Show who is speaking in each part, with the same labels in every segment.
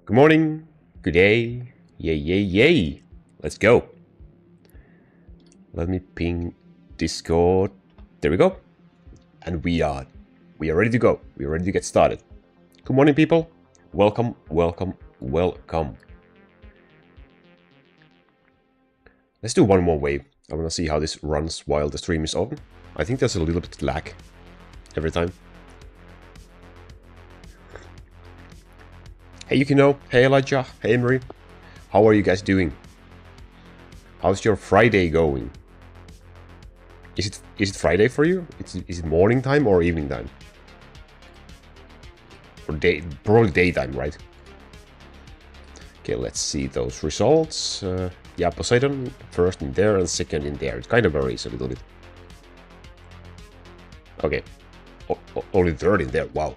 Speaker 1: Good morning, good day, yay, yay, yay. Let's go. Let me ping Discord. There we go. And we are ready to go. We are ready to get started. Good morning, people. Welcome, welcome, welcome. Let's do one more wave. I want to see how this runs while the stream is open. I think there's a little bit of lag every time. Hey Yukino, hey Elijah, hey Marie. How are you guys doing? How's your Friday going? Is it Friday for you? Is it morning time or evening time? Or probably daytime, right? Okay, let's see those results. Yeah, Poseidon first in there and second in there. It kind of varies a little bit. Okay, only third in there. Wow.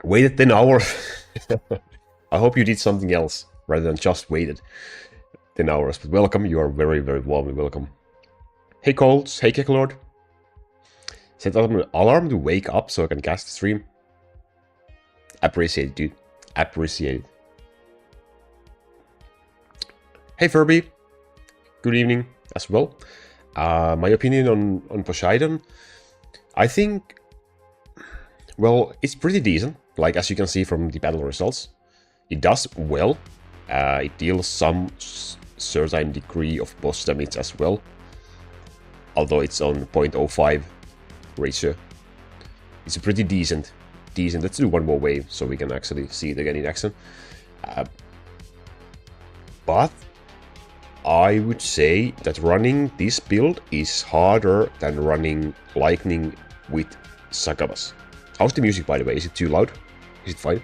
Speaker 1: Waited 10 hours. I hope you did something else rather than just waited 10 hours. But welcome, you are very, very warmly welcome. Hey Colts, hey Keklord. Set up an alarm to wake up so I can cast the stream. Appreciate it, dude. Appreciate it. Hey Furby. Good evening as well. My opinion on Poseidon. I think, well, it's pretty decent. Like, as you can see from the battle results, it does well. It deals some certain degree of boss damage as well. Although it's on 0.05 ratio. It's a pretty decent. Let's do one more wave so we can actually see it again in action. But I would say that running this build is harder than running Lightning with Succubus. How's the music, by the way? Is it too loud? Is it fine?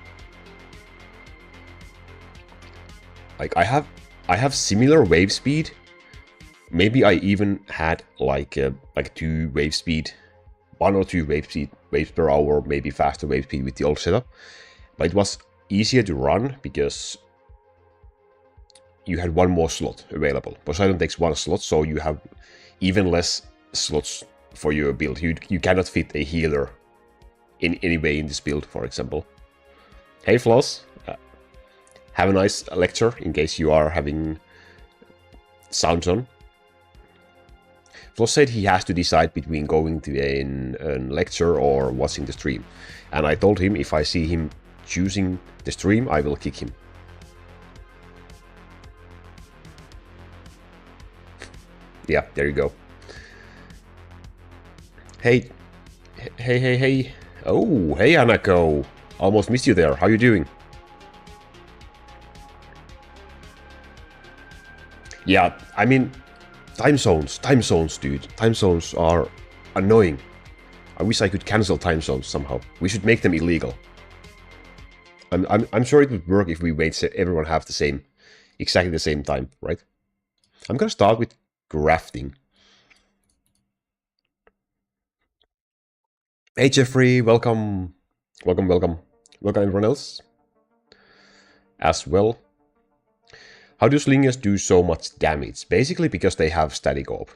Speaker 1: Like, I have similar wave speed. Maybe I even had like 2 wave speed, 1 or 2 waves per hour, maybe faster wave speed with the old setup. But it was easier to run because you had 1 more slot available. Poseidon takes 1 slot, so you have even less slots for your build. You cannot fit a healer in any way in this build, for example. Hey Floss, have a nice lecture in case you are having sounds on. Floss said he has to decide between going to a lecture or watching the stream. And I told him if I see him choosing the stream, I will kick him. Yeah, there you go. Hey. Oh, hey Anako. Almost missed you there. How you doing? Yeah, I mean, time zones, dude. Time zones are annoying. I wish I could cancel time zones somehow. We should make them illegal. I'm sure it would work if we made everyone have the same, exactly the same time, right? I'm gonna start with crafting. Hey Jeffrey, welcome. Welcome everyone else as well. How do slingers do so much damage? Basically because they have static orb.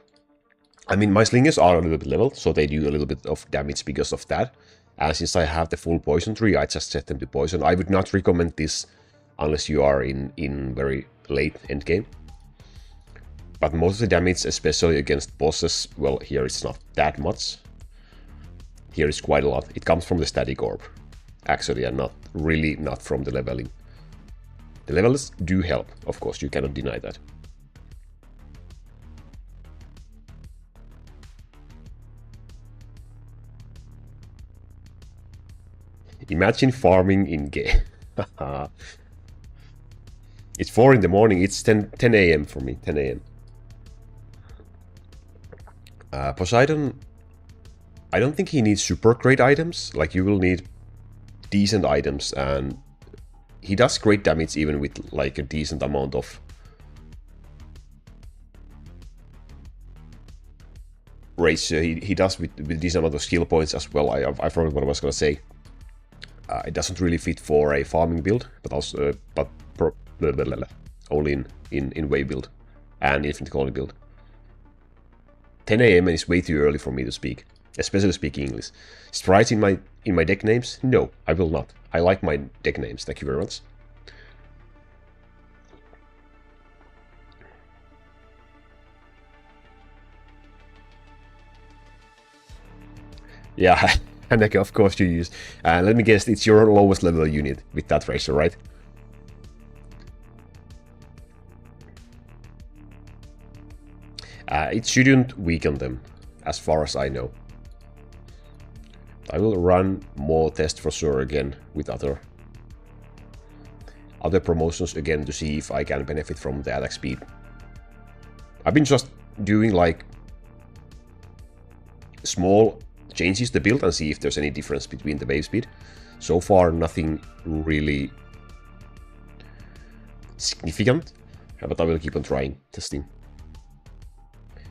Speaker 1: I mean, my slingers are a little bit leveled, so they do a little bit of damage because of that. And since I have the full poison tree, I just set them to poison. I would not recommend this unless you are in very late endgame. But most of the damage, especially against bosses, well, here it's not that much. Here is quite a lot. It comes from the static orb, actually, and not from the leveling. The levels do help, of course, you cannot deny that. Imagine farming in game. It's 4 in the morning, it's 10 a.m. for me, 10 a.m. Poseidon, I don't think he needs super great items. Like, you will need decent items, and he does great damage even with like a decent amount of ratio. He does with decent amount of skill points as well. I forgot what I was gonna say. It doesn't really fit for a farming build, but also only in wave build and infinite colony build. 10 a.m. is way too early for me to speak, especially speaking English. Sprites in my deck names? No, I will not. I like my deck names, thank you very much. Yeah, and of course you use. Let me guess, it's your lowest level unit with that razor, right? It shouldn't weaken them, as far as I know. I will run more tests for sure again with other promotions again to see if I can benefit from the attack speed. I've been just doing like small changes to build and see if there's any difference between the wave speed. So far, nothing really significant, but I will keep on trying, testing.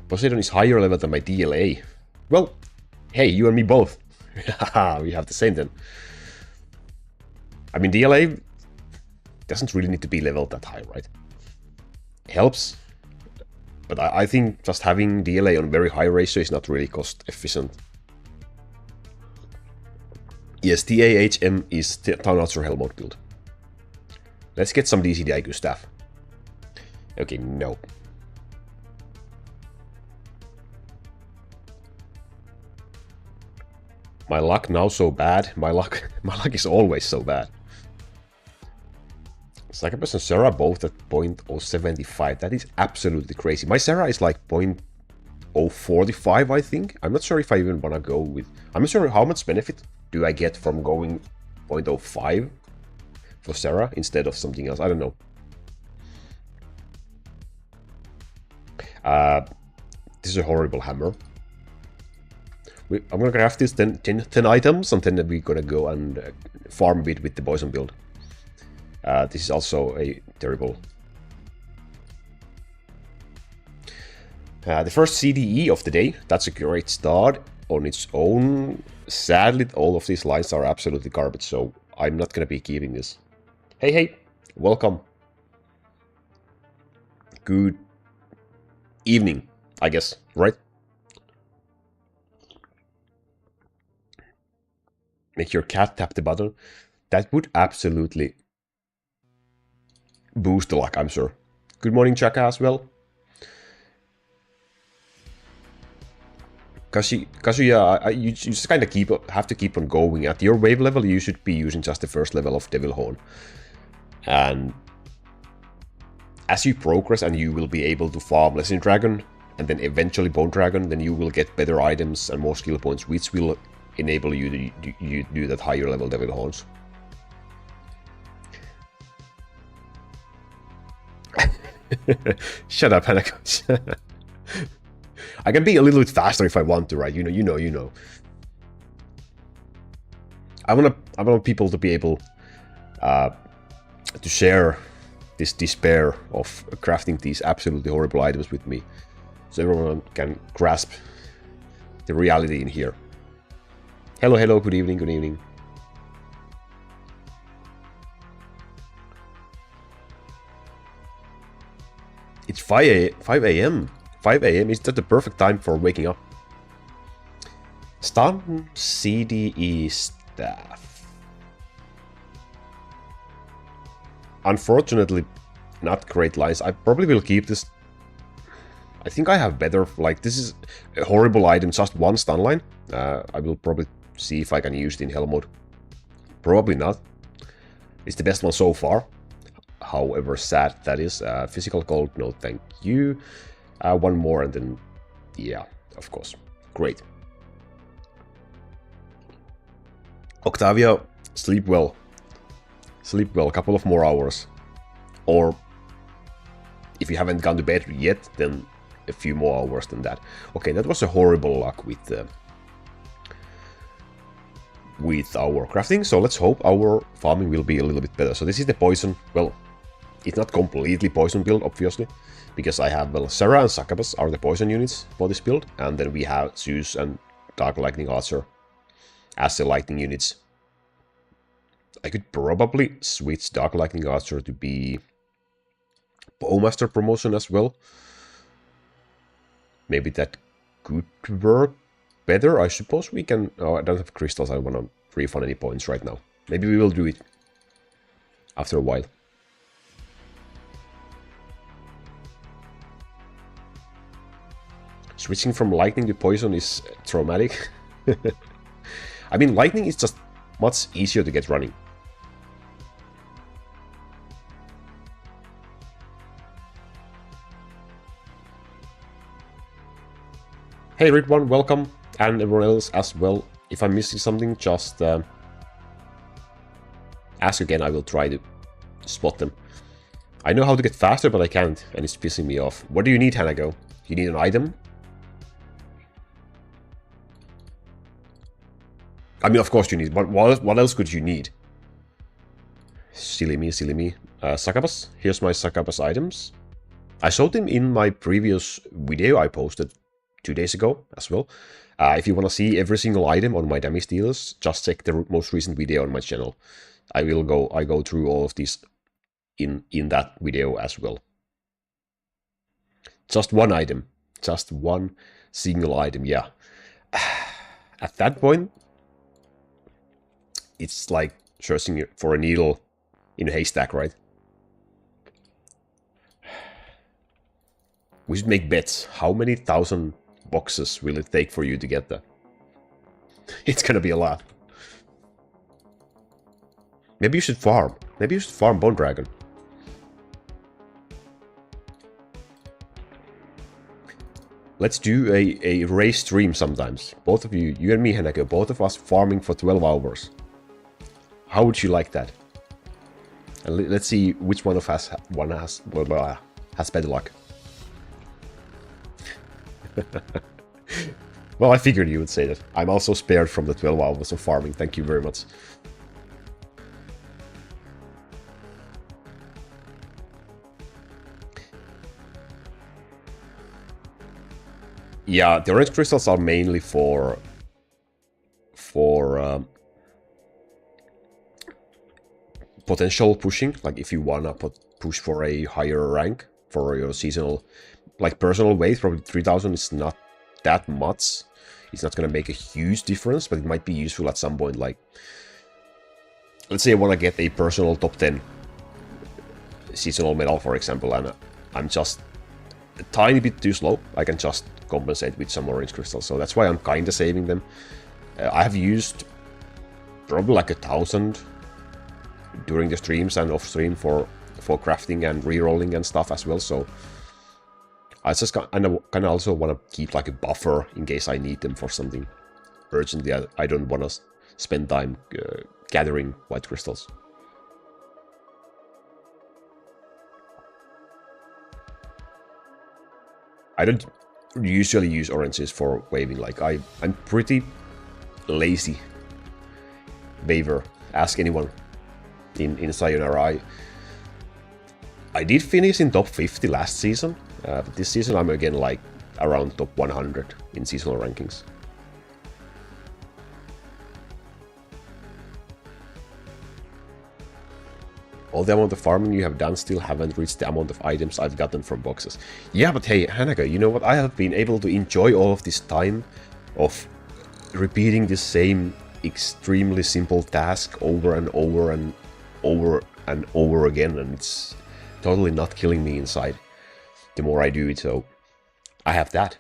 Speaker 1: Poseidon is higher level than my DLA. Well, hey, you and me both. We have the same then. I mean, DLA doesn't really need to be leveled that high, right? Helps, but I think just having DLA on very high ratio is not really cost efficient. Yes, TAHM is Town Archer Hell mode build. Let's get some DCDIQ stuff. Okay, no. My luck now so bad. My luck is always so bad. Succubus and Sara both at 0.075. That is absolutely crazy. My Sara is like 0.045, I think. I'm not sure if I even want to go with... I'm not sure how much benefit do I get from going 0.05 for Sara instead of something else. I don't know. This is a horrible hammer. I'm gonna craft this 10 items, and then we're gonna go and farm a bit with the poison build. This is also a terrible... the first CDE of the day, that's a great start on its own. Sadly, all of these lines are absolutely garbage, so I'm not gonna be keeping this. Hey, welcome. Good evening, I guess, right? Make your cat tap the button. That would absolutely boost the luck, I'm sure. Good morning, Chaka, as well. Kazuya, you just kind of have to keep on going. At your wave level, you should be using just the first level of Devil Horn. And as you progress and you will be able to farm Lesson Dragon, and then eventually Bone Dragon, then you will get better items and more skill points, which will enable you to do that higher level Devil Horns. Shut up, Hanakos. I can be a little bit faster if I want to, right? You know. I want people to be able to share this despair of crafting these absolutely horrible items with me, so everyone can grasp the reality in here. Hello, good evening. It's 5 a.m. 5 a.m. Is that the perfect time for waking up? Stun CDE staff. Unfortunately, not great lines. I probably will keep this. I think I have better, like, this is a horrible item, just one stun line. I will probably see if I can use it in hell mode. Probably not. It's the best one so far. However sad that is. Physical gold, no thank you. One more and then, yeah, of course. Great. Octavia, sleep well. Sleep well, a couple of more hours. Or, if you haven't gone to bed yet, then a few more hours than that. Okay, that was a horrible luck with our crafting, so let's hope our farming will be a little bit better. So this is the poison. Well, it's not completely poison build, obviously, because I have, well, Sara and Succubus are the poison units for this build, and then we have Zeus and Dark Lightning Archer as the lightning units. I could probably switch Dark Lightning Archer to be Bowmaster promotion as well. Maybe that could work better. I suppose we can... Oh, I don't have crystals. I want to refund any points right now. Maybe we will do it after a while. Switching from lightning to poison is traumatic. I mean, lightning is just much easier to get running. Hey Rid1, welcome, and everyone else as well. If I'm missing something, just ask again, I will try to spot them. I know how to get faster, but I can't, and it's pissing me off. What do you need, Hanago? You need an item? I mean, of course you need, but what else could you need? Silly me, silly me. Succubus, here's my Succubus items. I showed them in my previous video I posted 2 days ago as well. If you want to see every single item on my damage dealers, just check the most recent video on my channel. I go through all of these in that video as well. Just one item. Just one single item, yeah. At that point, it's like searching for a needle in a haystack, right? We should make bets. How many thousand boxes will it take for you to get that? It's gonna be a lot. Maybe you should farm. Maybe you should farm Bone Dragon. Let's do a race stream sometimes. Both of you, you and me, Hanago, both of us farming for 12 hours. How would you like that? And let's see which one of us has better luck. Well, I figured you would say that. I'm also spared from the 12 hours of farming. Thank you very much. Yeah, the orange crystals are mainly for potential pushing. Like if you wanna push for a higher rank for your seasonal, like personal weight, probably 3000 is not that much. It's not gonna make a huge difference, but it might be useful at some point. Like, let's say I wanna get a personal top 10 seasonal medal, for example, and I'm just a tiny bit too slow. I can just compensate with some orange crystals, so that's why I'm kinda saving them. I have used probably like 1000 during the streams and off stream for crafting and rerolling and stuff as well, so I just kind of also want to keep like a buffer in case I need them for something urgently. I don't want to spend time gathering white crystals. I don't usually use oranges for waving. Like I'm pretty lazy waver. Ask anyone in Sayonara. I did finish in top 50 last season, but this season I'm again like around top 100 in seasonal rankings. All the amount of farming you have done still haven't reached the amount of items I've gotten from boxes. Yeah, but hey, Hanaga, you know what? I have been able to enjoy all of this time of repeating the same extremely simple task over and over and over and over again, and it's totally not killing me inside the more I do it, so I have that.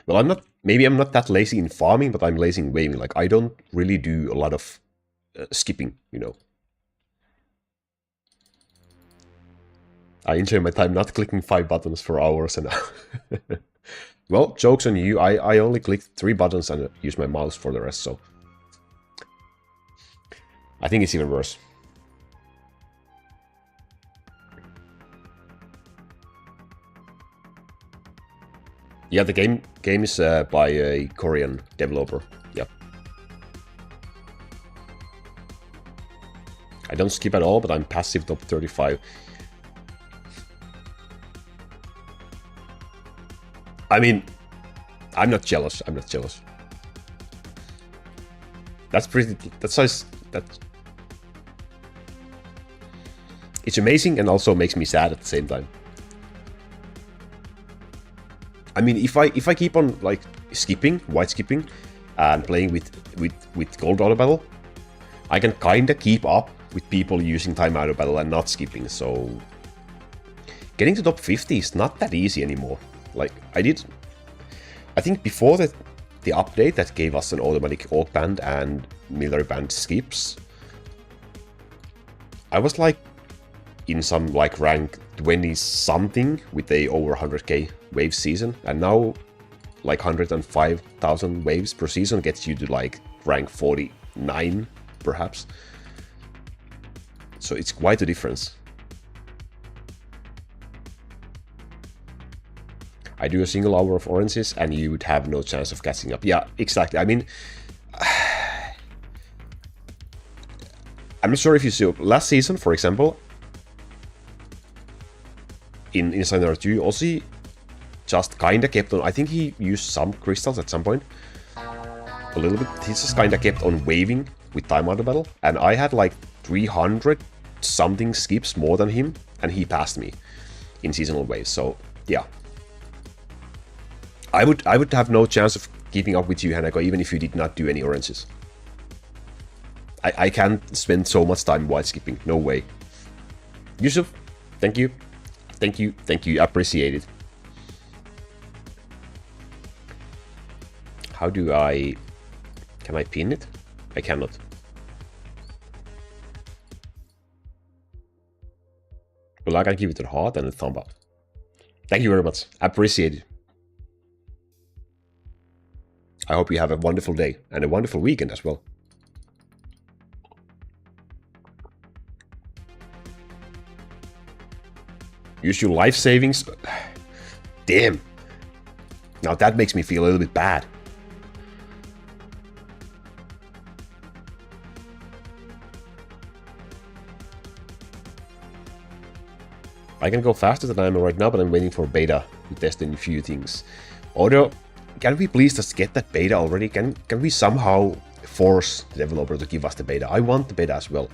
Speaker 1: Well, maybe I'm not that lazy in farming, but I'm lazy in waving. Like, I don't really do a lot of skipping, you know. I enjoy my time not clicking 5 buttons for hours and hours. Well, joke's on you. I only clicked 3 buttons and use my mouse for the rest, so I think it's even worse. Yeah, the game is by a Korean developer. Yep. I don't skip at all, but I'm passive top 35. I mean, I'm not jealous. I'm not jealous. That's pretty. That's it's amazing and also makes me sad at the same time. I mean, if I keep on like skipping, white skipping, and playing with gold auto battle, I can kinda keep up with people using time auto battle and not skipping. So getting to top 50 is not that easy anymore. Like I think before the update that gave us an automatic orc band and military band skips, I was like in some like rank 20 something with a over 100k wave season, and now like 105,000 waves per season gets you to like rank 49 perhaps. So it's quite a difference. I do a single hour of oranges and you would have no chance of catching up. Yeah, exactly. I mean, I'm not sure if you saw last season, for example, in Scenario 2, Ozzy just kinda kept on. I think he used some crystals at some point. A little bit. He just kinda kept on waving with time auto battle. And I had like 300 something skips more than him, and he passed me in seasonal waves. So yeah. I would have no chance of keeping up with you, Hanako, even if you did not do any oranges. I can't spend so much time white skipping. No way. Yusuf, thank you. Thank you. Thank you. Appreciate it. How do I... Can I pin it? I cannot. Well, I can give it a heart and a thumb up. Thank you very much. Appreciate it. I hope you have a wonderful day and a wonderful weekend as well. Use your life savings. Damn. Now that makes me feel a little bit bad. I can go faster than I am right now, but I'm waiting for beta to test a few things. Although, can we please just get that beta already? Can we somehow force the developer to give us the beta? I want the beta as well.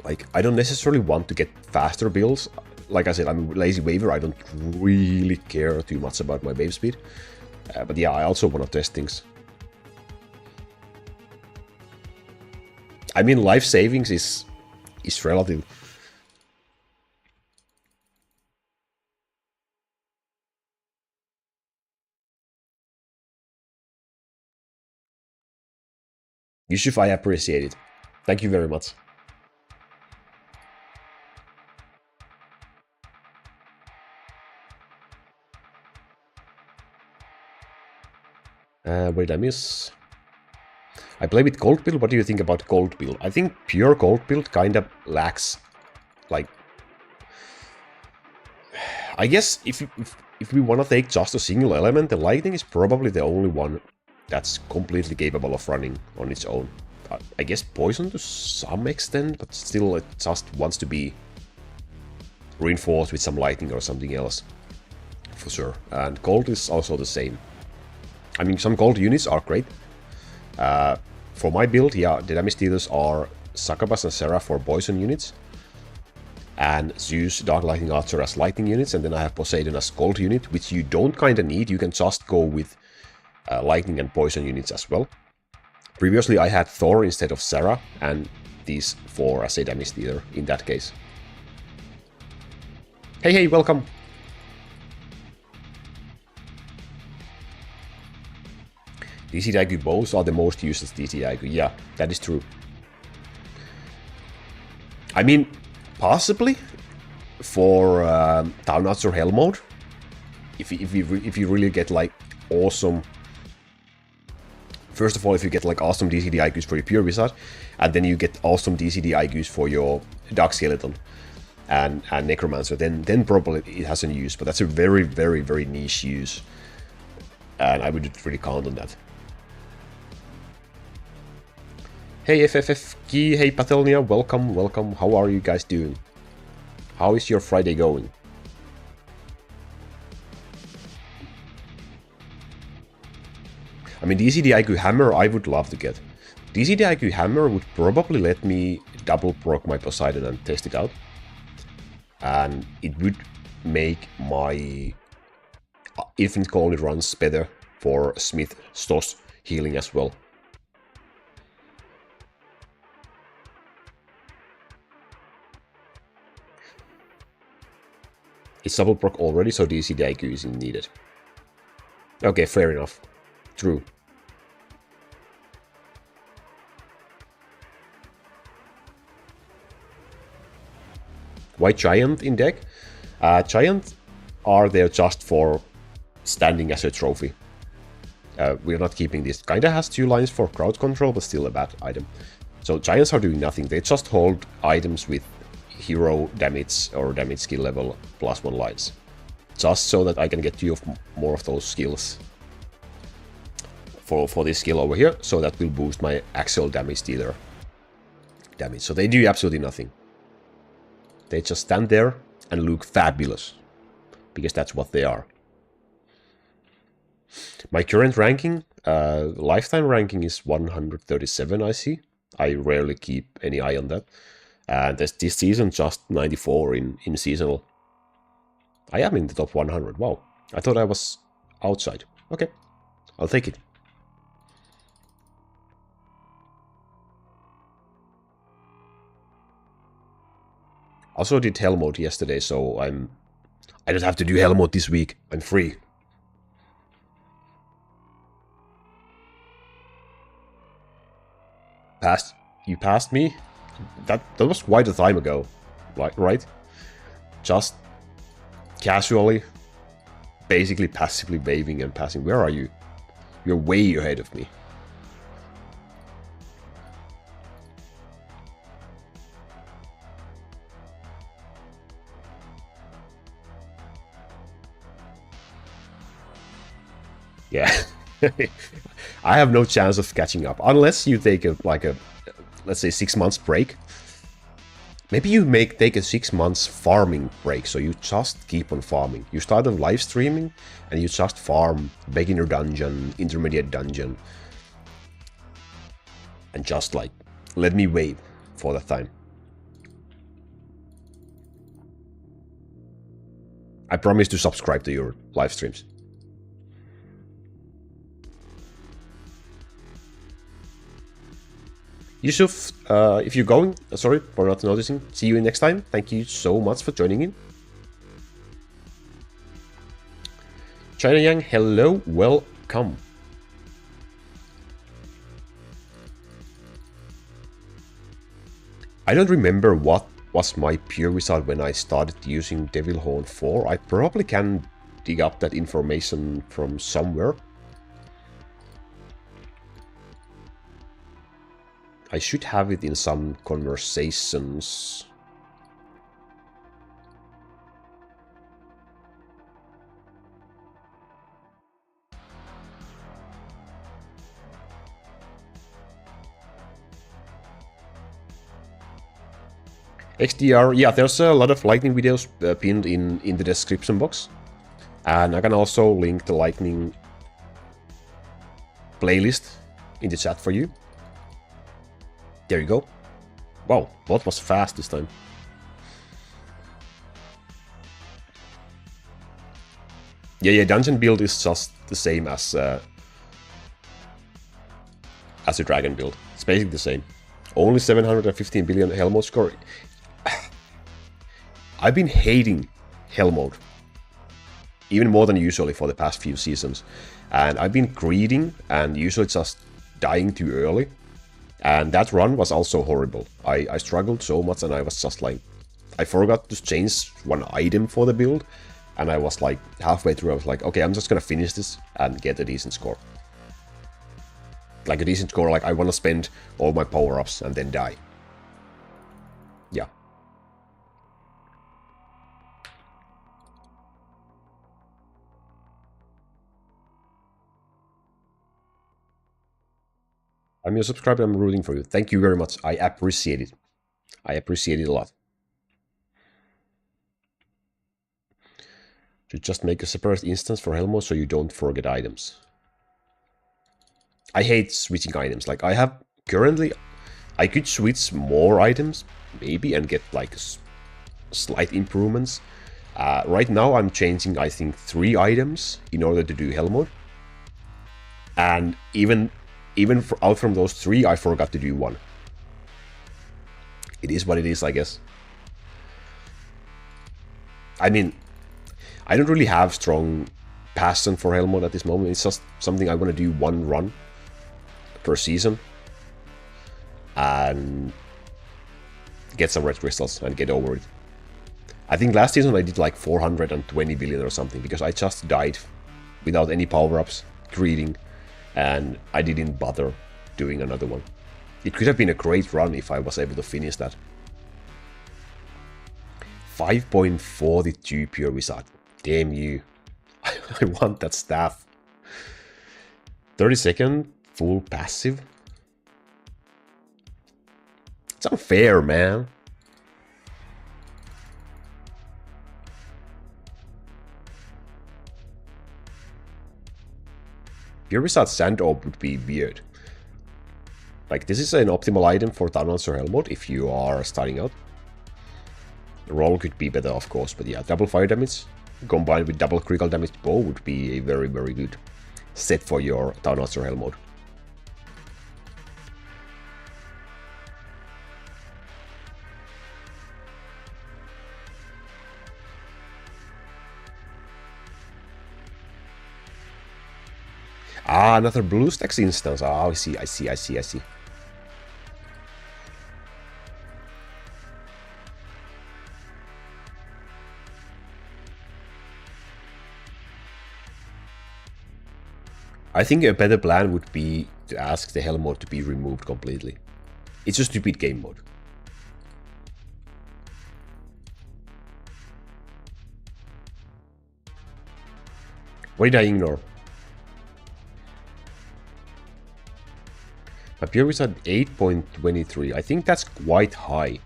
Speaker 1: Like, I don't necessarily want to get faster builds. Like I said, I'm a lazy waver. I don't really care too much about my wave speed. But yeah, I also want to test things. I mean, life savings is relative. Yusuf, I appreciate it. Thank you very much. What did I miss? I play with gold build. What do you think about gold build? I think pure gold build kind of lacks, like... I guess if we want to take just a single element, the lightning is probably the only one that's completely capable of running on its own. I guess poison to some extent, but still it just wants to be reinforced with some lightning or something else, for sure. And gold is also the same. I mean, some gold units are great. For my build, yeah, the damage dealers are Succubus and Sara for poison units, and Zeus, Dark Lightning Archer as lightning units, and then I have Poseidon as gold unit, which you don't kinda need. You can just go with lightning and poison units as well. Previously I had Thor instead of Sara, and these four as a damage dealer in that case. Hey, welcome! DCDIQ bows are the most useless DCDIQ. Yeah, that is true. I mean, possibly for Town Archer Hell mode, if you really get like awesome. First of all, if you get like awesome DCDIQs for your Pure Wizard, and then you get awesome DCDIQs for your Dark Skeleton and Necromancer, then probably it has a use, but that's a very, very, very niche use. And I wouldn't really count on that. Hey FFFG, hey Patelnia, welcome, welcome. How are you guys doing? How is your Friday going? I mean, DCDIQ Hammer I would love to get. DCDIQ Hammer would probably let me double proc my Poseidon and test it out. And it would make my Infinite Colony runs better for Smith Stoss healing as well. It's double proc already, so DCDIQ isn't needed. Okay, fair enough. True. Why Giant in deck? Giant are there just for standing as a trophy. We're not keeping this. Kinda has 2 lines for crowd control, but still a bad item. So Giants are doing nothing. They just hold items with hero damage or damage skill level +1 lines. Just so that I can get 2 more of those skills for this skill over here. So that will boost my actual damage dealer damage. So they do absolutely nothing. They just stand there and look fabulous. Because that's what they are. My current ranking, lifetime ranking is 137, I see. I rarely keep any eye on that. And this season, just 94 in seasonal. I am in the top 100. Wow. I thought I was outside. Okay. I'll take it. Also did hell mode yesterday, so I don't have to do hell mode this week. I'm free. You passed me? That was quite a time ago, right? Just casually, basically passively waving and passing. Where are you? You're way ahead of me. Yeah. I have no chance of catching up unless you take let's say 6 months break. Maybe you take a 6 months farming break, so you just keep on farming. You start on live streaming and you just farm beginner dungeon, intermediate dungeon, and just like let me wait for that time. I promise to subscribe to your live streams. Yusuf, if you're going, sorry for not noticing. See you next time. Thank you so much for joining in. China Yang, hello, welcome. I don't remember what was my pure result when I started using Devil Horn 4. I probably can dig up that information from somewhere. I should have it in some conversations. XDR, yeah, there's a lot of lightning videos pinned in the description box. And I can also link the lightning playlist in the chat for you. There you go. Wow, what was fast this time? Yeah, dungeon build is just the same as a dragon build. It's basically the same. Only 715 billion hell mode score. I've been hating hell mode. Even more than usually for the past few seasons. And I've been greeding and usually just dying too early. And that run was also horrible. I struggled so much and I was just like... I forgot to change one item for the build. And I was like, halfway through I was like, okay, I'm just gonna finish this and get a decent score. Like a decent score, like I wanna spend all my power-ups and then die. Yeah. I'm your subscriber, I'm rooting for you. Thank you very much. I appreciate it. I appreciate it a lot. To just make a separate instance for hell mode so you don't forget items. I hate switching items. Like I have currently, I could switch more items maybe and get like slight improvements. Right now I'm changing, I think, 3 items in order to do hell mode. And even out from those 3, I forgot to do 1. It is what it is, I guess. I mean, I don't really have strong passion for hell mode at this moment. It's just something I want to do 1 run per season. And get some red crystals and get over it. I think last season I did like 420 billion or something, because I just died without any power-ups, greeting, and I didn't bother doing another one. It could have been a great run if I was able to finish that. 5.42 pure wizard. Damn you. I want that staff. 30-second full passive. It's unfair, man. Pure wizard sand orb would be weird. Like, this is an optimal item for Thanos or hell mode if you are starting out. Roll could be better, of course, but yeah, double fire damage combined with double critical damage bow would be a very, very good set for your Thanos or hell mode. Ah, another BlueStacks instance. Ah, I see. I think a better plan would be to ask the hell mode to be removed completely. It's a stupid game mode. What did I ignore? My pure wizard 8.23. I think that's quite high.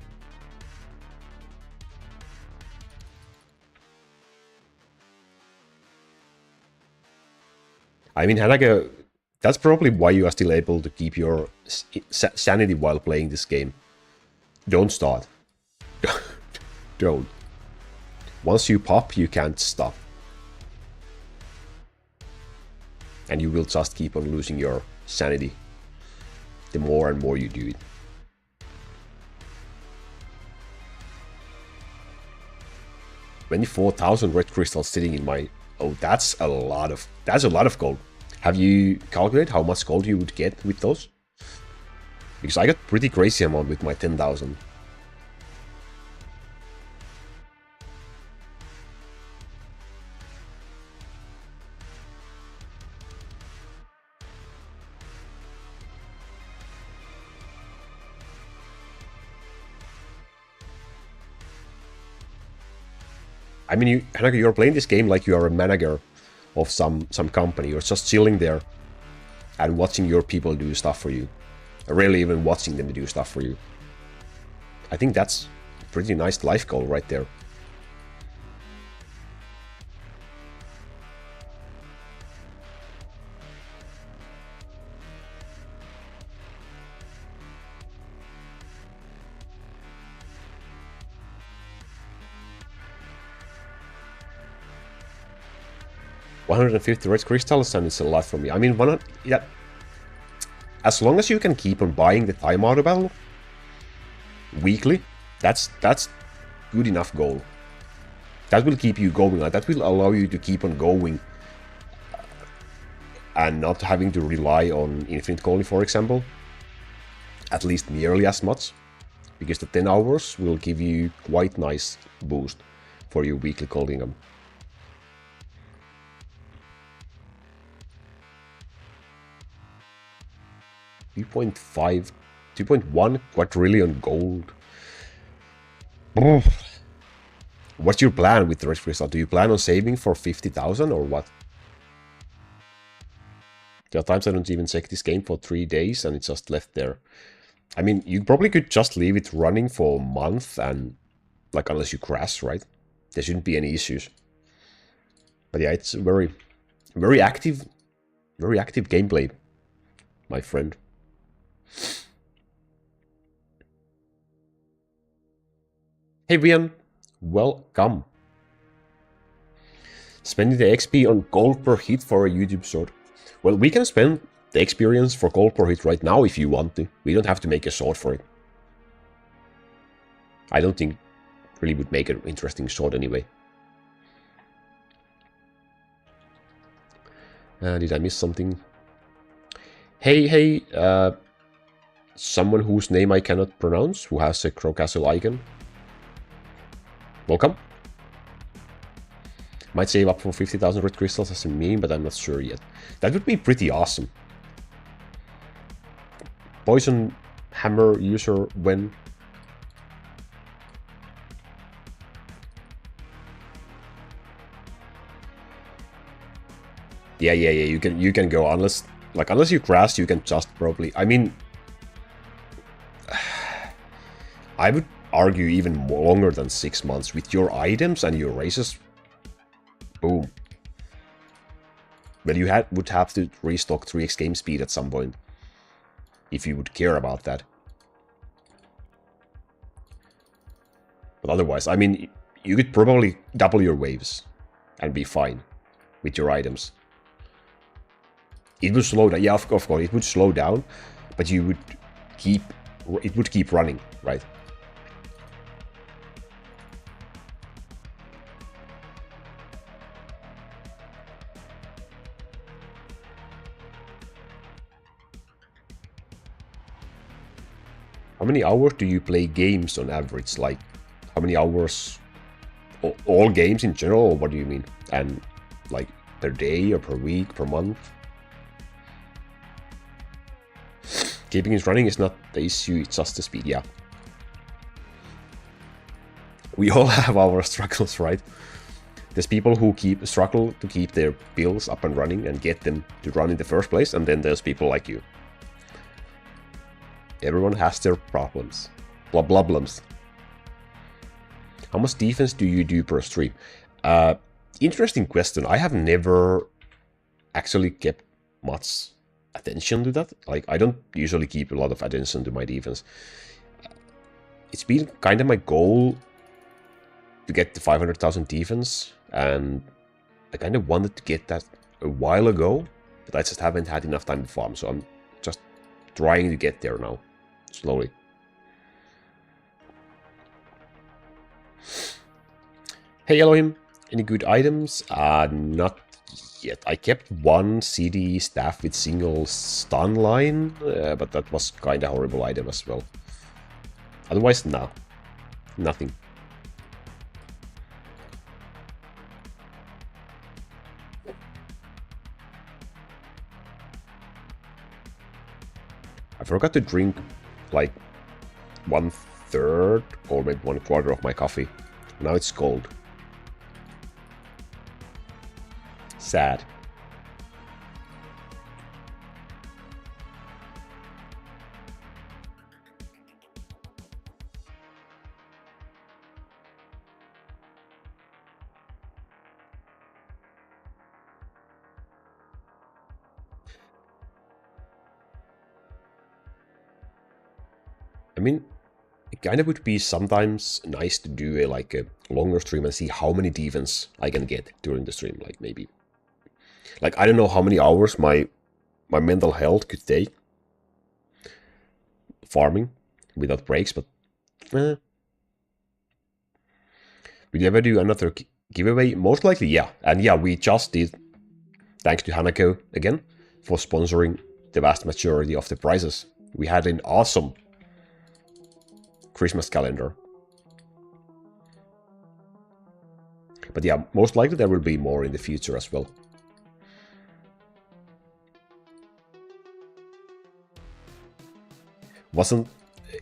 Speaker 1: I mean, Hanaka, that's probably why you are still able to keep your sanity while playing this game. Don't start. Don't. Once you pop, you can't stop. And you will just keep on losing your sanity the more and more you do it. $24,000 red crystals sitting in my... Oh, that's a lot of gold. Have you calculated how much gold you would get with those? Because I got pretty crazy amount with my 10,000. I mean, you're playing this game like you are a manager of some company. You're just chilling there and watching your people do stuff for you. Rarely even watching them do stuff for you. I think that's a pretty nice life goal right there. $150 red crystals and it's a lot for me. I mean, yeah, as long as you can keep on buying the time out of battle weekly, that's good enough goal. That will keep you going. That will allow you to keep on going and not having to rely on infinite calling, for example, at least nearly as much, because the 10 hours will give you quite nice boost for your weekly calling. 2.5, 2.1 quadrillion gold. What's your plan with the red crystal? Do you plan on saving for 50,000 or what? There are times I don't even check this game for 3 days and it's just left there. I mean, you probably could just leave it running for a month and, like, unless you crash, right? There shouldn't be any issues. But yeah, it's very active gameplay, my friend. Hey Rian, welcome. Spending the XP on gold per hit for a YouTube sword. Well, we can spend the experience for gold per hit right now if you want to. We don't have to make a sword for it. I don't think it really would make an interesting sword anyway. Did I miss something? Hey, someone whose name I cannot pronounce, who has a Crow Castle icon. Welcome. Might save up for 50,000 red crystals as a meme, but I'm not sure yet. That would be pretty awesome. Poison hammer user when... Yeah, you can go, unless you crash, you can just probably... I mean... I would argue even longer than 6 months with your items and your races. Boom. Well, you would have to restock 3x game speed at some point, if you would care about that. But otherwise, I mean, you could probably double your waves and be fine with your items. It would slow down. Yeah, of course, it would slow down, but you would keep... It would keep running, right? How many hours do you play games on average? Like, how many hours? All games in general, or what do you mean? And, like, per day, or per week, per month? Keeping it running is not the issue, it's just the speed, yeah. We all have our struggles, right? There's people who struggle to keep their builds up and running and get them to run in the first place, and then there's people like you. Everyone has their problems. Blubblums. How much defense do you do per stream? Interesting question. I have never actually kept much attention to that. Like, I don't usually keep a lot of attention to my defense. It's been kind of my goal to get the 500,000 defense, and I kind of wanted to get that a while ago, but I just haven't had enough time to farm, so I'm just trying to get there now, slowly. Hey Elohim, any good items? Not yet. I kept one CD staff with single stun line, but that was kind of horrible item as well. Otherwise, no. Nothing. I forgot to drink like 1/3 or maybe 1/4 of my coffee. Now it's cold. Sad. I mean, it kind of would be sometimes nice to do a longer stream and see how many defense I can get during the stream. Like maybe, like I don't know how many hours my mental health could take farming without breaks, but would you ever do another giveaway? Most likely, yeah. And yeah, we just did, thanks to Hanako again for sponsoring the vast majority of the prizes. We had an awesome Christmas calendar. But yeah, most likely there will be more in the future as well. Wasn't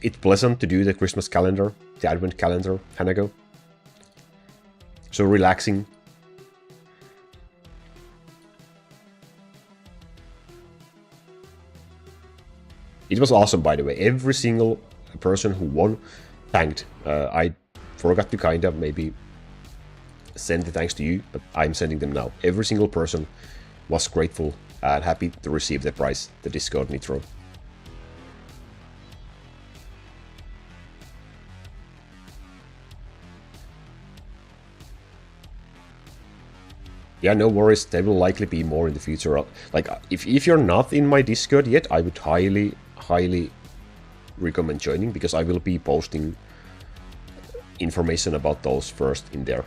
Speaker 1: it pleasant to do the Christmas calendar, the Advent calendar, Hanako? So relaxing. It was awesome, by the way. Every single person who won thanked. I forgot to kind of maybe send the thanks to you, but I'm sending them now. Every single person was grateful and happy to receive the prize, the Discord Nitro. Yeah, no worries, there will likely be more in the future. Like, if you're not in my Discord yet, I would highly recommend joining, because I will be posting information about those first in there.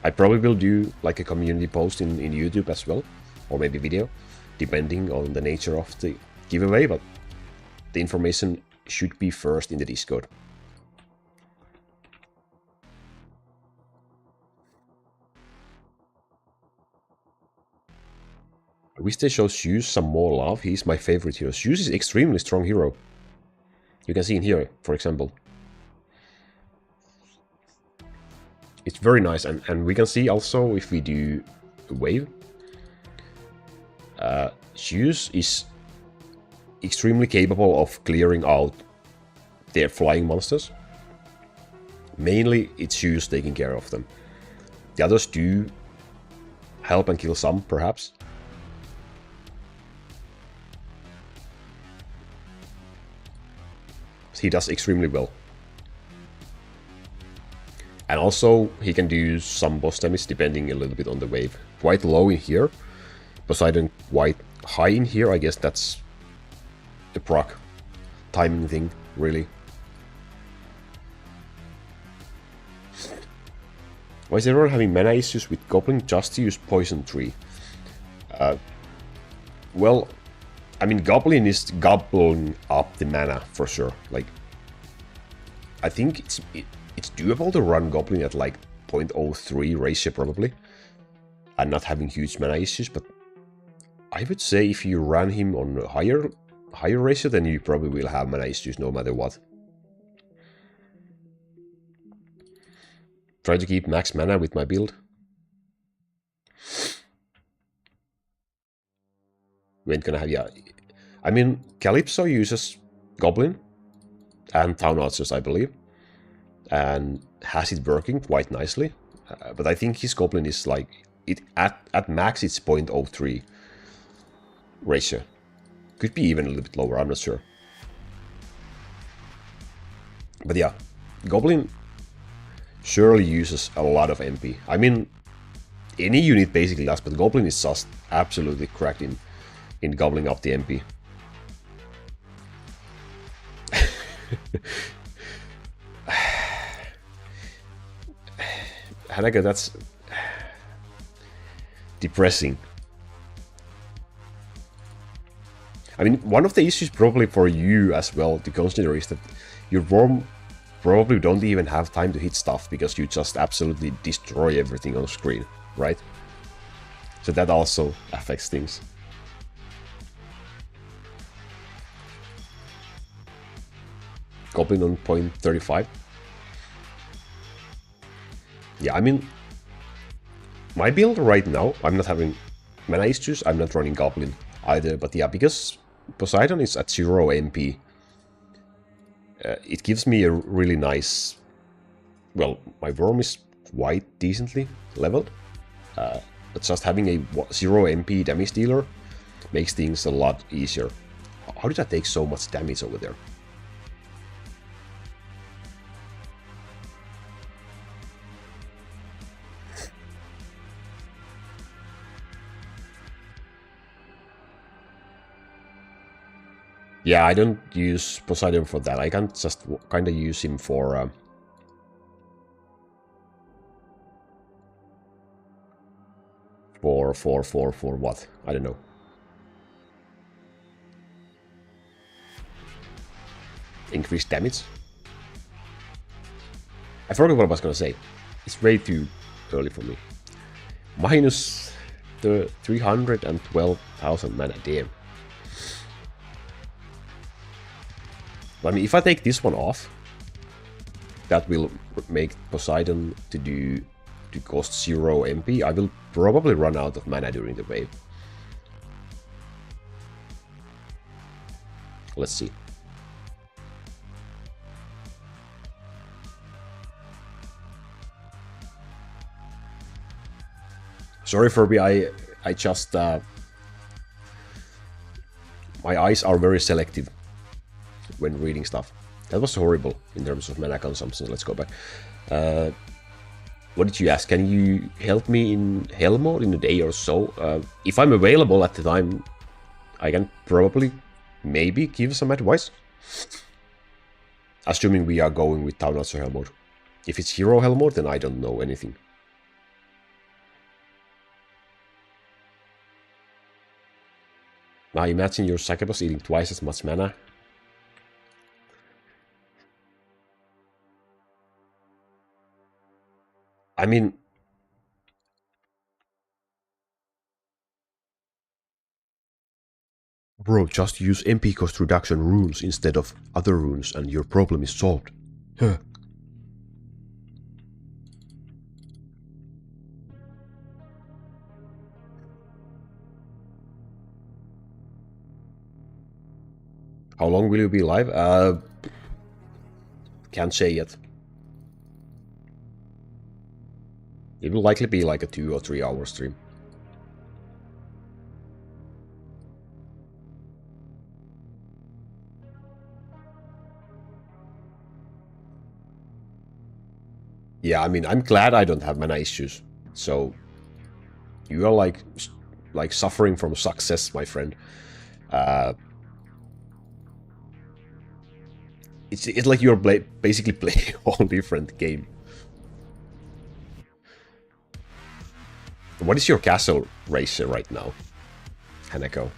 Speaker 1: I probably will do like a community post in YouTube as well, or maybe video, depending on the nature of the giveaway, but the information should be first in the Discord. I wish they show Zeus some more love. He's my favorite hero. Zeus is extremely strong hero. You can see in here, for example. It's very nice, and we can see also if we do a wave. Zeus is extremely capable of clearing out their flying monsters. Mainly, it's Zeus taking care of them. The others do help and kill some, perhaps. He does extremely well. And also, he can do some boss damage depending a little bit on the wave. Quite low in here. Poseidon quite high in here. I guess that's the proc timing thing, really. Why is everyone having mana issues with Goblin just to use Poison Tree? Well, I mean, Goblin is gobbling up the mana for sure. Like, I think it's doable to run Goblin at like 0.03 ratio probably, and not having huge mana issues. But I would say if you run him on a higher ratio, then you probably will have mana issues no matter what. Try to keep max mana with my build. We ain't gonna have, yeah. I mean, Calypso uses Goblin and Town Archers, I believe, and has it working quite nicely. But I think his Goblin is like, at max it's 0.03 ratio. Could be even a little bit lower, I'm not sure. But yeah, Goblin surely uses a lot of MP. I mean, any unit basically does, but Goblin is just absolutely cracked in gobbling up the MP. Hanaka, that's depressing. I mean, one of the issues probably for you as well to consider is that your worm probably don't even have time to hit stuff because you just absolutely destroy everything on screen, right? So that also affects things. Goblin on 0.35. Yeah, I mean, my build right now, I'm not having mana issues, I'm not running Goblin either, but yeah, because Poseidon is at 0 MP, it gives me a really nice... Well, my worm is quite decently leveled, but just having a 0 MP damage dealer makes things a lot easier. How did I take so much damage over there? Yeah, I don't use Poseidon for that. I can just kind of use him for... For what? I don't know. Increased damage? I forgot what I was gonna say. It's way too early for me. Minus the 312,000 mana, damn. I mean, if I take this one off, that will make Poseidon to cost 0 MP. I will probably run out of mana during the wave. Let's see. Sorry for me, I just... my eyes are very selective when reading stuff. That was horrible in terms of mana consumption. Let's go back. What did you ask? Can you help me in hell mode in a day or so? If I'm available at the time, I can probably, maybe give some advice. Assuming we are going with Town Hell mode. If it's Hero Hell mode, then I don't know anything. Now imagine your Succubus eating twice as much mana. I mean... Bro, just use MP cost reduction runes instead of other runes and your problem is solved. Huh. How long will you be live? Can't say yet. It will likely be like a 2 or 3 hour stream. Yeah, I mean, I'm glad I don't have mana issues. So, you are like suffering from success, my friend. It's like you're basically playing a whole different game. What is your castle ratio right now, Hanako?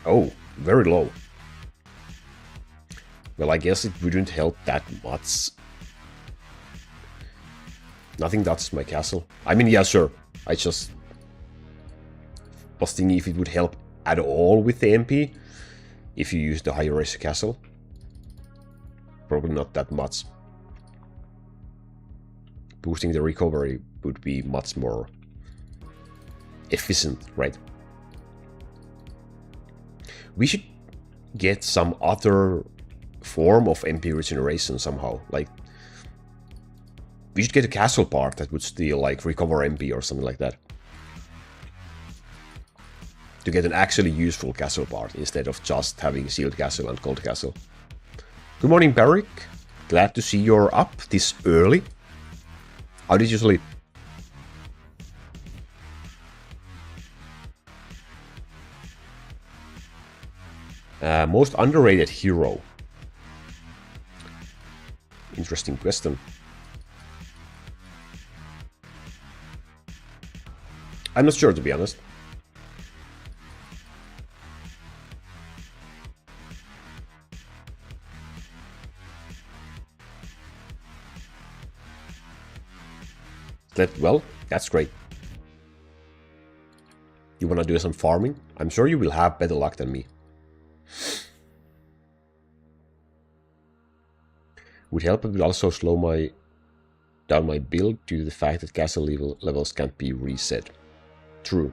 Speaker 1: Oh, very low. Well, I guess it wouldn't help that much. Nothing touches my castle. I mean, yeah, sure. I just was thinking if it would help at all with the MP if you use the higher ratio castle. Probably not that much. Boosting the recovery would be much more efficient, right? We should get some other form of MP regeneration somehow. Like, we should get a castle part that would still like recover MP or something like that. To get an actually useful castle part instead of just having Sealed Castle and Cold Castle. Good morning, Barrick. Glad to see you're up this early. How did you sleep? Most underrated hero. Interesting question. I'm not sure, to be honest. Well, that's great. You wanna do some farming? I'm sure you will have better luck than me. Would help, but will also slow down my build due to the fact that castle levels can't be reset. True.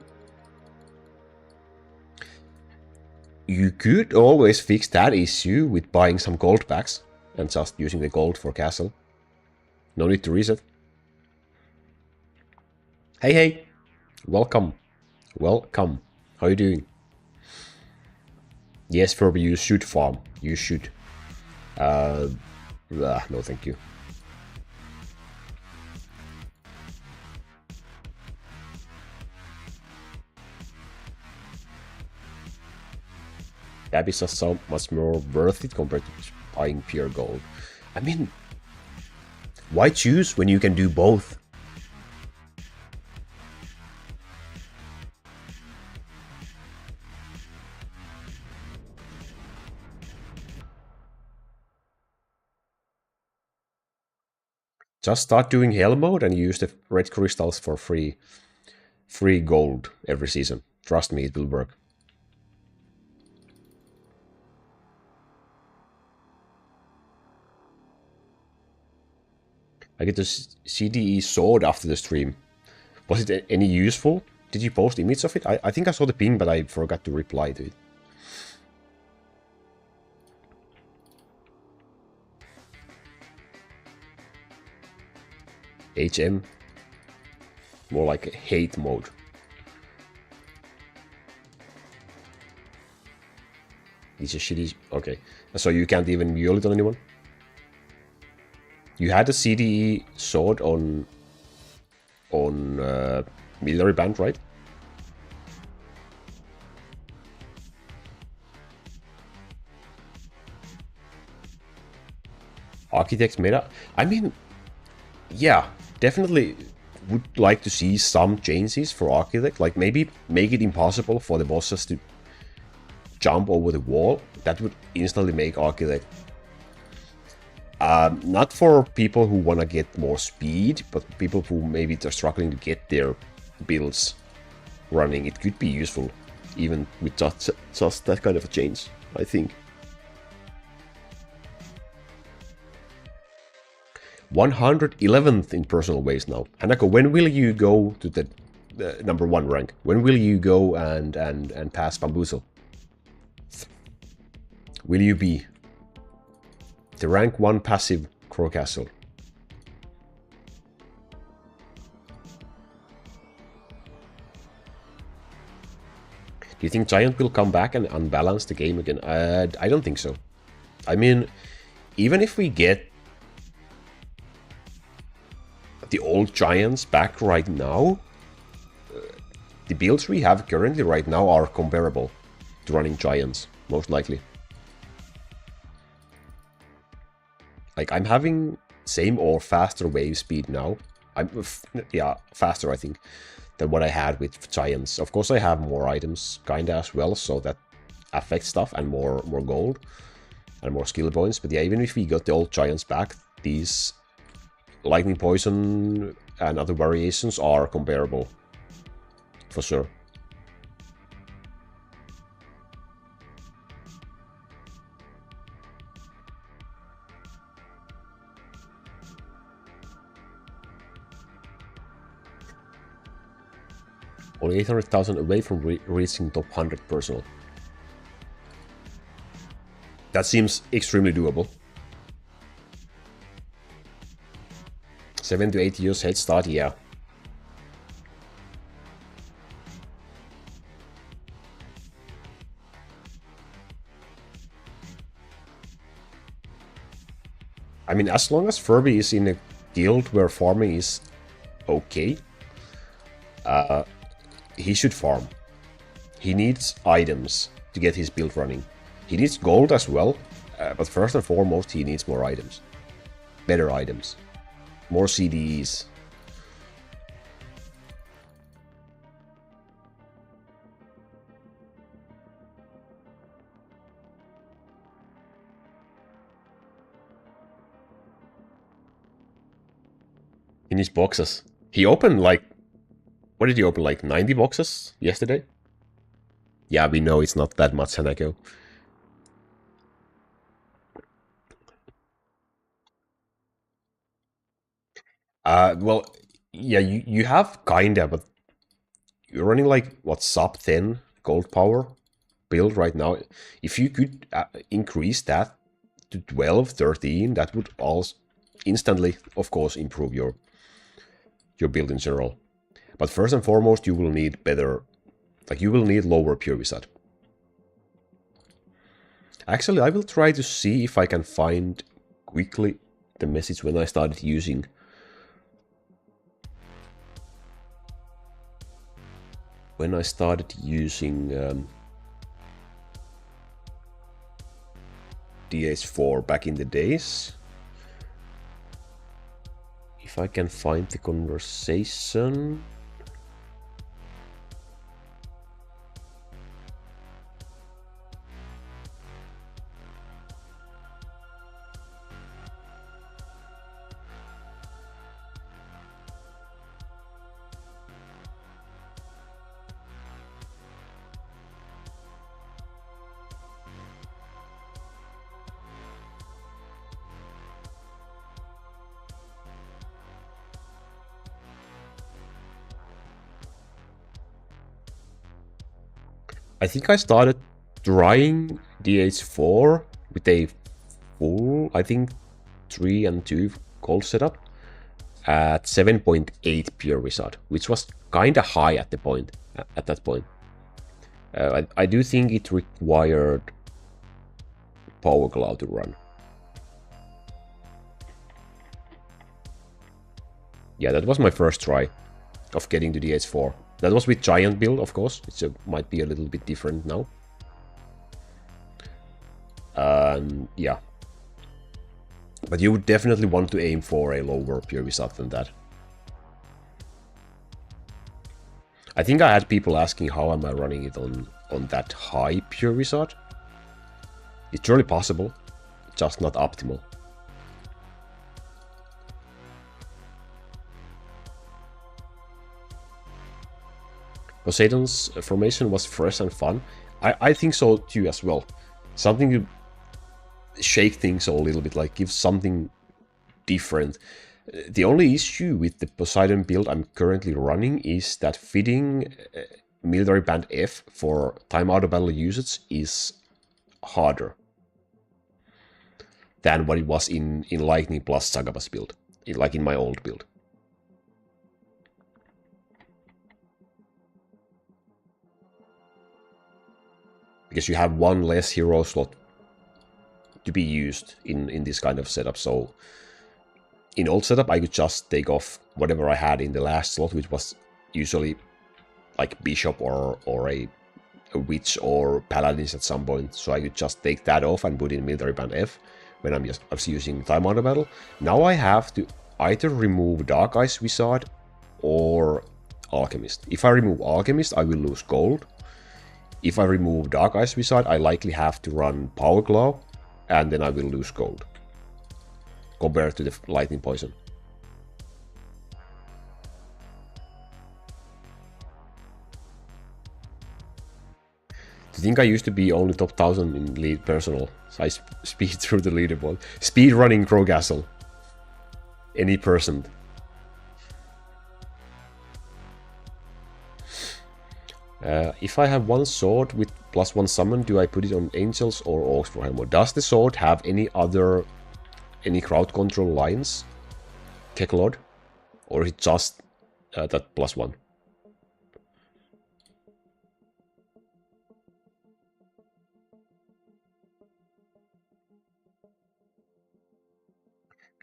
Speaker 1: You could always fix that issue with buying some gold packs and just using the gold for castle. No need to reset. Hey, hey! Welcome. Welcome. How are you doing? Yes, Furby, you should farm. You should. No, thank you. That is just so much more worth it compared to buying pure gold. I mean, why choose when you can do both? Just start doing hell mode and use the red crystals for free gold every season. Trust me, it will work. I get the CDE sword after the stream. Was it any useful? Did you post image of it? I think I saw the ping, but I forgot to reply to it. HM. more like a hate mode. These are shitty. Okay, so you can't even mule it on anyone. You had a CDE sword on military band, right? Architect meta. I mean, yeah, definitely would like to see some changes for Architect. Like maybe make it impossible for the bosses to jump over the wall. That would instantly make Architect. Not for people who want to get more speed, but people who maybe are struggling to get their builds running. It could be useful, even with just that kind of a change, I think. 111th in personal waves now. Hanako, when will you go to the #1 rank? When will you go and pass Bamboozle? Will you be the rank 1 passive Crow Castle? Do you think Giant will come back and unbalance the game again? I don't think so. I mean, even if we get the old Giants back right now, the builds we have currently right now are comparable to running Giants, most likely. Like, I'm having same or faster wave speed now. Yeah, faster, I think, than what I had with Giants. Of course, I have more items, kinda, as well, so that affects stuff, and more gold, and more skill points. But yeah, even if we got the old Giants back, these Lightning Poison and other variations are comparable, for sure. Only 800,000 away from reaching top 100 personal. That seems extremely doable. 7 to 8 years head start, yeah. I mean, as long as Furby is in a guild where farming is okay, he should farm. He needs items to get his build running. He needs gold as well, but first and foremost, he needs more items. Better items. More CDs. In his boxes. He opened like... What did he open? Like 90 boxes yesterday? Yeah, we know it's not that much, Hanako. Well, yeah, you have kinda, but you're running like, what, sub 10 gold power build right now. If you could increase that to 12, 13, that would also instantly, of course, improve your build in general. But first and foremost, you will need better, like, you will need lower pure wizard. Actually, I will try to see if I can find quickly the message when I started using DH4 back in the days. If I can find the conversation. I think I started trying DH4 with a full, I think, 3 and 2 gold setup. at 7.8 pure wizard, which was kinda high at that point. I do think it required power glove to run. Yeah, that was my first try of getting to DH4. That was with giant build, of course. It might be a little bit different now. Yeah. But you would definitely want to aim for a lower pure wizard than that. I think I had people asking how am I running it on that high pure wizard. It's surely possible, just not optimal. Poseidon's formation was fresh and fun. I think so too as well. Something to shake things a little bit, like give something different. The only issue with the Posidon build I'm currently running is that fitting military band F for time out of battle usage is harder than what it was in Lightning plus Succubus build, like in my old build. Because you have one less hero slot to be used in this kind of setup. So in old setup, I could just take off whatever I had in the last slot, which was usually like bishop or a witch or paladins at some point. So I could just take that off and put in military band F when I was using time out of battle. Now I have to either remove Dark Ice Wizard or Alchemist. If I remove Alchemist, I will lose gold. If I remove Dark Ice Wizard, I likely have to run Power Glove, and then I will lose gold compared to the Lightning Poison. I think I used to be only top 1000 in lead personal, so I speed through the leaderboard. Speed running Crow Castle. Any person. If I have one sword with +1 summon, do I put it on Angels or Orcs for Helmo? Does the sword have any crowd control lines? Keklord? Or is it just that +1?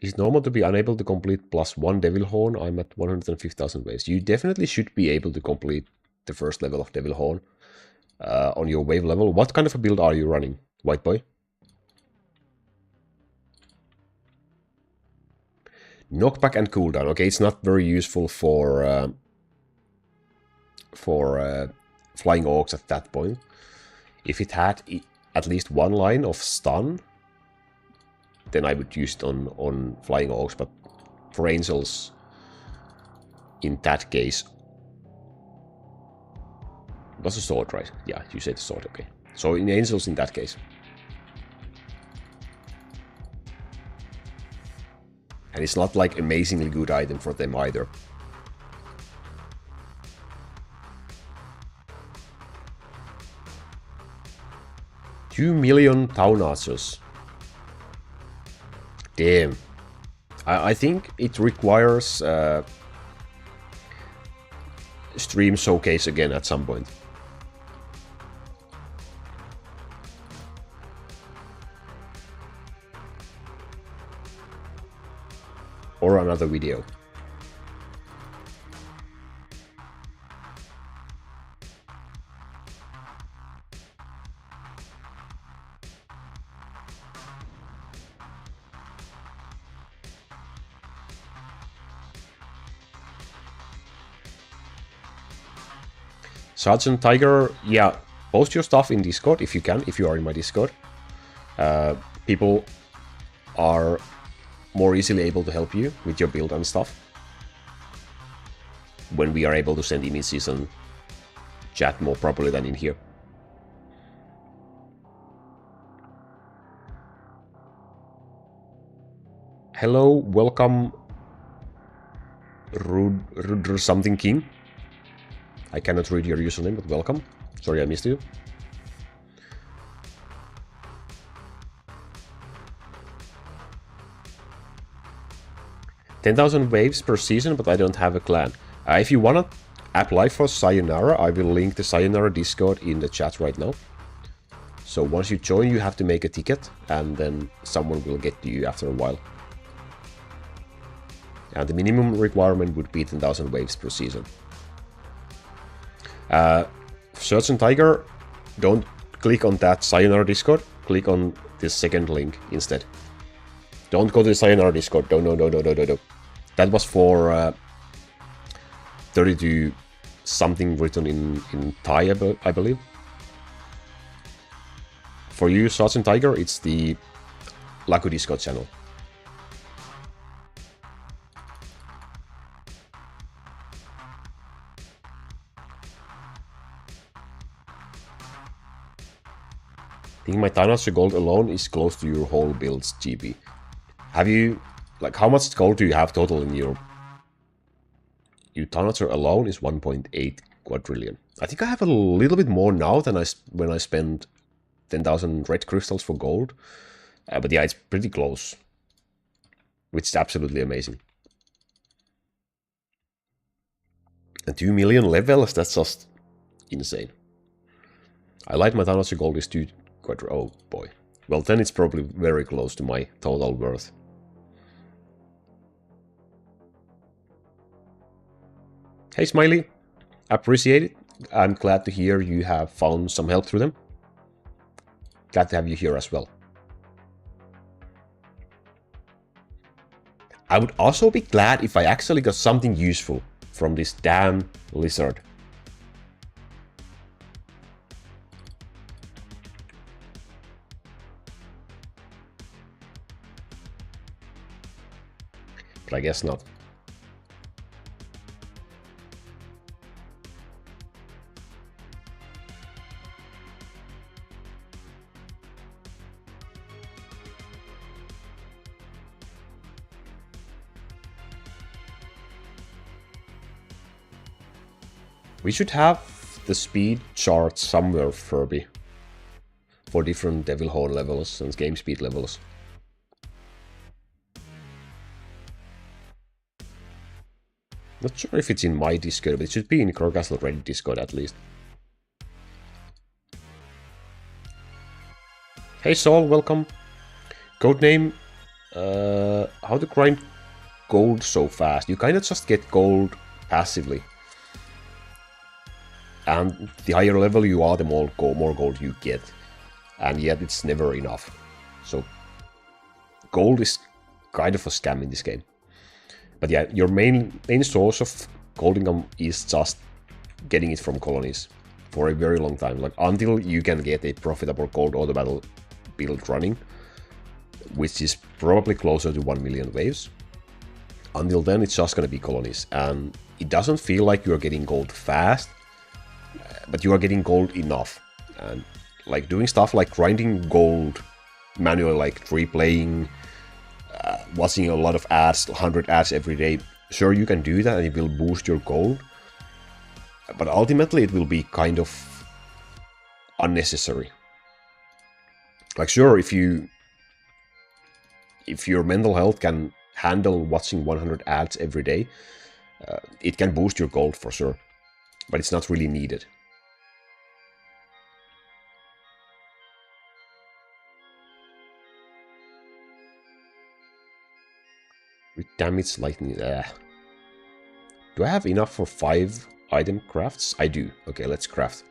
Speaker 1: Is it normal to be unable to complete +1 Devil Horn? I'm at 150,000 waves. You definitely should be able to complete the first level of Devil Horn on your wave level. What kind of a build are you running, White Boy? Knockback and cooldown. Okay, it's not very useful for flying orcs at that point. If it had at least one line of stun, then I would use it on flying orcs. But for angels, in that case, it was a sword, right? Yeah, you said sword. Okay, so in angels, in that case. And it's not like amazingly good item for them either. $2 million town archers. Damn. I think it requires stream showcase again at some point. Or another video. Sergeant Tiger, yeah, post your stuff in Discord if you can, if you are in my Discord. People are more easily able to help you with your build and stuff when we are able to send images and chat more properly than in here. Hello, welcome, Rud something King. I cannot read your username, but welcome. Sorry I missed you. 10,000 waves per season, but I don't have a clan. If you wanna apply for Sayonara, I will link the Sayonara Discord in the chat right now. So once you join, you have to make a ticket, and then someone will get to you after a while. And the minimum requirement would be 10,000 waves per season. Search and Tiger, don't click on that Sayonara Discord, click on this second link instead. Don't go to the Sayonara Discord, no. That was for 32 something written in Thai, I believe. For you, Search and Tiger, it's the Laku Discord channel. I think my Dinosaur Gold alone is close to your whole build's GP. Have you... like, how much gold do you have total in your... Your Dinosaur alone is 1.8 quadrillion. I think I have a little bit more now than when I spent 10,000 red crystals for gold. But yeah, it's pretty close. Which is absolutely amazing. And 2 million levels, that's just insane. I like my Dinosaur Gold is 2 quadrillion. Oh boy. Well, then it's probably very close to my total worth. Hey Smiley, appreciate it. I'm glad to hear you have found some help through them. Glad to have you here as well. I would also be glad if I actually got something useful from this damn lizard. But I guess not. We should have the speed chart somewhere, Furby, for different Devil Horn levels and game speed levels. Not sure if it's in my Discord, but it should be in Crowcastle Reddit Discord at least. Hey Saul, welcome. Codename, how to grind gold so fast? You kind of just get gold passively. And the higher level you are, the more gold you get. And yet it's never enough. So gold is kind of a scam in this game. But yeah, your main source of gold income is just getting it from colonies for a very long time. Like until you can get a profitable gold auto battle build running, which is probably closer to 1 million waves. Until then, it's just gonna be colonies. And it doesn't feel like you're getting gold fast, but you are getting gold enough. And like doing stuff like grinding gold manually, like replaying, watching a lot of ads, 100 ads every day. Sure, you can do that and it will boost your gold. But ultimately it will be kind of unnecessary. Like sure, if your mental health can handle watching 100 ads every day, it can boost your gold for sure. But it's not really needed. With damage lightning. Do I have enough for 5 item crafts? I do. Okay, let's craft.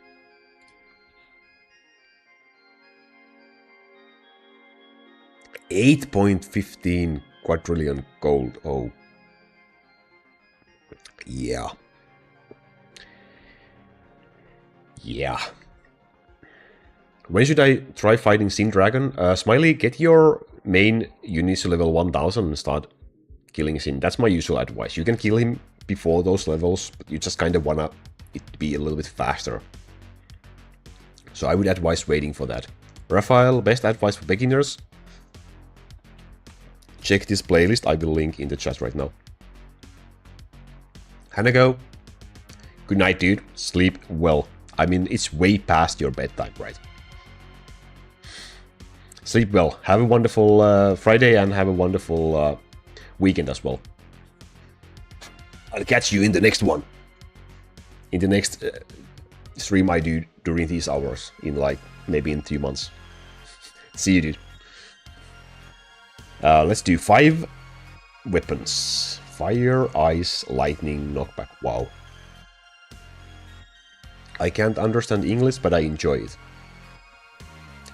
Speaker 1: $8.15 quadrillion gold. Oh. Yeah. Yeah. When should I try fighting Sin Dragon? Smiley, get your main units to level 1000 and start killing Sin. That's my usual advice. You can kill him before those levels, but you just kind of wanna it to be a little bit faster. So I would advise waiting for that. Raphael, best advice for beginners? Check this playlist, I will link in the chat right now. Hanago, good night dude, sleep well. I mean, it's way past your bedtime, right? Sleep well. Have a wonderful Friday and have a wonderful weekend as well. I'll catch you in the next one. In the next stream I do during these hours, in like maybe in 2 months. See you, dude. Let's do 5 weapons. Fire, ice, lightning, knockback. Wow. I can't understand English, but I enjoy it.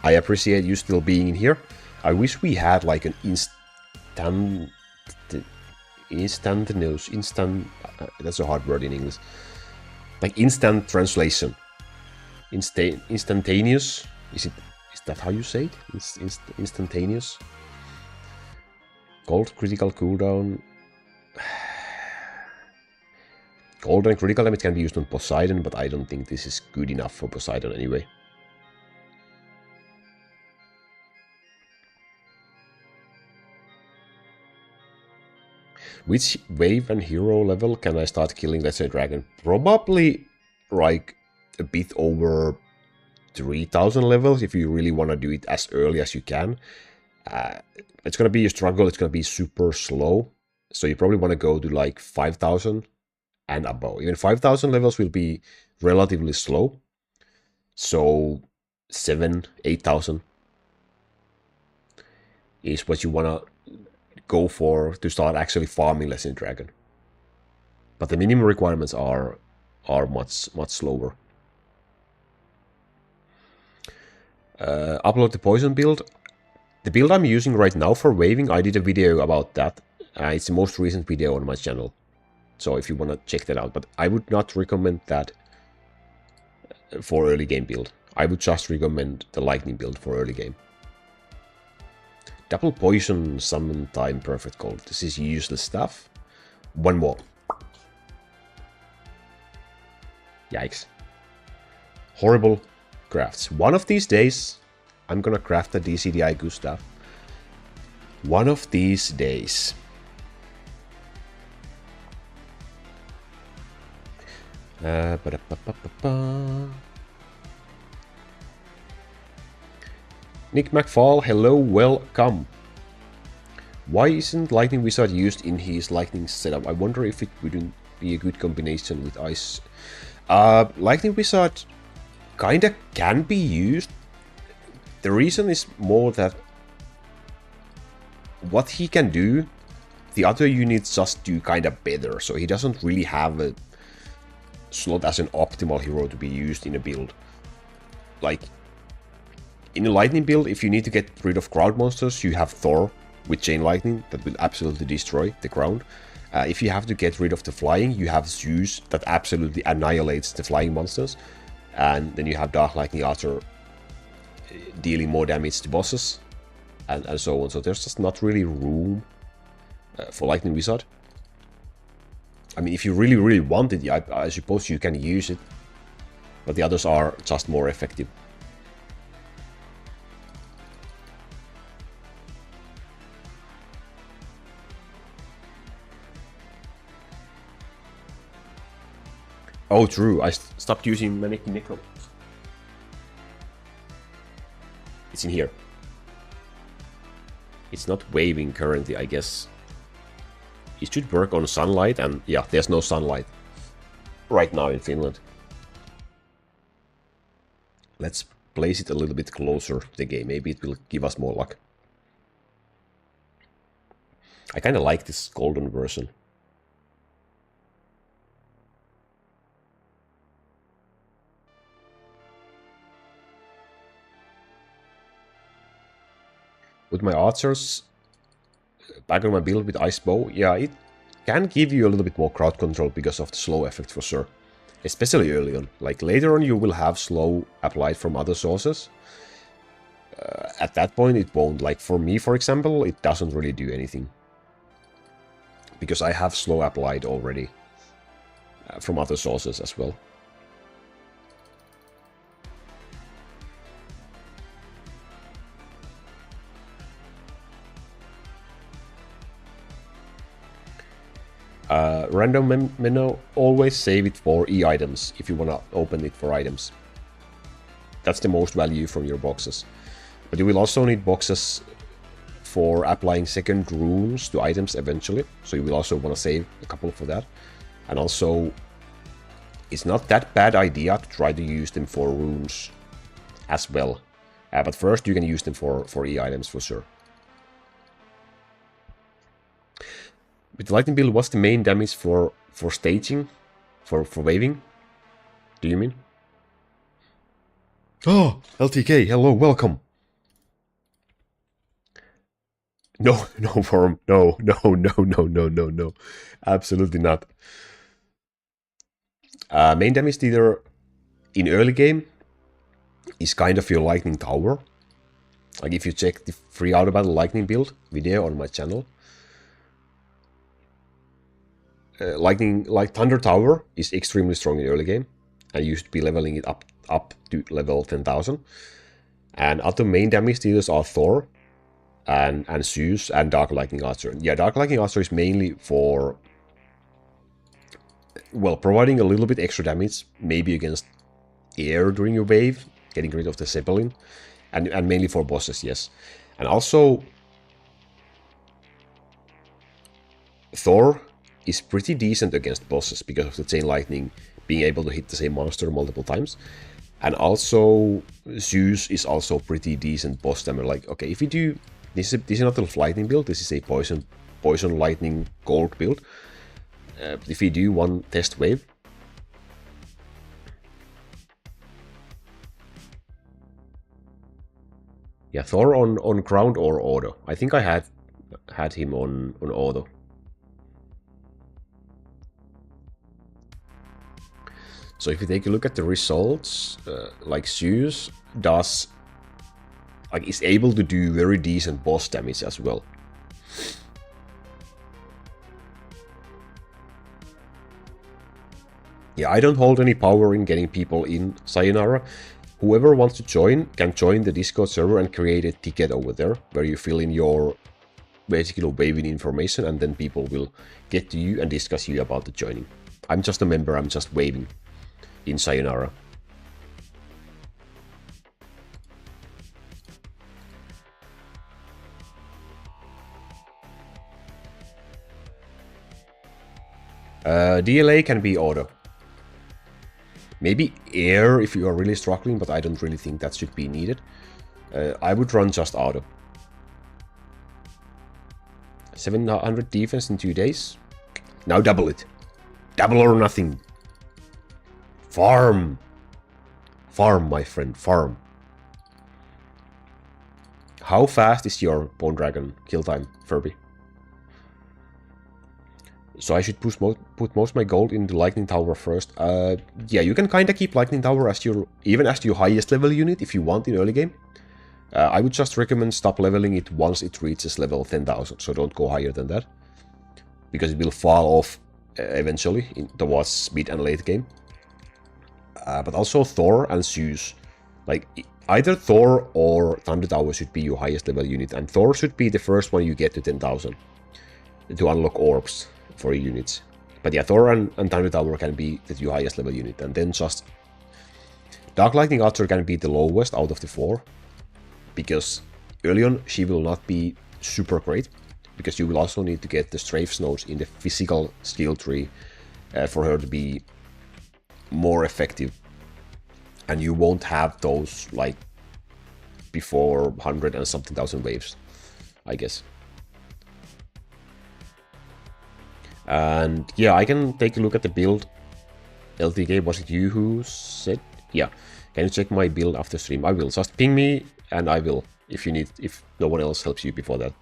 Speaker 1: I appreciate you still being in here. I wish we had like an that's a hard word in English. Like instant translation. Instantaneous. Is that how you say it? Instantaneous. Gold critical cooldown. Golden critical damage can be used on Poseidon, but I don't think this is good enough for Poseidon anyway. Which wave and hero level can I start killing, let's say, dragon? Probably like a bit over 3000 levels if you really want to do it as early as you can. It's going to be a struggle, it's going to be super slow. So you probably want to go to like 5000 and above. Even 5000 levels will be relatively slow. So 7,000-8,000 is what you want to go for to start actually farming Lesson Dragon. But the minimum requirements are much slower. Upload the poison build. The build I'm using right now for waving, I did a video about that. It's the most recent video on my channel. So if you want to check that out. But I would not recommend that for early game build. I would just recommend the lightning build for early game. Double poison, summon time, perfect cold. This is useless stuff. One more. Yikes. Horrible crafts. One of these days, I'm gonna craft the DCDIQ stuff. One of these days. Nick McFall, hello, welcome. Why isn't Lightning Wizard used in his Lightning setup? I wonder if it wouldn't be a good combination with Ice. Lightning Wizard kinda can be used. The reason is more that what he can do, the other units just do kinda better. So he doesn't really have a slot as an optimal hero to be used in a build. Like, in a lightning build, if you need to get rid of ground monsters, you have Thor with Chain Lightning that will absolutely destroy the ground. If you have to get rid of the flying, you have Zeus that absolutely annihilates the flying monsters. And then you have Dark Lightning Archer dealing more damage to bosses, and so on. So there's just not really room for Lightning Wizard. I mean, if you really want it, I suppose you can use it. But the others are just more effective. Oh, true. I stopped using Maneki Necro. It's in here. It's not waving currently, I guess. It should work on sunlight, and yeah, there's no sunlight right now in Finland. Let's place it a little bit closer to the game. Maybe it will give us more luck. I kind of like this golden version. With my archers back on my build with Ice Bow, yeah, it can give you a little bit more crowd control because of the slow effect for sure. Especially early on. Like later on you will have slow applied from other sources. At that point it won't. Like for me, for example, it doesn't really do anything. Because I have slow applied already from other sources as well. Random menu, always save it for e-items if you want to open it for items. That's the most value from your boxes. But you will also need boxes for applying second runes to items eventually. So you will also want to save a couple for that. And also, it's not that bad idea to try to use them for runes as well. But first you can use them for E-items for sure. With the lightning build, what's the main damage for staging? For waving? Do you mean? Oh, LTK, hello, welcome. No, no form. No. Absolutely not. Main damage dealer in early game is kind of your lightning tower. Like if you check the free auto battle lightning build video on my channel, Thunder Tower is extremely strong in early game, and you should be leveling it up to level 10,000. And other main damage dealers are Thor and Zeus and Dark Lightning Archer. Yeah, Dark Lightning Archer is mainly for, well, providing a little bit extra damage, maybe against air during your wave, getting rid of the Zeppelin, and mainly for bosses, yes. And also, Thor is pretty decent against bosses because of the Chain Lightning being able to hit the same monster multiple times. And also, Zeus is also pretty decent boss damage. Like, okay, if you do... This is not a lightning build, this is a poison lightning gold build. If you do one test wave... Yeah, Thor on ground or auto. I think I had him on auto. So if you take a look at the results, like Zeus is able to do very decent boss damage as well. Yeah, I don't hold any power in getting people in Sayonara. Whoever wants to join can join the Discord server and create a ticket over there, where you fill in your basically waving information, and then people will get to you and discuss you about the joining. I'm just a member, I'm just waving in Sayonara. DLA can be auto. Maybe air if you are really struggling, but I don't really think that should be needed. I would run just auto. 700 defense in 2 days. Now double it. Double or nothing. Farm. Farm, my friend, farm. How fast is your Bone Dragon kill time, Furby? So I should put most of my gold in the Lightning Tower first. Yeah, you can kinda keep Lightning Tower as your highest level unit if you want in early game. I would just recommend stop leveling it once it reaches level 10,000, so don't go higher than that. Because it will fall off eventually towards mid and late game. But also Thor and Zeus. Like, either Thor or Thunder Tower should be your highest level unit, and Thor should be the first one you get to 10,000 to unlock orbs for your units. But yeah, Thor and Thunder Tower can be your highest level unit, and then just Dark Lightning Archer can be the lowest out of the 4, because early on she will not be super great, because you will also need to get the strafes nodes in the physical skill tree for her to be more effective, and you won't have those like before 100 and something thousand waves, I guess. And yeah, I can take a look at the build. LTK, was it you who said? Yeah, can you check my build after stream? I will. Just ping me and I will, if you need, if no one else helps you before that.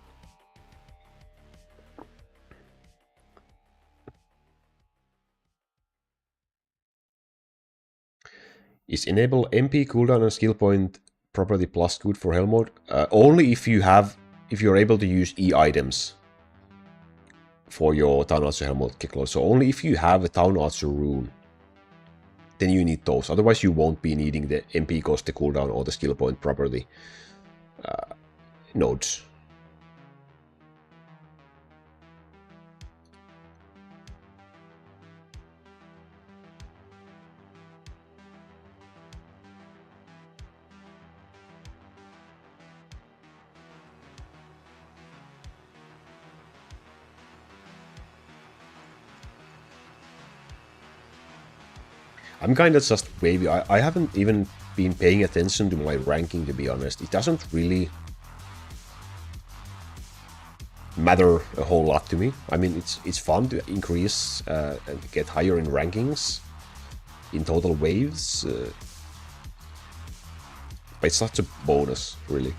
Speaker 1: Is enable MP cooldown and skill point property plus good for hell mode? Only if you're able to use E items for your Town Archer Helmut Kickload. So only if you have a Town Archer rune, then you need those. Otherwise you won't be needing the MP cost, the cooldown, or the skill point property nodes. I'm kind of just wavy. I haven't even been paying attention to my ranking, to be honest. It doesn't really matter a whole lot to me. I mean, it's fun to increase and get higher in rankings, in total waves, but it's such a bonus, really.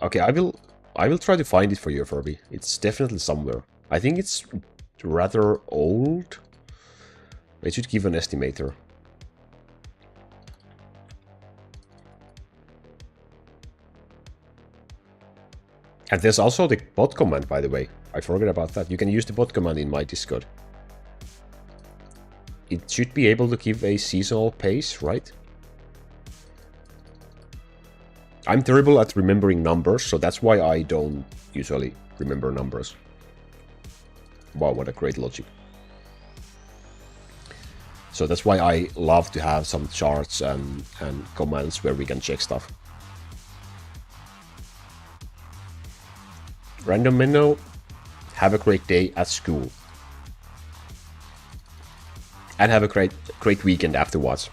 Speaker 1: Okay, I will try to find it for you, Furby. It's definitely somewhere. I think it's rather old. I should give an estimator. And there's also the bot command, by the way. I forgot about that. You can use the bot command in my Discord. It should be able to give a seasonal pace, right? I'm terrible at remembering numbers, so that's why I don't usually remember numbers. Wow, what a great logic. So that's why I love to have some charts and commands where we can check stuff. Random Minnow, have a great day at school. And have a great weekend afterwards.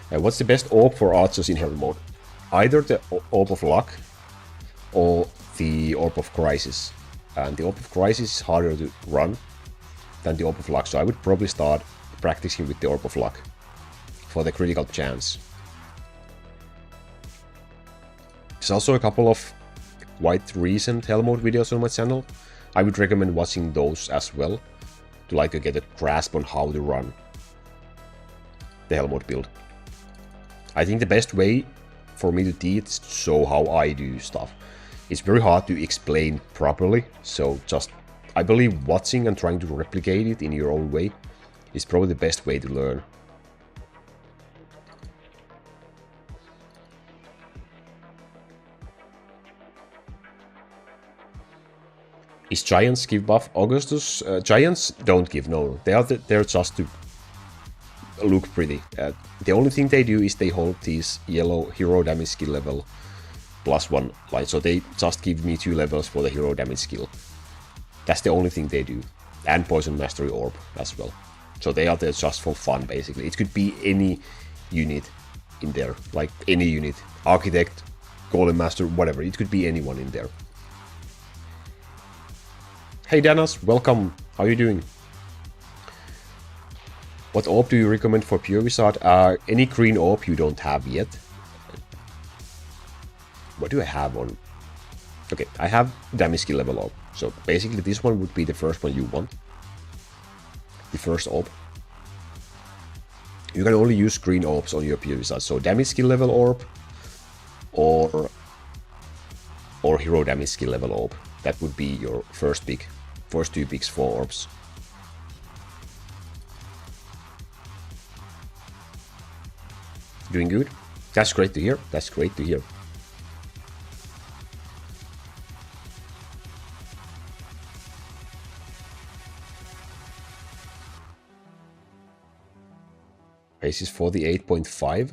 Speaker 1: What's the best orb for archers in hero mode? Either the Orb of Luck or the Orb of Crisis. And the Orb of Crisis is harder to run than the Orb of Luck, so I would probably start practicing with the Orb of Luck for the critical chance. There's also a couple of quite recent hell mode videos on my channel. I would recommend watching those as well to get a grasp on how to run the hell mode build. I think the best way for me to teach is to show how I do stuff. It's very hard to explain properly, so I believe watching and trying to replicate it in your own way is probably the best way to learn. Is Giants give buff Augustus? Giants don't give, no. They're just to look pretty. The only thing they do is they hold these yellow hero damage skill level +1 line, so they just give me 2 levels for the hero damage skill. That's the only thing they do. And Poison Mastery Orb as well. So they are there just for fun, basically. It could be any unit in there, like any unit. Architect, Golem Master, whatever. It could be anyone in there. Hey Danas, welcome. How are you doing? What orb do you recommend for Pure Wizard? Any green orb you don't have yet. What do I have on? Okay, I have damage skill level orb. So basically this one would be the first one you want. The first orb. You can only use green orbs on your Pure Wizard. So damage skill level orb or hero damage skill level orb. That would be your first pick. First 2 picks for orbs. Doing good? That's great to hear. That's great to hear. Pace is 48.5.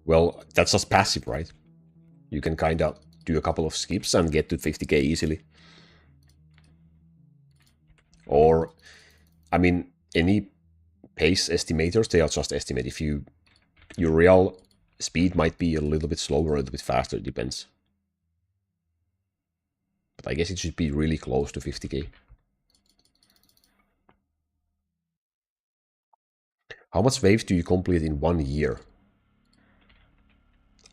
Speaker 1: Well, that's just passive, right? You can kind of do a couple of skips and get to 50k easily. Or, I mean, any pace estimators, they are just estimate. If your real speed might be a little bit slower or a little bit faster, it depends. But I guess it should be really close to 50k. How much waves do you complete in 1 year?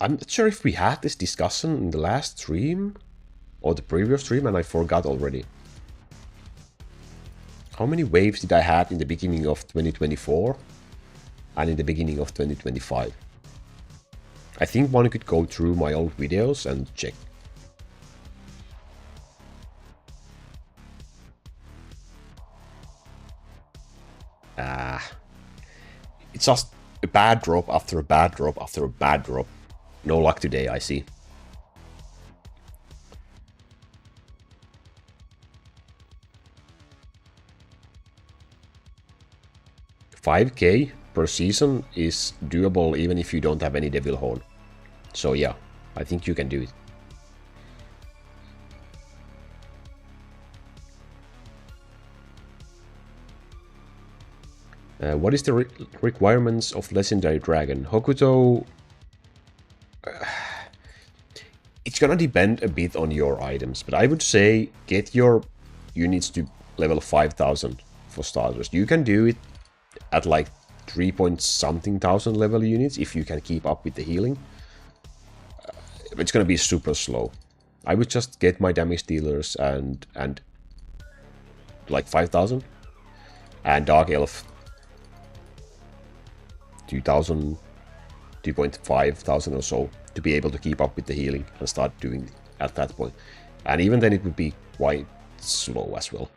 Speaker 1: I'm not sure if we had this discussion in the last stream or the previous stream, and I forgot already. How many waves did I have in the beginning of 2024 and in the beginning of 2025? I think one could go through my old videos and check. It's just a bad drop after a bad drop after a bad drop. No luck today, I see. $5K? per season is doable even if you don't have any Devil Horn. So yeah, I think you can do it. What is the requirements of Legendary Dragon? Hokuto... it's gonna depend a bit on your items, but I would say get your units to level 5000 for starters. You can do it at like 3 point something thousand level units if you can keep up with the healing. It's gonna be super slow. I would just get my damage dealers and like 5000 and Dark Elf 2000, 2.5 thousand or so to be able to keep up with the healing and start doing at that point. And even then it would be quite slow as well.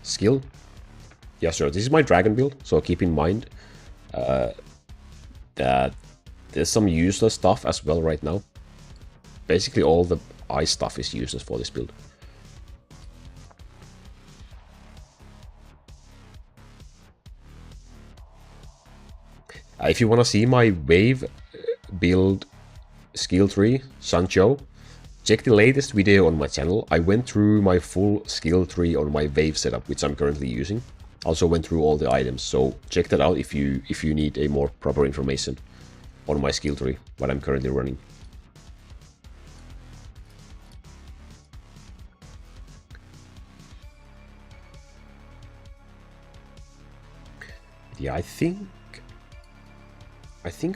Speaker 1: Skill? Yeah, sure. This is my dragon build, so keep in mind that there's some useless stuff as well right now. Basically all the ice stuff is useless for this build. If you want to see my wave build skill tree, Sancho, check the latest video on my channel. I went through my full skill tree on my wave setup, which I'm currently using. Also went through all the items, so check that out if you need a more proper information on my skill tree, what I'm currently running. Yeah, I think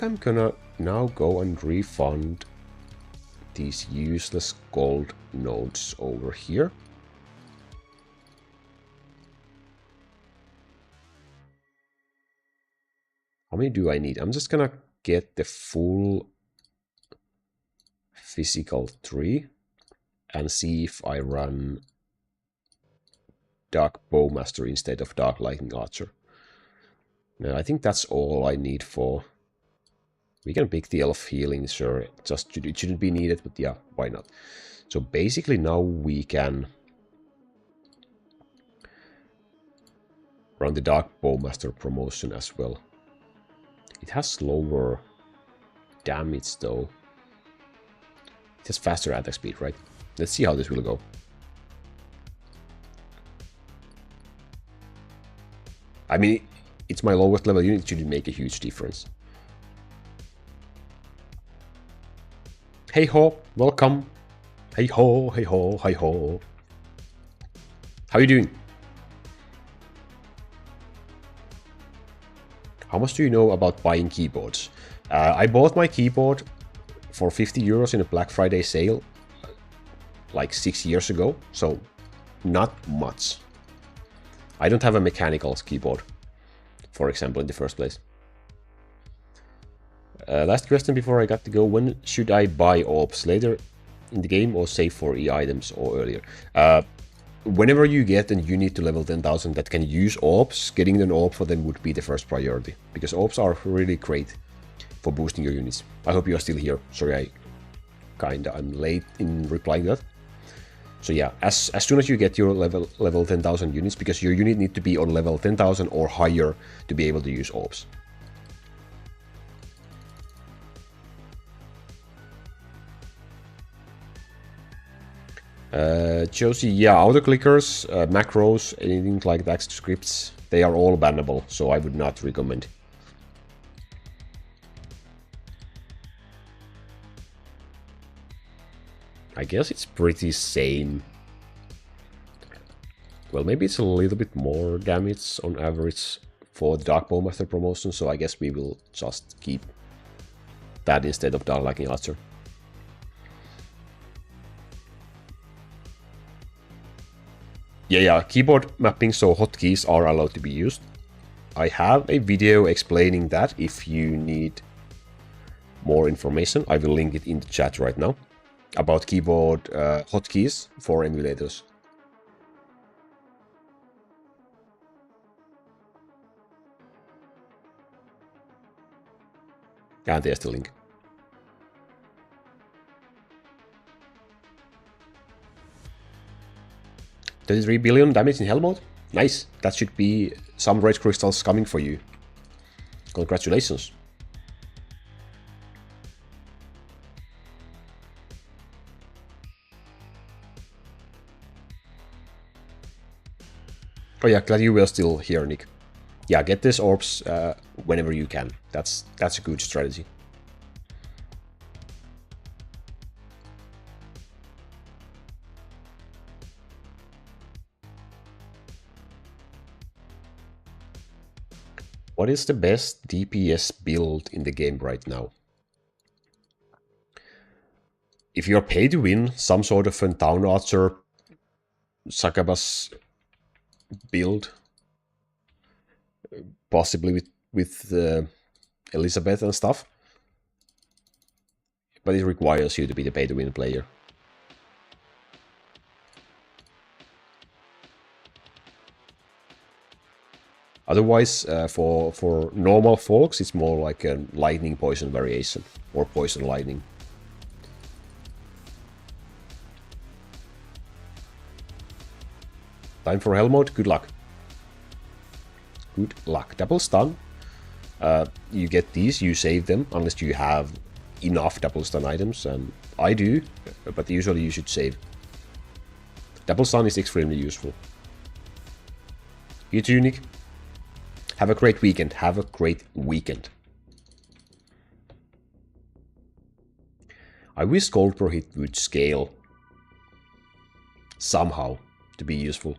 Speaker 1: I'm gonna now go and refund these useless gold nodes over here. How many do I need? I'm just gonna get the full physical tree and see if I run Dark Bowmaster instead of Dark Lightning Archer. Now, I think that's all I need for... We can pick the Elf Healing, sure. It shouldn't be needed, but yeah, why not? So basically now we can run the Dark Bowmaster promotion as well. It has lower damage though. It has faster attack speed, right? Let's see how this will go. I mean, it's my lowest level unit, it shouldn't make a huge difference. Hey ho, welcome. Hey ho, hey ho, hey ho. How you doing? How much do you know about buying keyboards? I bought my keyboard for 50 euros in a Black Friday sale like 6 years ago, so not much. I don't have a mechanical keyboard, for example, in the first place. Last question before I got to go. When should I buy orbs? Later in the game or save for E-items or earlier? Whenever you get a unit to level 10,000 that can use orbs, getting an orb for them would be the first priority. Because orbs are really great for boosting your units. I hope you are still here. Sorry, I'm late in replying to that. So yeah, as soon as you get your level 10,000 units, because your unit need to be on level 10,000 or higher to be able to use orbs. Josie, yeah, auto-clickers, macros, anything like that, scripts, they are all bannable, so I would not recommend. I guess it's pretty same. Well, maybe it's a little bit more damage on average for the Dark Bowmaster promotion, so I guess we will just keep that instead of Dark Lightning Archer. Yeah, keyboard mapping, so hotkeys are allowed to be used. I have a video explaining that if you need more information. I will link it in the chat right now about keyboard hotkeys for emulators. And there's the link. 33 billion damage in hell mode. Nice. That should be some rage crystals coming for you. Congratulations. Oh yeah, glad you were still here, Nick. Yeah, get these orbs whenever you can. That's a good strategy. What is the best DPS build in the game right now? If you're paid to win, some sort of a Town Archer Succubus build, possibly with Elizabeth and stuff. But it requires you to be the pay to win player. Otherwise, for normal folks, it's more like a lightning poison variation or poison lightning. Time for hell mode. Good luck. Good luck. Double stun. You get these, you save them unless you have enough double stun items, and I do, but usually you should save. Double stun is extremely useful. You too, Nick. Have a great weekend. Have a great weekend. I wish gold per hit would scale somehow to be useful.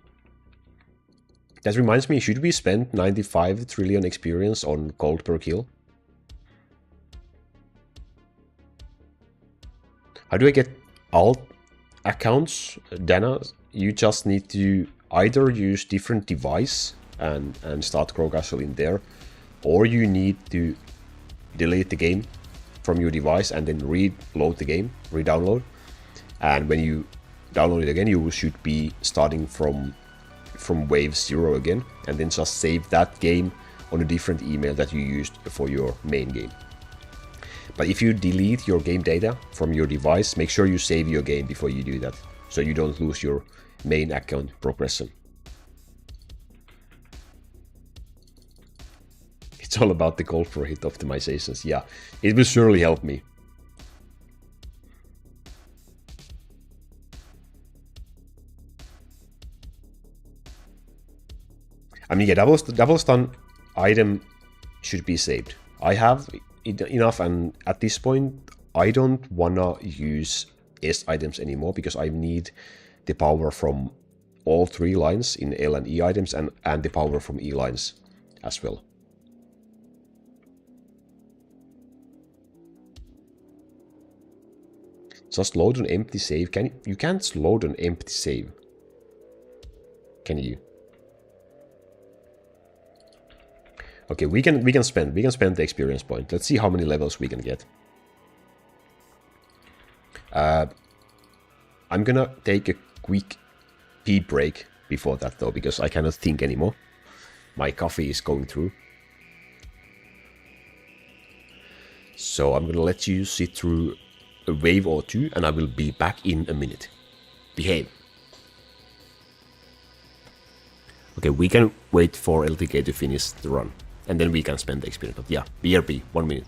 Speaker 1: That reminds me, should we spend 95 trillion experience on gold per kill? How do I get alt accounts? Dana, you just need to either use different device and start Grow Castle in there, or you need to delete the game from your device and then reload the game, re-download. And when you download it again, you should be starting from wave 0 again, and then just save that game on a different email that you used for your main game. But if you delete your game data from your device, make sure you save your game before you do that, so you don't lose your main account progression. It's all about the gold per hit optimizations. Yeah, it will surely help me. I mean, yeah, double stun item should be saved. I have enough, and at this point, I don't wanna use S items anymore because I need the power from all 3 lines in L and E items, and the power from E lines as well. Just load an empty save. You can't load an empty save. Can you? Okay, we can spend the experience point. Let's see how many levels we can get. I'm gonna take a quick pee break before that though, because I cannot think anymore. My coffee is going through. So I'm gonna let you sit through a wave or 2, and I will be back in a minute. Behave. Okay, we can wait for LTK to finish the run, and then we can spend the experience. But yeah, BRB, 1 minute.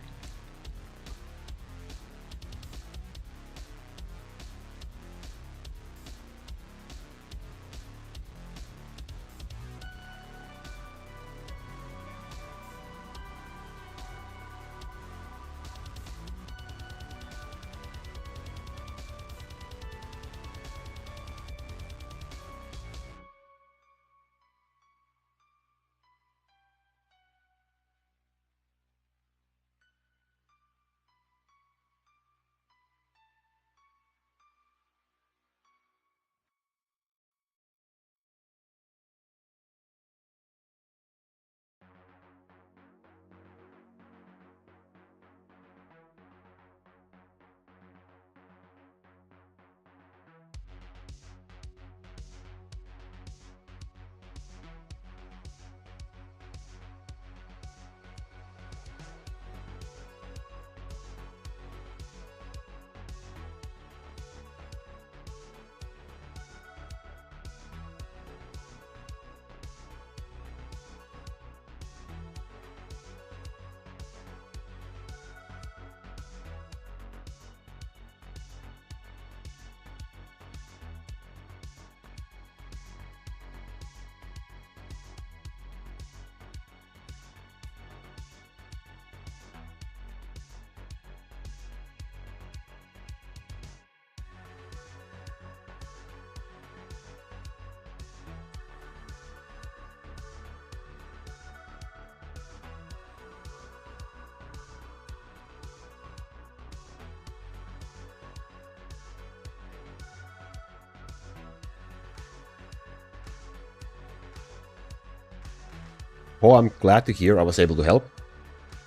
Speaker 1: Oh, I'm glad to hear I was able to help.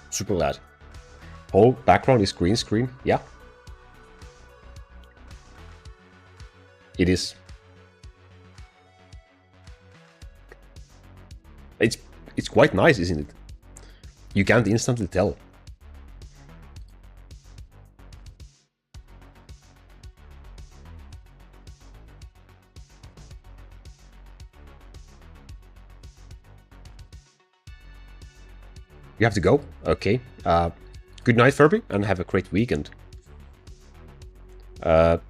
Speaker 1: Super glad. Whole background is green screen. Yeah. It is. It's quite nice, isn't it? You can't instantly tell. You have to go? Okay. Good night, Furby, and have a great weekend.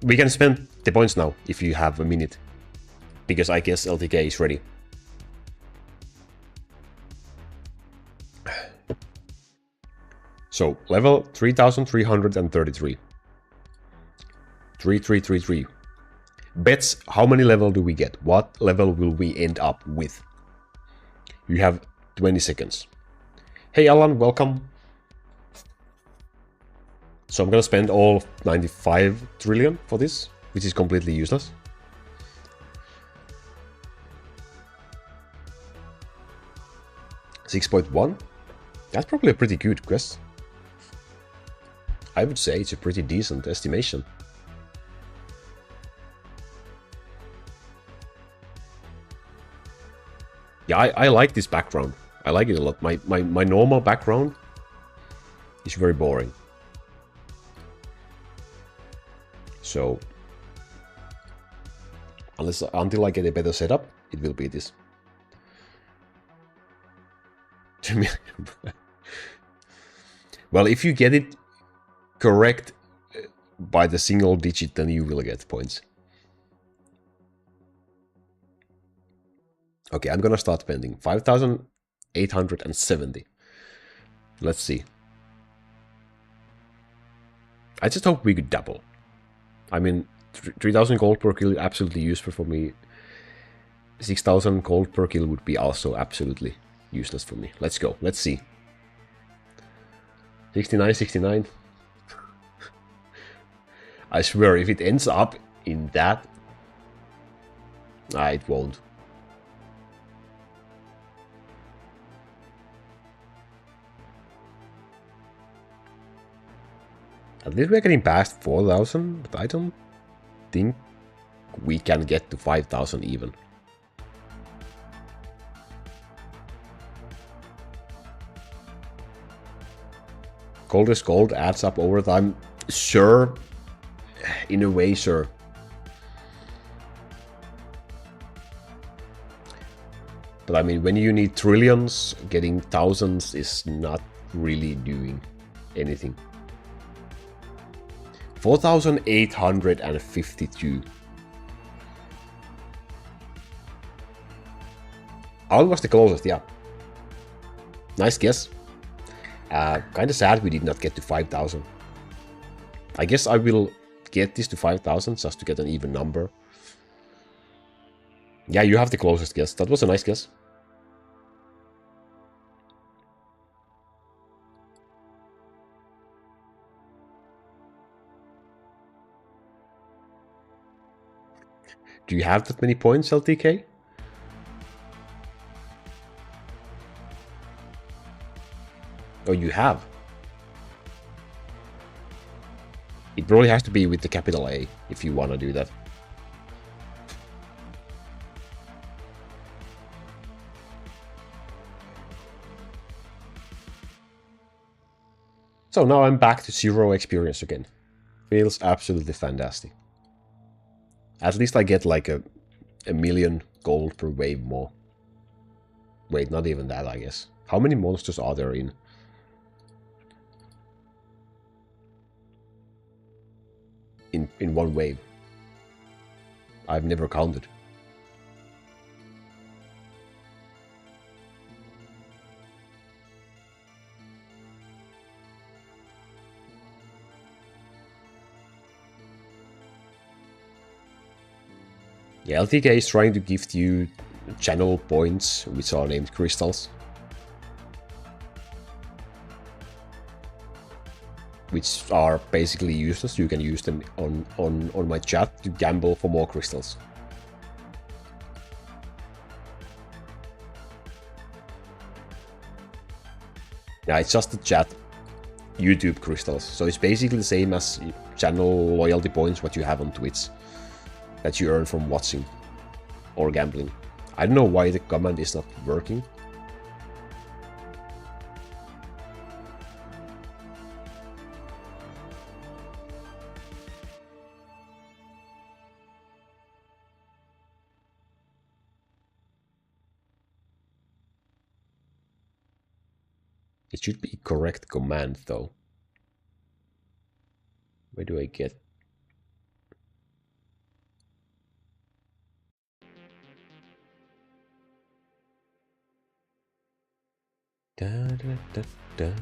Speaker 1: We can spend the points now, if you have a minute. Because I guess LTK is ready. So, level 3333. 3333. Bets, how many level do we get? What level will we end up with? You have 20 seconds. Hey Alan, welcome. So I'm gonna spend all 95 trillion for this, which is completely useless. $6.1? That's probably a pretty good guess. I would say it's a pretty decent estimation. Yeah, I like this background. I like it a lot. My normal background is very boring. So, until I get a better setup, it will be this. Well, if you get it correct by the single digit, then you will get points. Okay, I'm gonna start spending 5,870. Let's see. I just hope we could double. I mean, 3,000 gold per kill, absolutely useful for me. 6,000 gold per kill would be also absolutely useless for me. Let's go. Let's see. 69, 69. I swear, if it ends up in that... it won't. At least we're getting past 4,000, but I don't think we can get to 5,000 even. Gold is gold, adds up over time. Sure, in a way, sure. But I mean, when you need trillions, getting thousands is not really doing anything. 4,852. Owl was the closest, yeah. Nice guess. Kinda sad we did not get to 5,000. I guess I will get this to 5,000 just to get an even number. Yeah, you have the closest guess. That was a nice guess. Do you have that many points, LTK? Oh, you have. It probably has to be with the capital A if you want to do that. So now I'm back to 0 experience again. Feels absolutely fantastic. At least I get like a million gold per wave more. Wait, not even that, I guess. How many monsters are there in one wave? I've never counted. Yeah, LTK is trying to give you channel points, which are named crystals. Which are basically useless. You can use them on my chat to gamble for more crystals. Yeah, it's just the chat YouTube crystals. So it's basically the same as channel loyalty points what you have on Twitch that you earn from watching or gambling. I don't know why the command is not working. It should be correct command though. Where do I get? Da, da, da, da.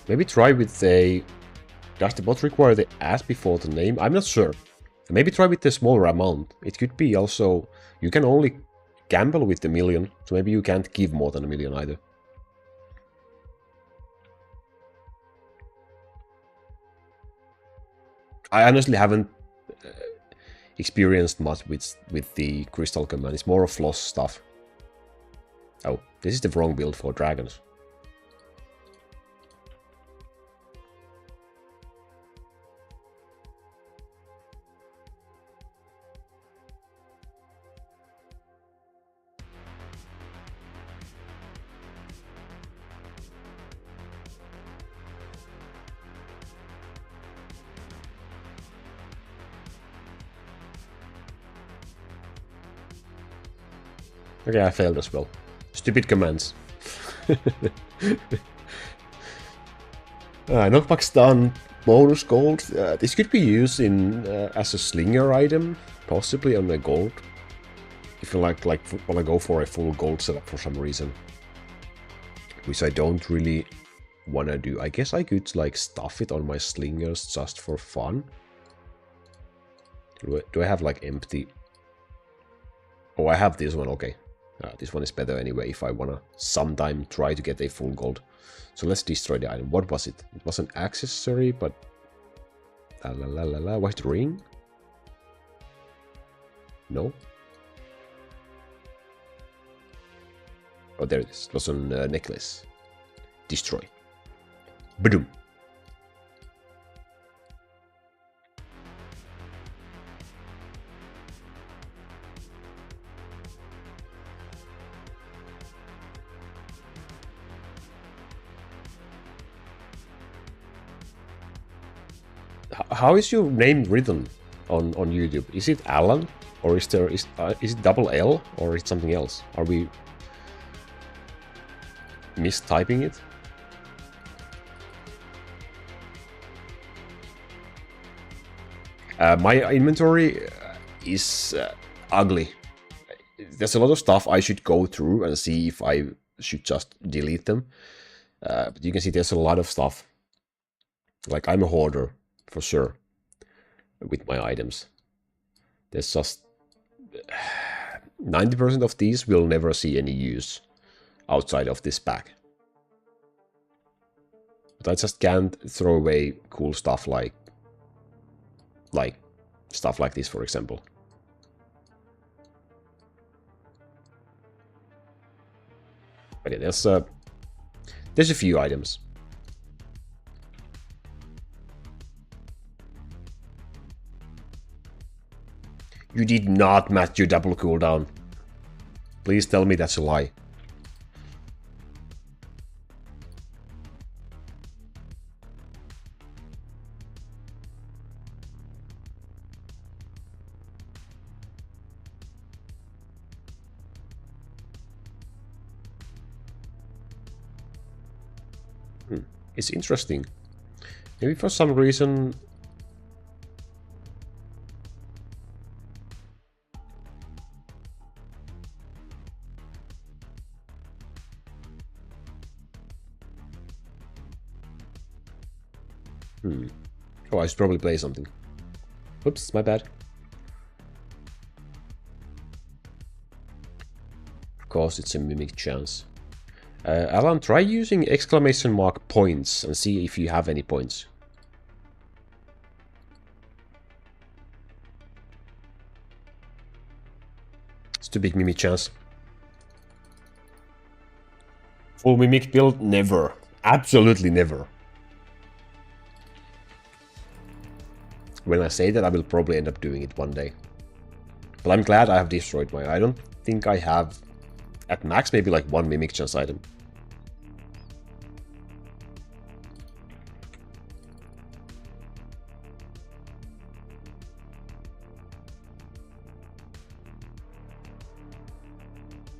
Speaker 1: Maybe try with a... Does the bot require the as before the name? I'm not sure. Maybe try with the smaller amount. It could be also... You can only gamble with the million, so maybe you can't give more than a million either. I honestly haven't experienced much with the crystal command. It's more of floss stuff. Oh, this is the wrong build for dragons. Okay, I failed as well. Stupid commands. Knockback stun, bonus gold. This could be used in as a slinger item, possibly on a gold. If you like wanna go for a full gold setup for some reason, which I don't really wanna do. I guess I could like stuff it on my slingers just for fun. Do I have like empty? Oh, I have this one. Okay. This one is better anyway if I wanna sometime try to get a full gold. So let's destroy the item. What was it? It was an accessory, but... White ring? No? Oh, there it is. It was a necklace. Destroy. Boom. How is your name written on YouTube? Is it Alan, or is it double L, or is it something else? Are we mistyping it? My inventory is ugly. There's a lot of stuff I should go through and see if I should just delete them. But you can see there's a lot of stuff. Like, I'm a hoarder, for sure, with my items. There's just... 90% of these will never see any use outside of this pack. But I just can't throw away cool stuff like stuff like this, for example. Okay, there's a few items. You did not match your double cooldown. Please tell me that's a lie. It's interesting. Maybe for some reason... Oh, I should probably play something. Oops, my bad. Of course, it's a mimic chance. Alan, try using exclamation mark points and see if you have any points. It's too big mimic chance. Full mimic build? Never. Absolutely never. When I say that, I will probably end up doing it one day. But I'm glad I have destroyed my... I don't think I have... At max, maybe like one mimic chance item.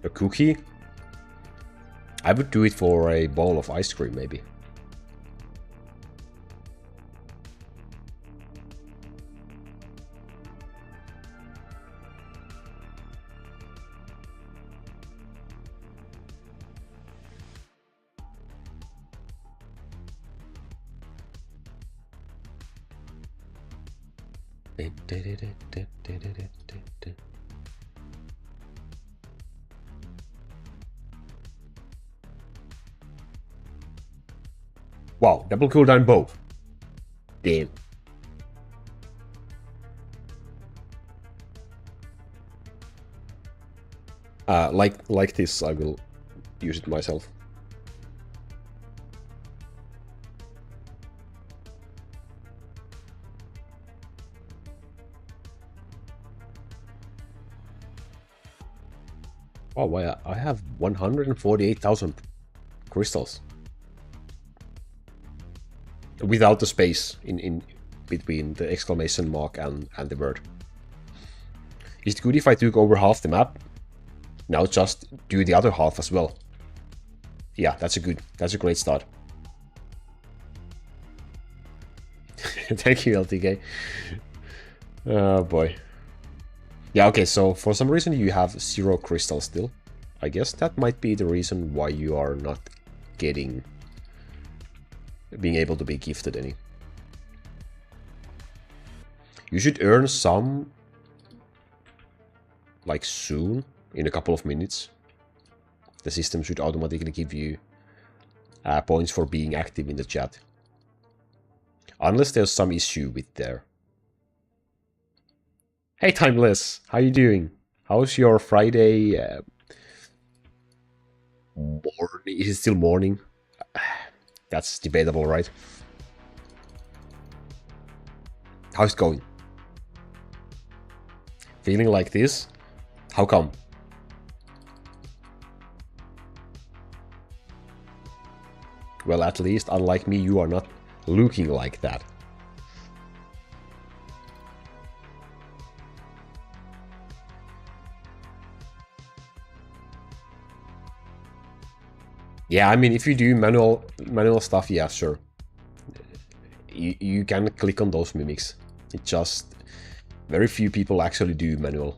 Speaker 1: A cookie? I would do it for a bowl of ice cream, maybe. Wow, double cooldown bow. Damn. Like this, I will use it myself. Oh, I have 148,000 crystals. Without the space in between the exclamation mark and the word. Is it good if I took over half the map? Now just do the other half as well. Yeah, that's a great start. Thank you, LTK. Oh boy. Yeah, okay, so for some reason you have 0 crystals still. I guess that might be the reason why you are not being able to be gifted any. You should earn some, like, soon, in a couple of minutes. The system should automatically give you points for being active in the chat. Unless there's some issue with there. Hey Timeless, how you doing? How's your Friday morning? Is it still morning? That's debatable, right? How's it going? Feeling like this? How come? Well, at least, unlike me, you are not looking like that. Yeah, I mean, if you do manual stuff, yeah, sure. You can click on those mimics. It just... very few people actually do manual.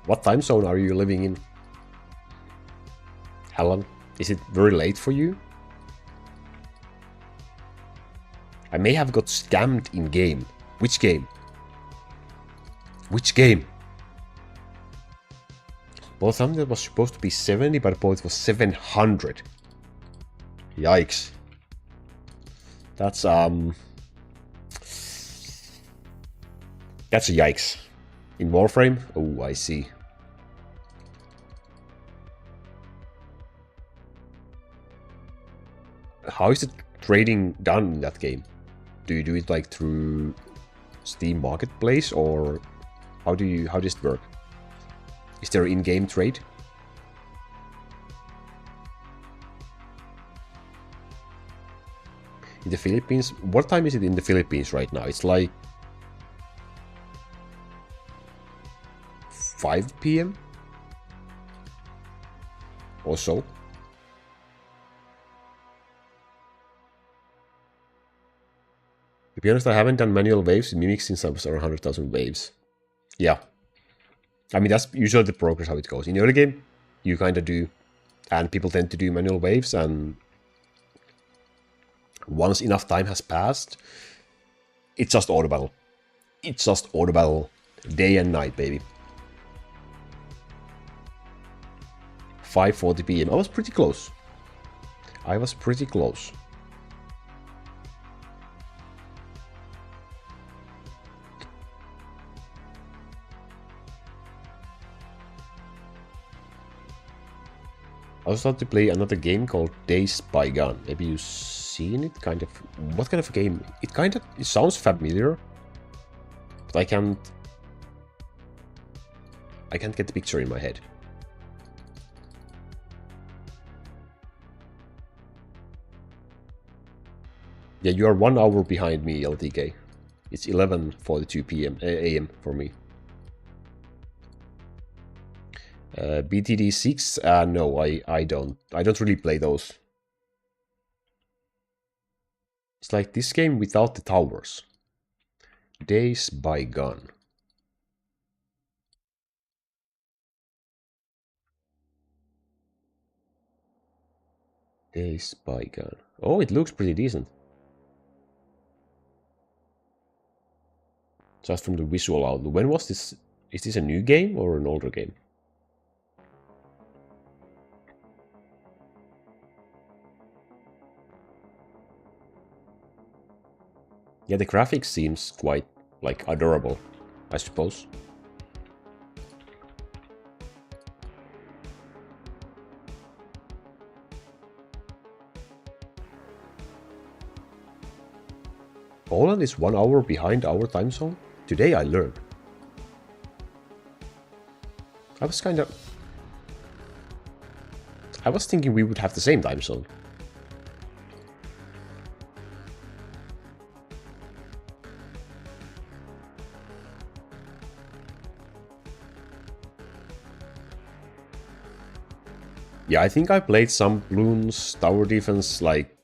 Speaker 1: What time zone are you living in? Helen, is it very late for you? I may have got scammed in game. Which game? Which game? Well, something that was supposed to be 70, but it was 700. Yikes. That's a yikes. In Warframe? Oh, I see. How is the trading done in that game? Do you do it like through Steam Marketplace, or how does it work? Is there in-game trade? In the Philippines? What time is it in the Philippines right now? It's like 5 PM or so. To be honest, I haven't done manual waves in Mimic since I was around 100,000 waves. Yeah. I mean, that's usually the progress how it goes. In the early game, you kind of do, and people tend to do manual waves, and once enough time has passed, it's just auto battle. It's just auto battle day and night, baby. 5:40 PM. I was pretty close. I was pretty close. I was about to play another game called Days by Gun. Maybe you've seen it, kind of. What kind of a game? It sounds familiar, but I can't get the picture in my head. Yeah, you are 1 hour behind me, LTK. It's 11:42 PM AM for me. BTD 6? No, I don't. I don't really play those. It's like this game without the towers. Days by Gun. Days by Gun. Oh, it looks pretty decent. Just from the visual outlook. When was this? Is this a new game or an older game? Yeah, the graphics seems quite, like, adorable, I suppose. Poland is 1 hour behind our time zone? Today I learned. I was thinking we would have the same time zone. Yeah, I think I played some Bloons Tower Defense, like,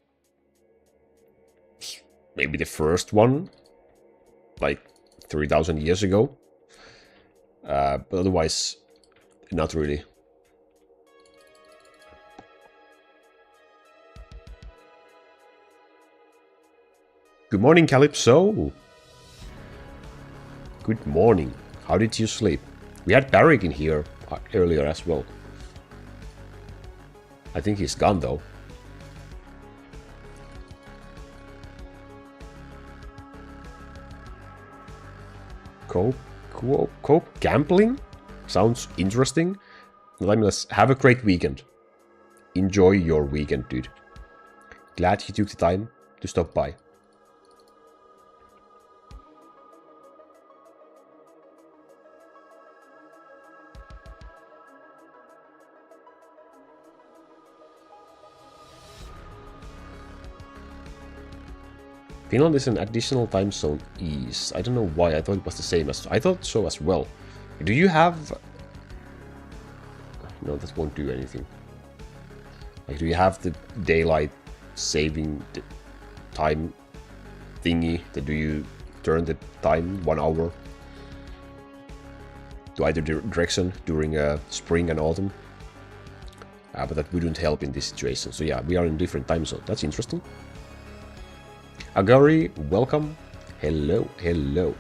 Speaker 1: maybe the first one, like 3,000 years ago. But otherwise, not really. Good morning, Calypso. Good morning. How did you sleep? We had Barrick in here earlier as well. I think he's gone though. Cope gambling? Sounds interesting. Let's have a great weekend. Enjoy your weekend, dude. Glad you took the time to stop by. Finland is an additional time zone east. I don't know why. I thought it was the same as... I thought so as well. Do you have... No, that won't do anything. Like, do you have the daylight saving time thingy? Do you turn the time 1 hour to either direction during spring and autumn? But that wouldn't help in this situation. So yeah, we are in different time zone. That's interesting. Agari, welcome. Hello, hello.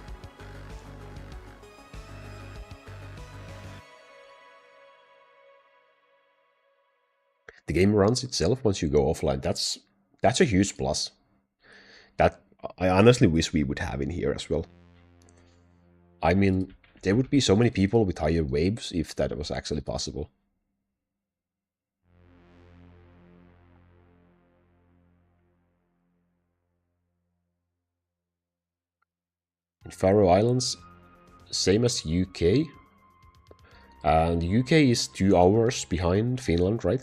Speaker 1: The game runs itself once you go offline. That's a huge plus. That I honestly wish we would have in here as well. I mean, there would be so many people with higher waves if that was actually possible. In Faroe Islands, same as UK. And UK is 2 hours behind Finland, right?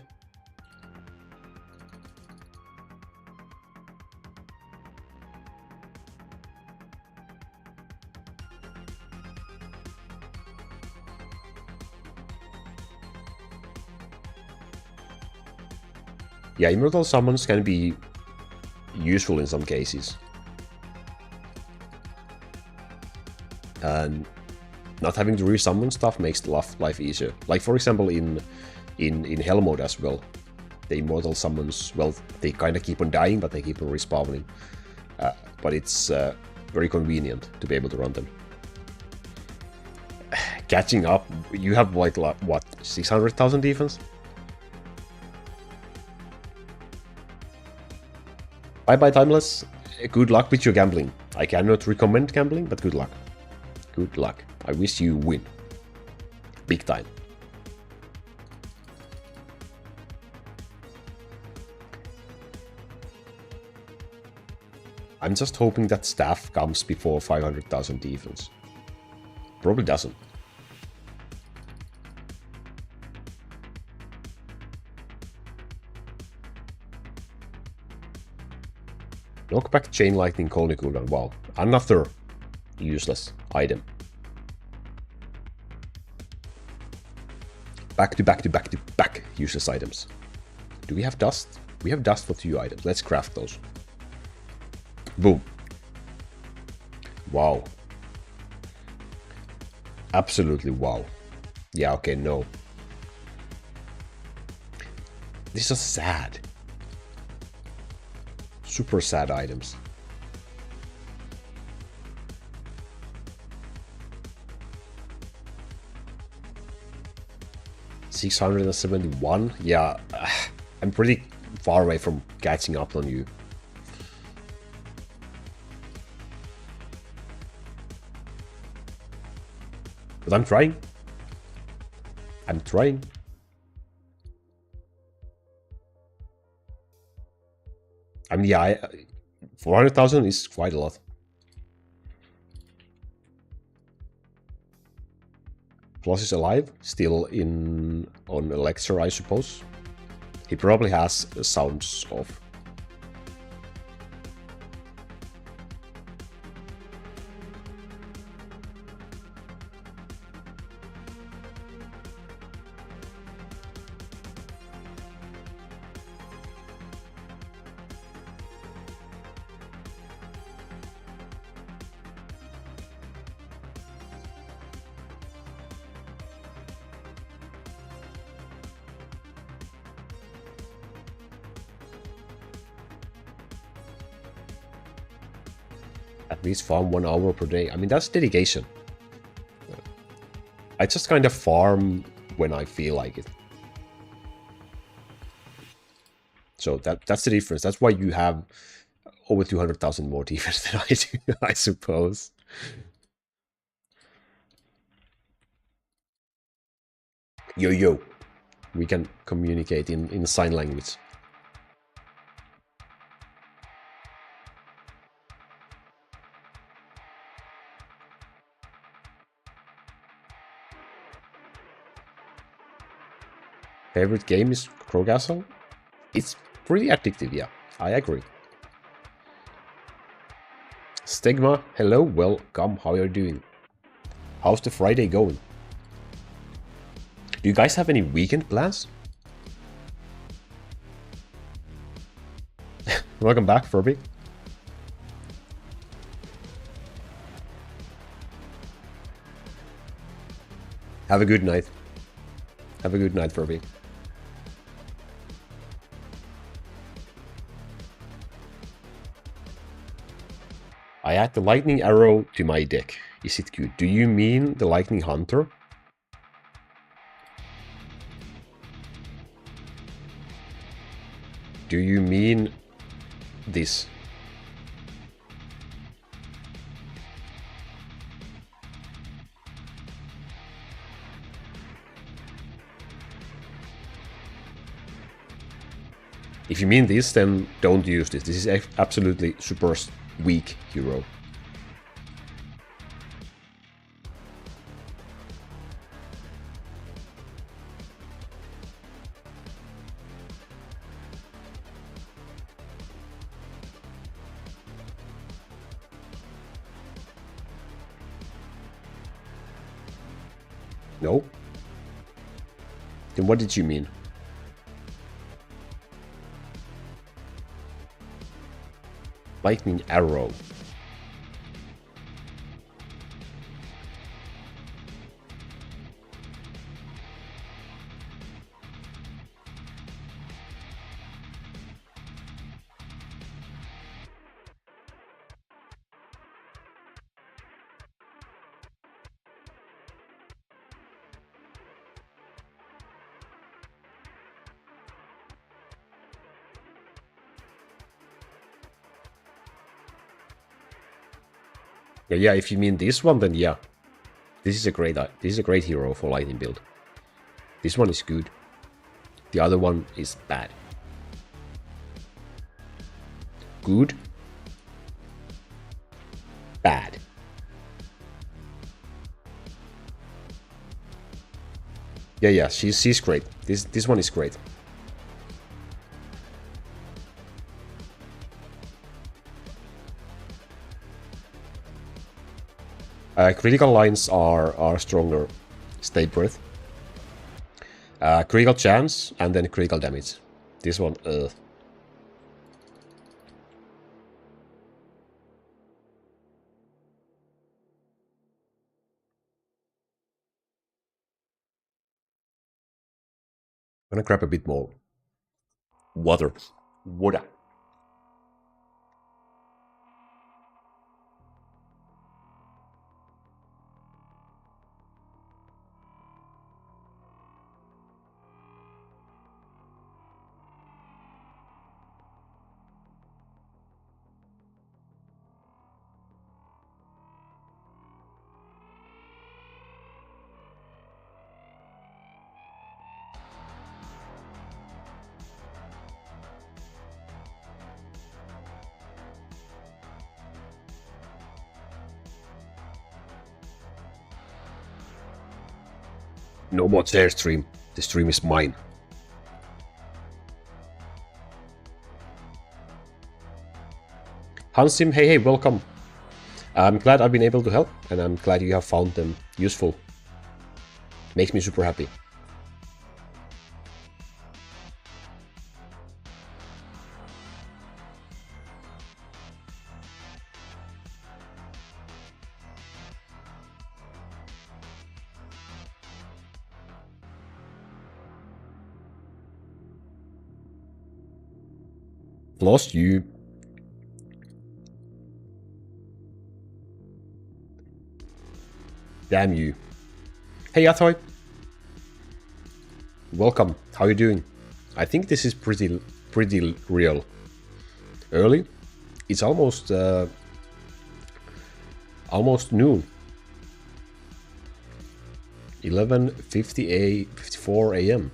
Speaker 1: Yeah, immortal summons can be useful in some cases. And not having to resummon stuff makes life easier. Like for example in Hell mode as well. The immortal summons, well, they kind of keep on dying, but they keep on respawning. But it's very convenient to be able to run them. Catching up, you have like what, 600,000 defense? Bye bye, Timeless. Good luck with your gambling. I cannot recommend gambling, but good luck. Good luck. I wish you win. Big time. I'm just hoping that staff comes before 500,000 defense. Probably doesn't. Knockback Chain Lightning Colony cooldown. Wow. Another useless item. Back to back useless items. Do we have dust? We have dust for 2 items. Let's craft those. Boom. Wow. Absolutely wow. Yeah, okay, no. This is sad. Super sad items. $671? Yeah, I'm pretty far away from catching up on you. But I'm trying. I'm trying. I mean, yeah, 400,000 is quite a lot. Plus is alive, still on Elixir, I suppose. He probably has sounds off. At least farm 1 hour per day. I mean, that's dedication. I just kind of farm when I feel like it. So that's the difference. That's why you have over 200,000 more defense than I do, I suppose. Yo. We can communicate in sign language. Favorite game is Crow Castle? It's pretty addictive, yeah. I agree. Stigma, hello, welcome. How are you doing? How's the Friday going? Do you guys have any weekend plans? Welcome back, Furby. Have a good night. Have a good night, Furby. I add the lightning arrow to my deck. Is it good? Do you mean the lightning hunter? Do you mean this? If you mean this, then don't use this. This is absolutely super weak hero. No? Then what did you mean? Lightning arrow. Yeah, if you mean this one, then yeah. This is a great hero for lightning build. This one is good. The other one is bad. Good. Bad. Yeah, she's great. This one is great. Critical lines are stronger. Stay breath. Critical chance and then critical damage. This one, I'm gonna grab a bit more water. Water. No more their stream. The stream is mine. Hansim, hey, welcome. I'm glad I've been able to help, and I'm glad you have found them useful. Makes me super happy. Lost you. Damn you. Hey, Athoy. Welcome. How you doing? I think this is pretty real. Early. It's almost noon. 11:54 a.m.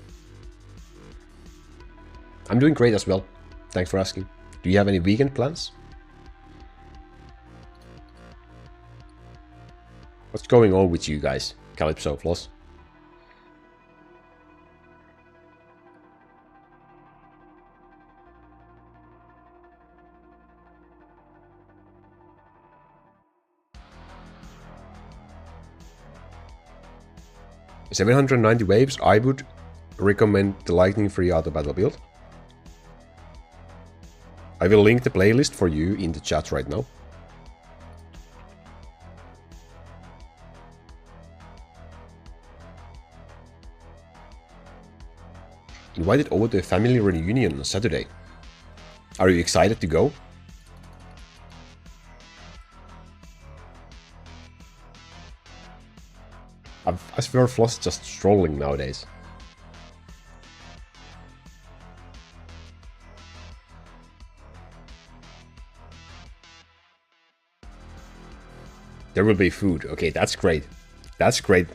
Speaker 1: I'm doing great as well. Thanks for asking. Do you have any weekend plans? What's going on with you guys, Calypso Floss? $790 waves, I would recommend the lightning-free auto battle build. I will link the playlist for you in the chat right now. Invited over to a family reunion on Saturday. Are you excited to go? I swear Floss is just strolling nowadays. There will be food. Okay, that's great. That's great.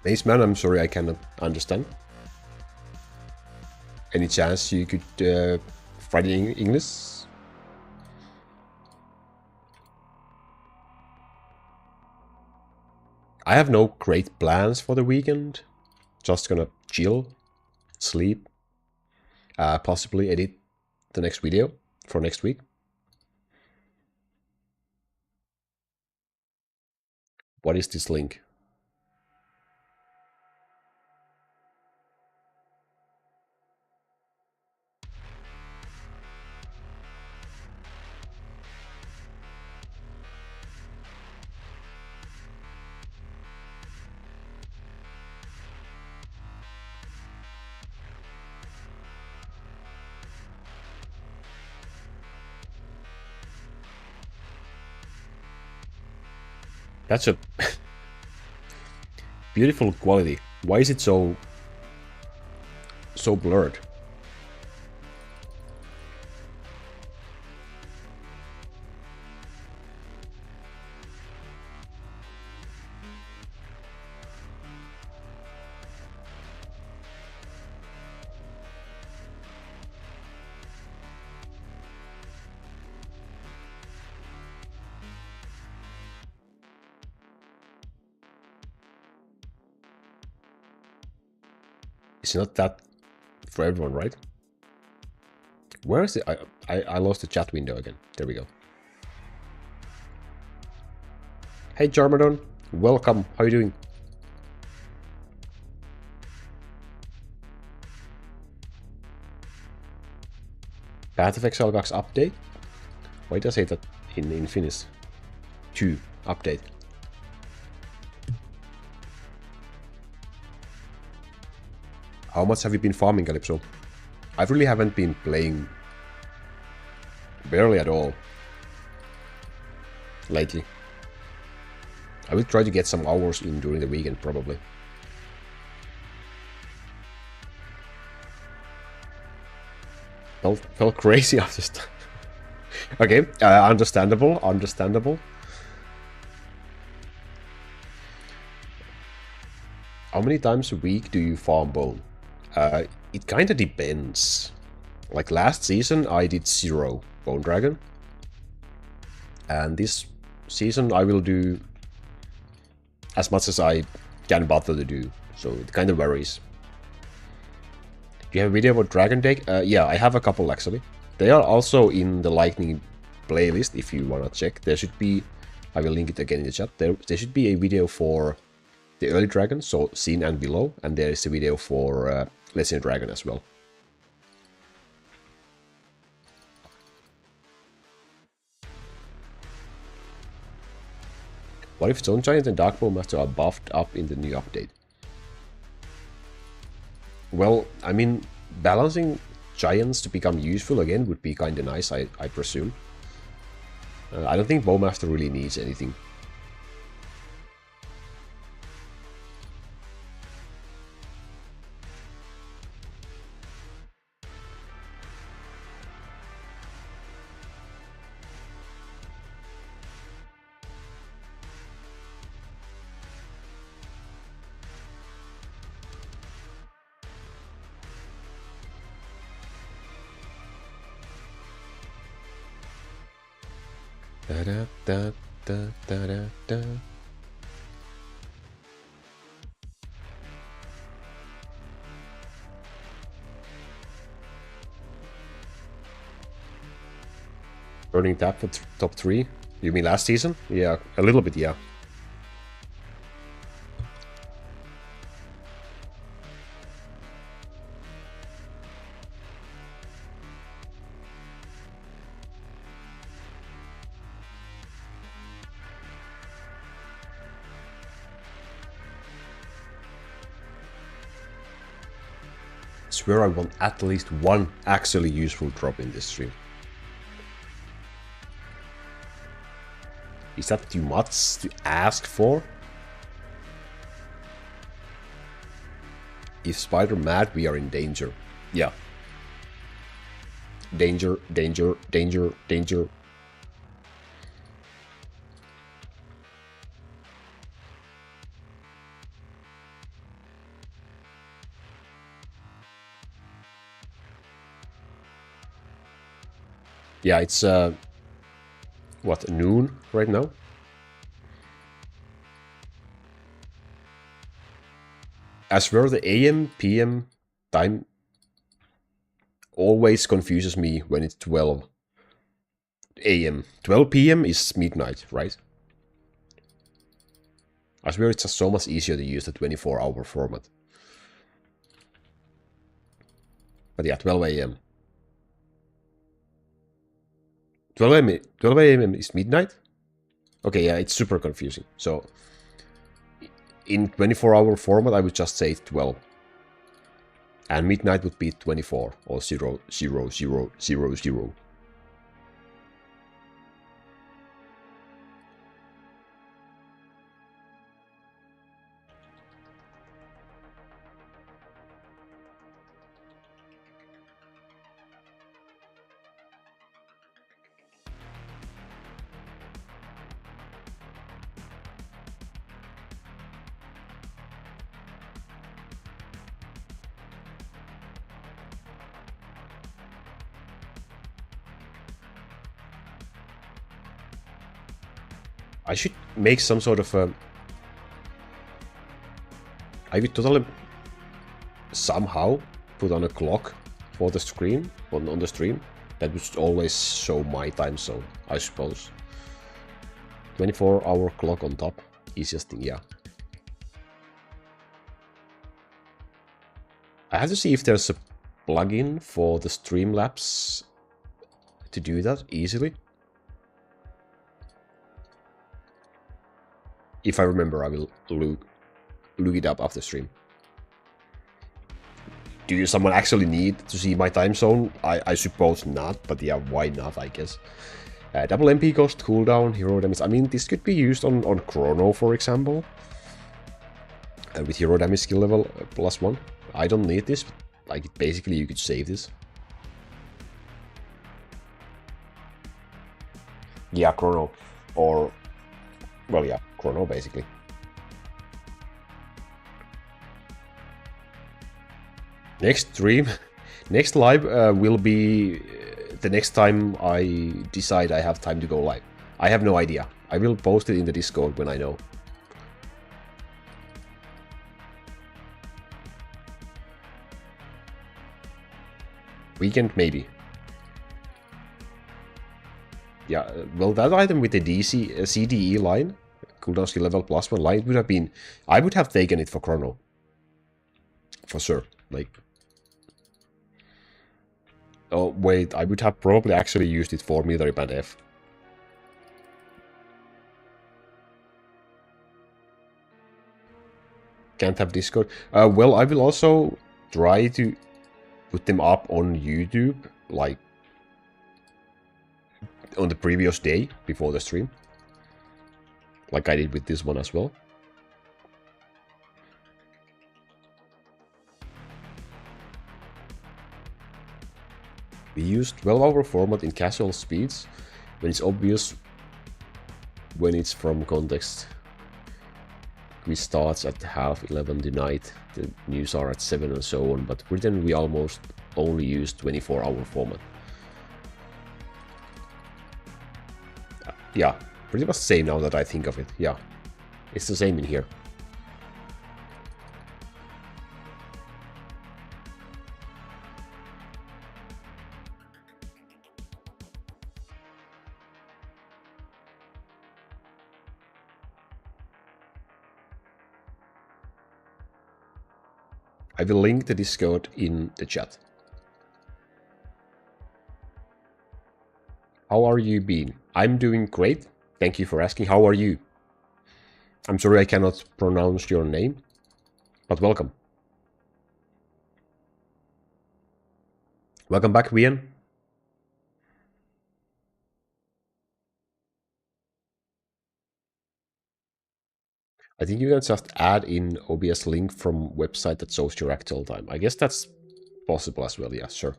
Speaker 1: Mace man, I'm sorry I cannot understand. Any chance you could write in English? I have no great plans for the weekend. Just gonna chill, sleep, possibly edit the next video for next week. What is this link? That's a beautiful quality. Why is it so blurred? It's not that for everyone, right? Where is it? I lost the chat window again. There we go. Hey Jarmadon, welcome. How are you doing? Path of Exile Gax update? Why does it say that in Finnish? 2 update. How much have you been farming, Calypso? I really haven't been playing barely at all lately. I will try to get some hours in during the weekend, probably. Felt crazy after stuff. Okay, understandable, understandable. How many times a week do you farm bone? It kind of depends. Like last season, I did 0 bone dragon. And this season, I will do as much as I can bother to do. So it kind of varies. Do you have a video about dragon deck? Yeah, I have a couple actually. They are also in the Lightning playlist if you want to check. There should be, I will link it again in the chat. There should be a video for the early dragon, so Scene and Below, and there is a video for Legendary Dragon as well. What if Stone Giant and Dark Bowmaster are buffed up in the new update? Well, I mean, balancing giants to become useful again would be kinda nice, I presume. I don't think Bowmaster really needs anything. Da da da da da da da. Burning Tap for top 3? You mean last season? Yeah, a little bit, yeah. I swear I want at least one actually useful drop in this stream. Is that too much to ask for? If Spider mad, we are in danger. Yeah. Danger, danger, danger, danger. Yeah, it's what, noon right now? I swear the AM, PM time always confuses me when it's 12 AM. 12 PM is midnight, right? I swear it's just so much easier to use the 24-hour format. But yeah, 12 AM. 12 AM is midnight? Okay, yeah, it's super confusing. So, in 24-hour format, I would just say 12. And midnight would be 24, or 0, 0, 0, 0, 0. I should make some sort of a... I could totally somehow put on a clock for the screen, on the stream. That would always show my time zone, I suppose. 24-hour clock on top. Easiest thing, yeah. I have to see if there's a plugin for the Streamlabs to do that easily. If I remember, I will look it up after stream. Do someone actually need to see my time zone? I suppose not, but yeah, why not, I guess. Double MP cost cooldown, hero damage. I mean, this could be used on Chrono, for example. With hero damage skill level +1. I don't need this, but like, basically you could save this. Yeah, Chrono. Or, well, yeah, Chrono, basically. Next stream, next live will be the next time I decide I have time to go live. I have no idea. I will post it in the Discord when I know. Weekend, maybe. Yeah, well, that item with the CDE line, cooldown skill level +1 line, would have been... I would have taken it for Chrono. For sure. Like... Oh, wait, I would have probably actually used it for Military Band F. Can't have Discord. Well, I will also try to put them up on YouTube, like, on the previous day, before the stream. Like I did with this one as well. We used 12-hour format in casual speeds when it's obvious when it's from context. We starts at 11:30 tonight, the news are at 7 and so on, but written we almost only use 24-hour format. Yeah, pretty much the same now that I think of it, yeah. It's the same in here. I will link the Discord in the chat. How are you been? I'm doing great. Thank you for asking. How are you? I'm sorry I cannot pronounce your name, but welcome. Welcome back, Wian. I think you can just add in OBS link from website that shows your actual time. I guess that's possible as well, yeah, sure.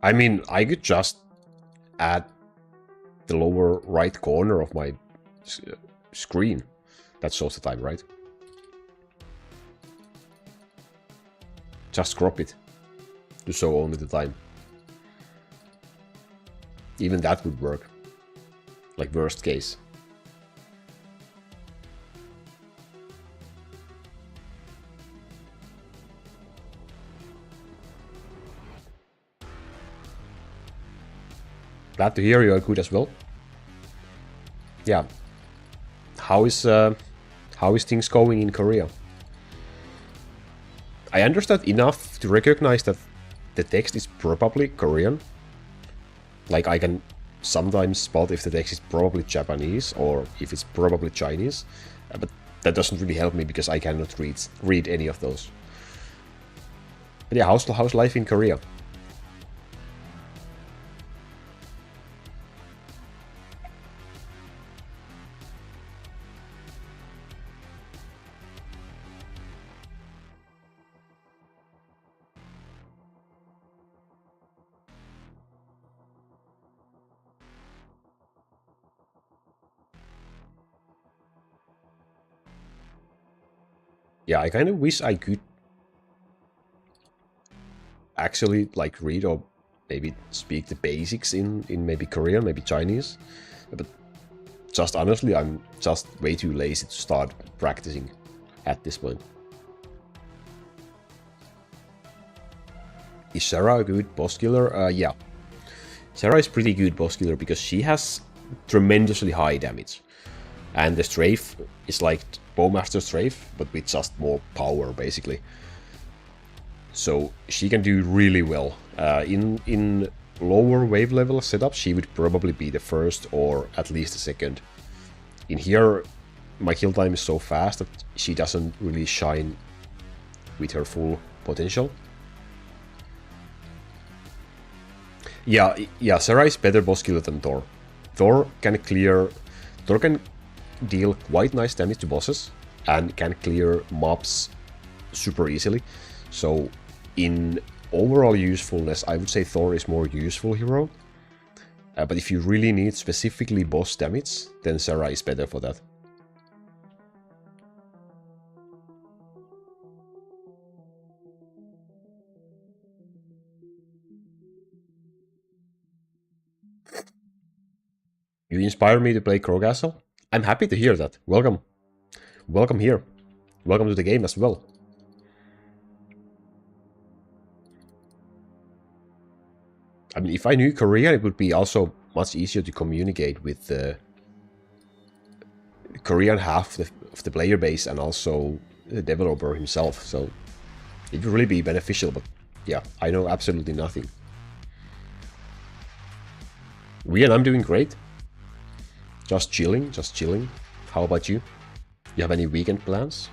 Speaker 1: I mean, I could just add the lower right corner of my screen. That shows the time, right? Just crop it to show only the time. Even that would work. Like worst case. Glad to hear you are good as well. Yeah. How is things going in Korea? I understand enough to recognize that the text is probably Korean. Like I can sometimes spot if the text is probably Japanese or if it's probably Chinese, but that doesn't really help me because I cannot read any of those. But yeah, how's life in Korea? Yeah, I kind of wish I could actually like read or maybe speak the basics in maybe Korean, maybe Chinese. But just honestly, I'm just way too lazy to start practicing at this point. Is Sara a good boss killer? Yeah. Sara is pretty good boss killer because she has tremendously high damage. And the strafe is like Bowmaster strafe, but with just more power, basically. So she can do really well. In lower wave level setup, she would probably be the first or at least the second. In here, my kill time is so fast that she doesn't really shine with her full potential. Yeah, Sara is better boss killer than Thor. Thor can deal quite nice damage to bosses and can clear mobs super easily. So in overall usefulness, I would say Thor is more useful hero. But if you really need specifically boss damage, then Sara is better for that. You inspire me to play Crowcastle? I'm happy to hear that. Welcome. Welcome here. Welcome to the game as well. I mean, if I knew Korean, it would be also much easier to communicate with the Korean half of the player base and also the developer himself. So it would really be beneficial, but yeah, I know absolutely nothing. Rian, I'm doing great. Just chilling, just chilling. How about you? You have any weekend plans?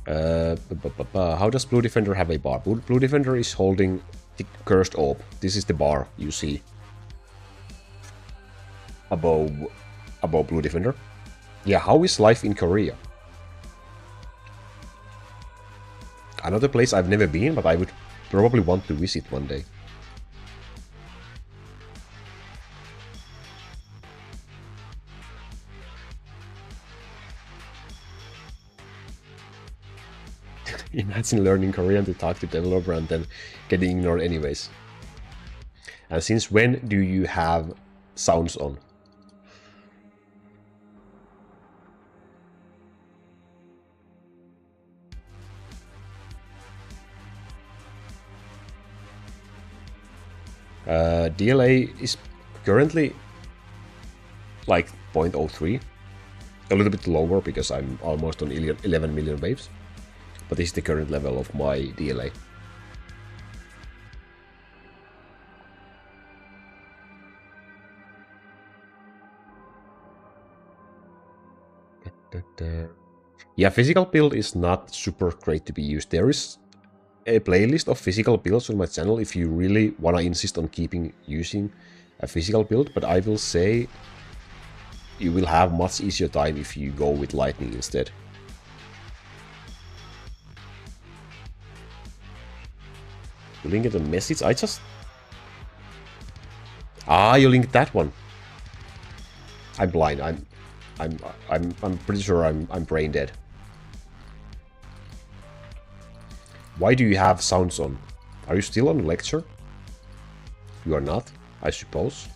Speaker 1: How does Blue Defender have a bar? Blue Defender is holding the Cursed Orb. This is the bar you see above Blue Defender. Yeah, how is life in Korea? Another place I've never been, but I would probably want to visit one day. Imagine learning Korean to talk to developer and then getting ignored anyways. And since when do you have sounds on? DLA is currently like 0.03. A little bit lower because I'm almost on 11 million waves. But this is the current level of my DLA. Yeah, physical build is not super great to be used. There is a playlist of physical builds on my channel if you really want to insist on using a physical build, but I will say you will have much easier time if you go with lightning instead. You linked a message? I just... Ah, you linked that one. I'm blind. I'm pretty sure I'm brain dead. Why do you have sounds on? Are you still on lecture? You are not, I suppose.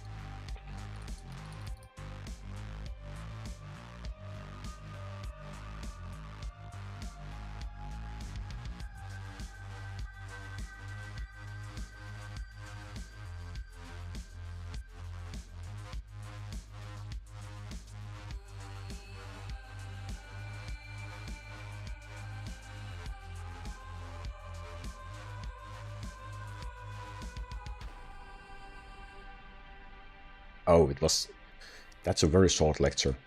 Speaker 1: Oh, it was... That's a very short lecture.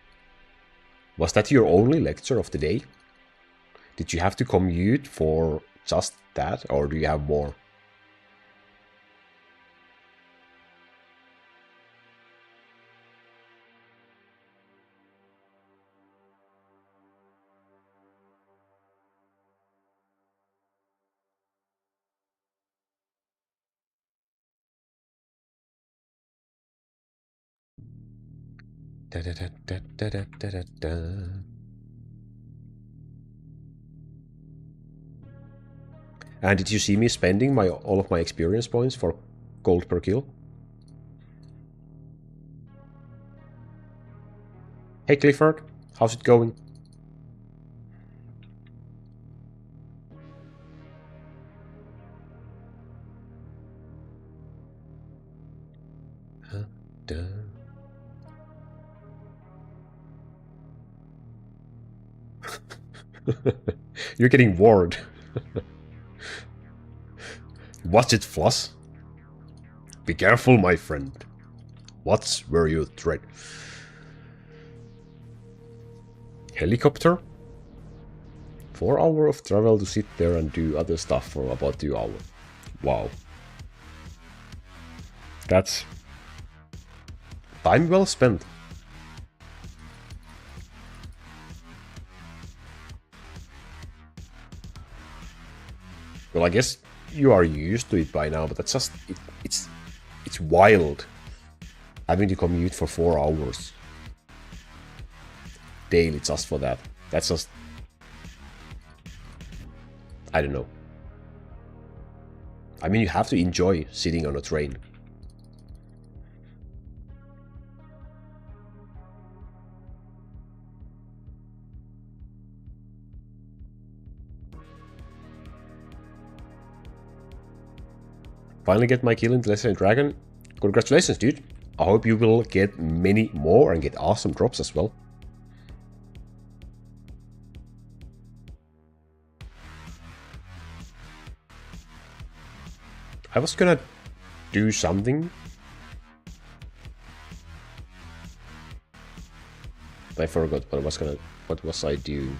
Speaker 1: Was that your only lecture of the day? Did you have to commute for just that, or do you have more? Da, da, da, da, da, da, da, da. And did you see me spending all of my experience points for gold per kill? Hey Clifford, how's it going? You're getting warned. Watch it, Floss. Be careful, my friend. Watch where you tread. Helicopter? 4 hours of travel to sit there and do other stuff for about 2 hours. Wow. That's time well spent. Well, I guess you are used to it by now, but that's just it's wild having to commute for 4 hours daily just for that. That's just, I don't know. I mean, you have to enjoy sitting on a train. Finally get my kill in the Legendary Dragon. Congratulations, dude. I hope you will get many more and get awesome drops as well. I was gonna do something. I forgot what was I doing?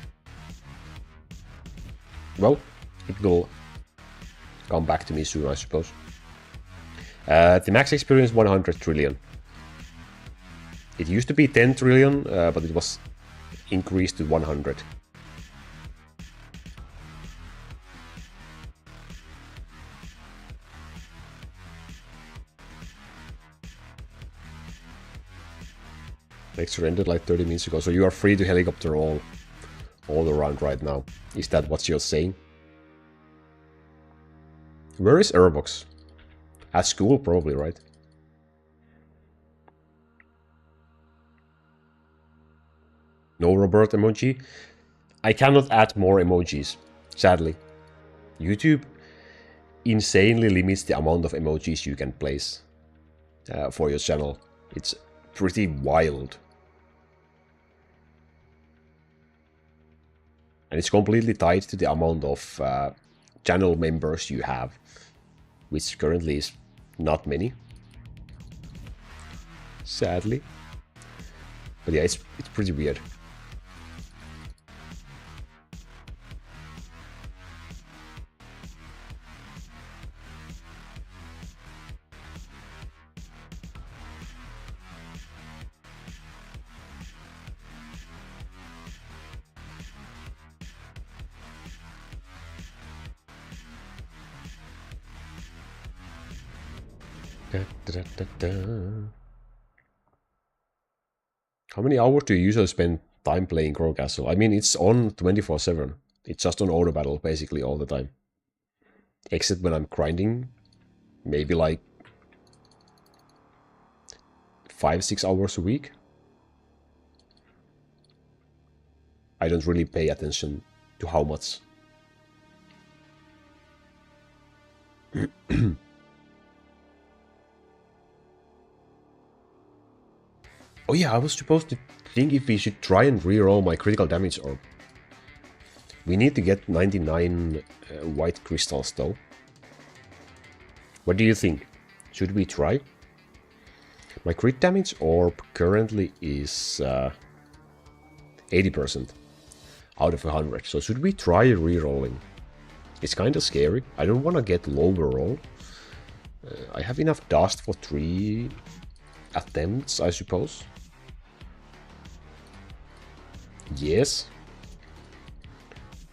Speaker 1: Well, it will come back to me soon, I suppose. The max experience 100 trillion. It used to be 10 trillion, but it was increased to 100. Lecture ended like 30 minutes ago, so you are free to helicopter all around right now. Is that what you're saying? Where is Airbox? At school, probably, right? No Robert emoji? I cannot add more emojis, sadly. YouTube insanely limits the amount of emojis you can place for your channel. It's pretty wild. And it's completely tied to the amount of channel members you have, which currently is not many, sadly. But yeah, it's pretty weird. How many hours do you usually spend time playing Crow Castle? I mean, it's on 24/7. It's just on auto battle basically all the time. Except when I'm grinding, maybe like 5-6 hours a week. I don't really pay attention to how much. Oh yeah, I was supposed to think if we should try and reroll my critical damage orb. We need to get 99 white crystals though. What do you think? Should we try? My crit damage orb currently is 80% out of 100. So should we try rerolling? It's kind of scary. I don't want to get lower roll. I have enough dust for 3 attempts, I suppose. Yes.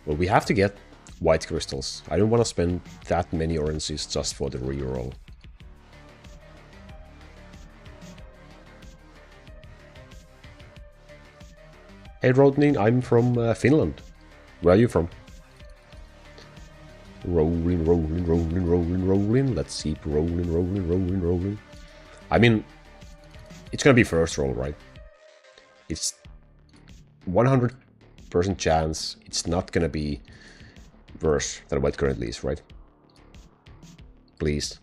Speaker 1: Well, we have to get white crystals. I don't want to spend that many oranges just for the reroll. Hey Rodney, I'm from Finland. Where are you from? Rolling, rolling, rolling, rolling, rolling. Let's keep rolling, rolling, rolling, rolling. I mean, it's gonna be first roll, right? It's 100% chance it's not gonna be worse than what currently is, right? Please.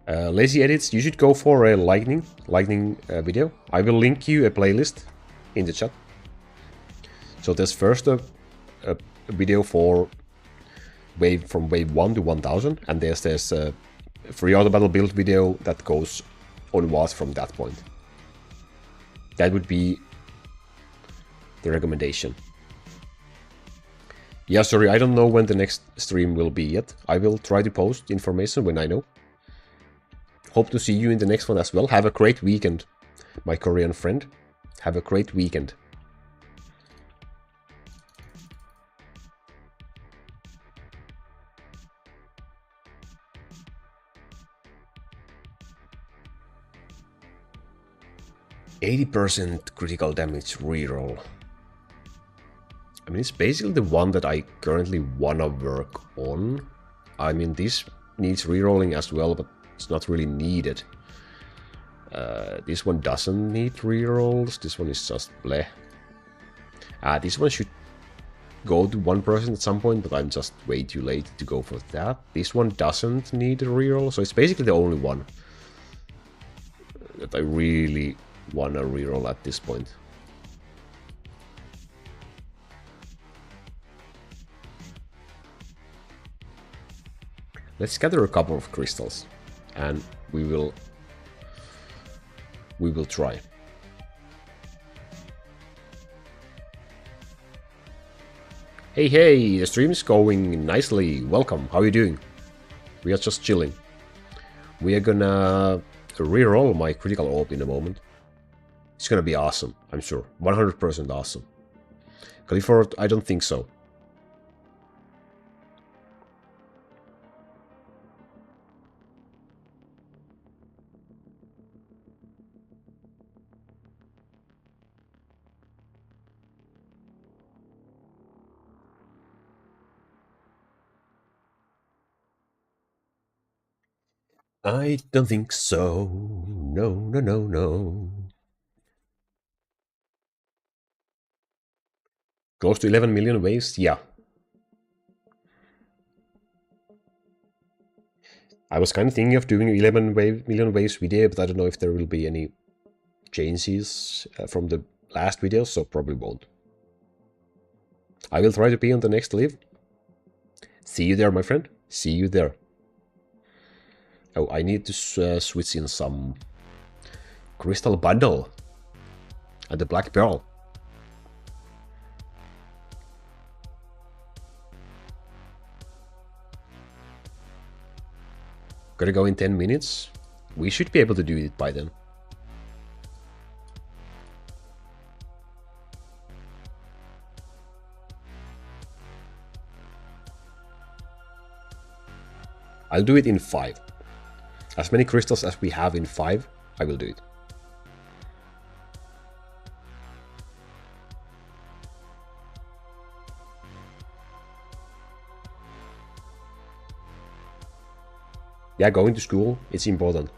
Speaker 1: Lazy edits, you should go for a lightning video. I will link you a playlist in the chat. So there's first a video for from wave 1 to 1000, and there's this free auto battle build video that goes onwards from that point. That would be the recommendation. Yeah, sorry, I don't know when the next stream will be yet. I will try to post information when I know. Hope to see you in the next one as well. Have a great weekend, my Korean friend. Have a great weekend. %80 critical damage reroll. I mean, it's basically the one that I currently wanna work on. I mean, this needs rerolling as well, but it's not really needed. This one doesn't need rerolls. This one is just bleh. This one should go to 1% at some point, but I'm just way too late to go for that. This one doesn't need a reroll, so it's basically the only one that I really wanna reroll at this point. Let's gather a couple of crystals, and we will try. Hey, the stream's going nicely. Welcome. How are you doing? We are just chilling. We are gonna reroll my critical orb in a moment. It's gonna be awesome, I'm sure. 100% awesome. Clifford, I don't think so. I don't think so. No. Close to 11 million waves? Yeah. I was kind of thinking of doing 11 million waves video, but I don't know if there will be any changes from the last video, so probably won't. I will try to be on the next live. See you there, my friend. See you there. Oh, I need to switch in some crystal bundle and the black pearl. Gotta go in 10 minutes. We should be able to do it by then. I'll do it in 5. As many crystals as we have in 5, I will do it. Yeah, going to school, it's important.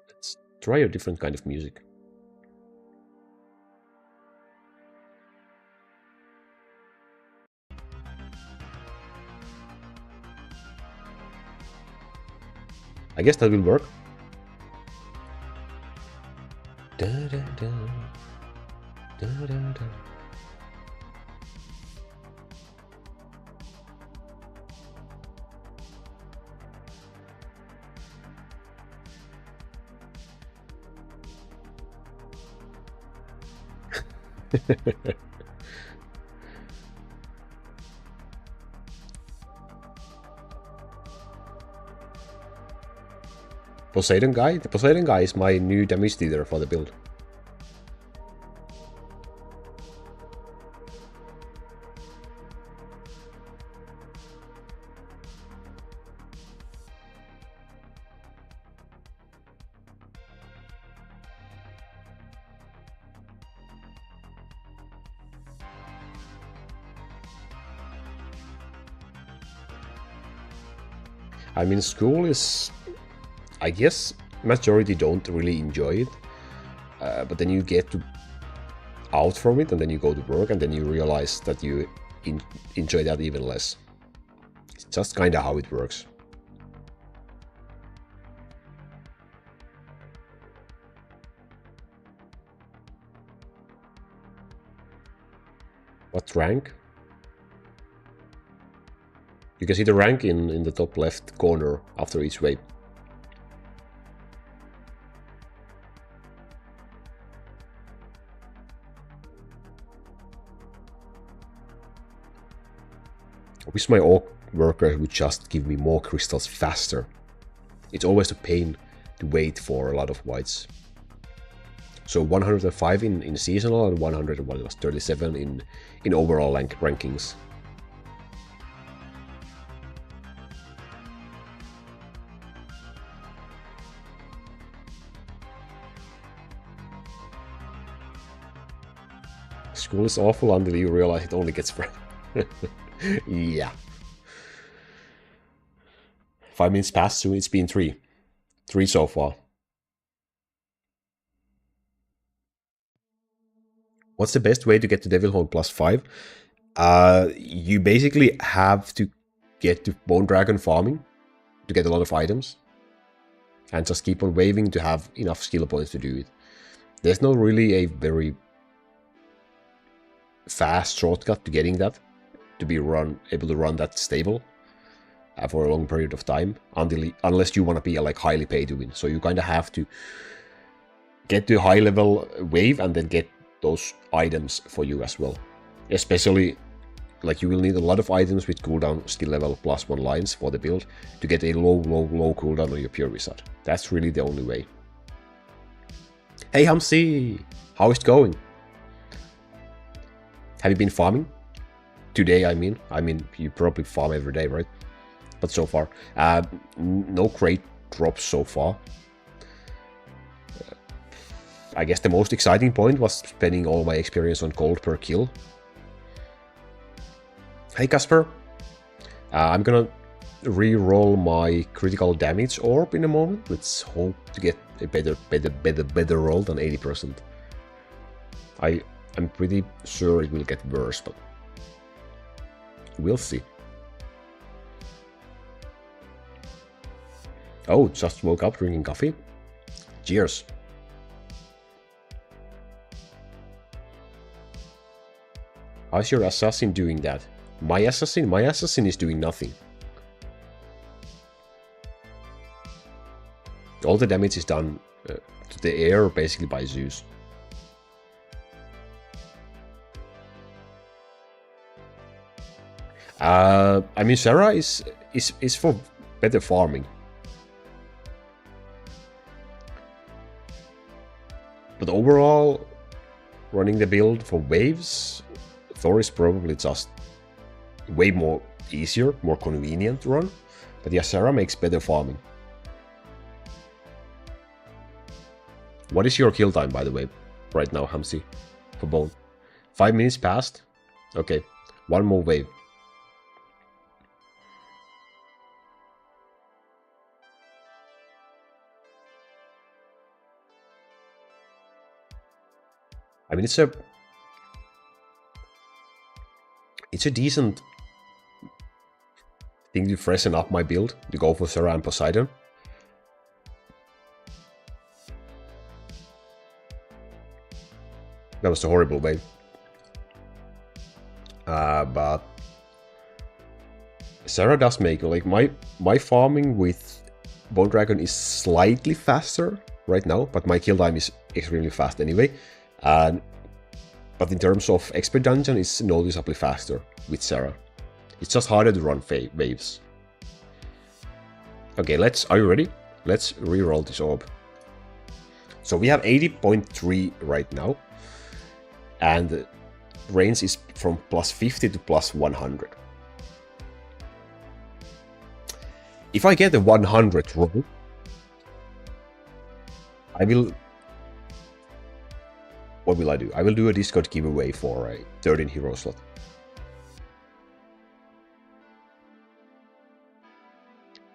Speaker 1: Let's try a different kind of music. I guess that will work. Da, da, da. Da, da, da. Poseidon guy? The Poseidon guy is my new damage dealer for the build. I mean, school is, I guess, majority don't really enjoy it, but then you get out from it, and then you go to work, and then you realize that you enjoy that even less. It's just kind of how it works. What rank? You can see the rank in the top left corner after each wave. I wish my orc workers would just give me more crystals faster. It's always a pain to wait for a lot of whites. So 105 in seasonal and 137 in overall rankings. School is awful until you realize it only gets better. Yeah. 5 minutes past, so it's been 3. 3 so far. What's the best way to get to Devil Horn +5? You basically have to get to Bone Dragon farming to get a lot of items. And just keep on waving to have enough skill points to do it. There's not really a very fast shortcut to getting that, to be able to run that stable for a long period of time, unless you want to be like highly paid to win. So you kind of have to get to a high level wave and then get those items for you as well. Especially, like, you will need a lot of items with cooldown skill level +1 lines for the build to get a low cooldown on your pure wizard. That's really the only way. Hey Hamsi, how is it going? Have you been farming? Today, I mean. You probably farm every day, right? But so far, no crate drops so far. I guess the most exciting point was spending all my experience on gold per kill. Hey Casper, I'm gonna re-roll my critical damage orb in a moment. Let's hope to get a better roll than 80%. I'm pretty sure it will get worse, but we'll see. Oh, just woke up drinking coffee. Cheers. How's your assassin doing that? My assassin is doing nothing. All the damage is done to the air, basically by Zeus. I mean, Sara is for better farming. But overall, running the build for waves, Thor is probably just way more easier, more convenient to run. But yeah, Sara makes better farming. What is your kill time, by the way, right now, Hamsi, for Bone? 5 minutes past? Okay, one more wave. I mean, it's a decent thing to freshen up my build, to go for Sara and Poseidon. That was a horrible wave. But Sara does make, like, my farming with Bone Dragon is slightly faster right now, but my kill time is extremely fast anyway. But in terms of expert dungeon, it's noticeably faster with Sara. It's just harder to run waves. Okay, are you ready? Let's reroll this orb. So we have 80.3 right now. And the range is from plus 50 to plus 100. If I get a 100 roll, I will... What will I do? I will do a Discord giveaway for a 13 hero slot.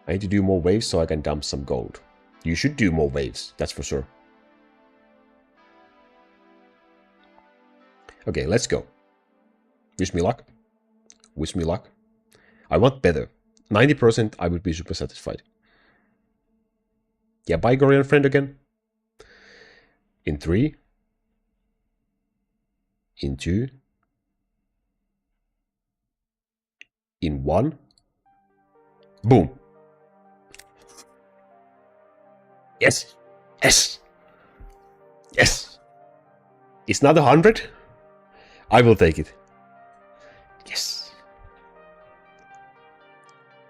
Speaker 1: I need to do more waves so I can dump some gold. You should do more waves, that's for sure. Okay, let's go. Wish me luck. Wish me luck. I want better. 90%, I would be super satisfied. Yeah, bye, Gorian friend again. In 3. In 2. In 1. Boom. Yes. Yes. Yes. It's not 100. I will take it. Yes.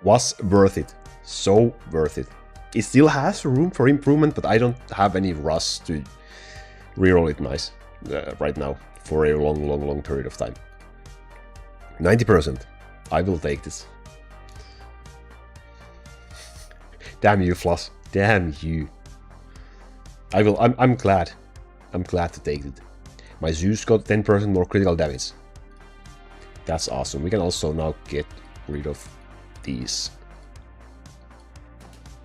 Speaker 1: Was worth it. So worth it. It still has room for improvement, but I don't have any rush to reroll it nice right now for a long period of time. 90%. I will take this. Damn you, Floss. Damn you. I will. I'm glad. I'm glad to take it. My Zeus got 10% more critical damage. That's awesome. We can also now get rid of these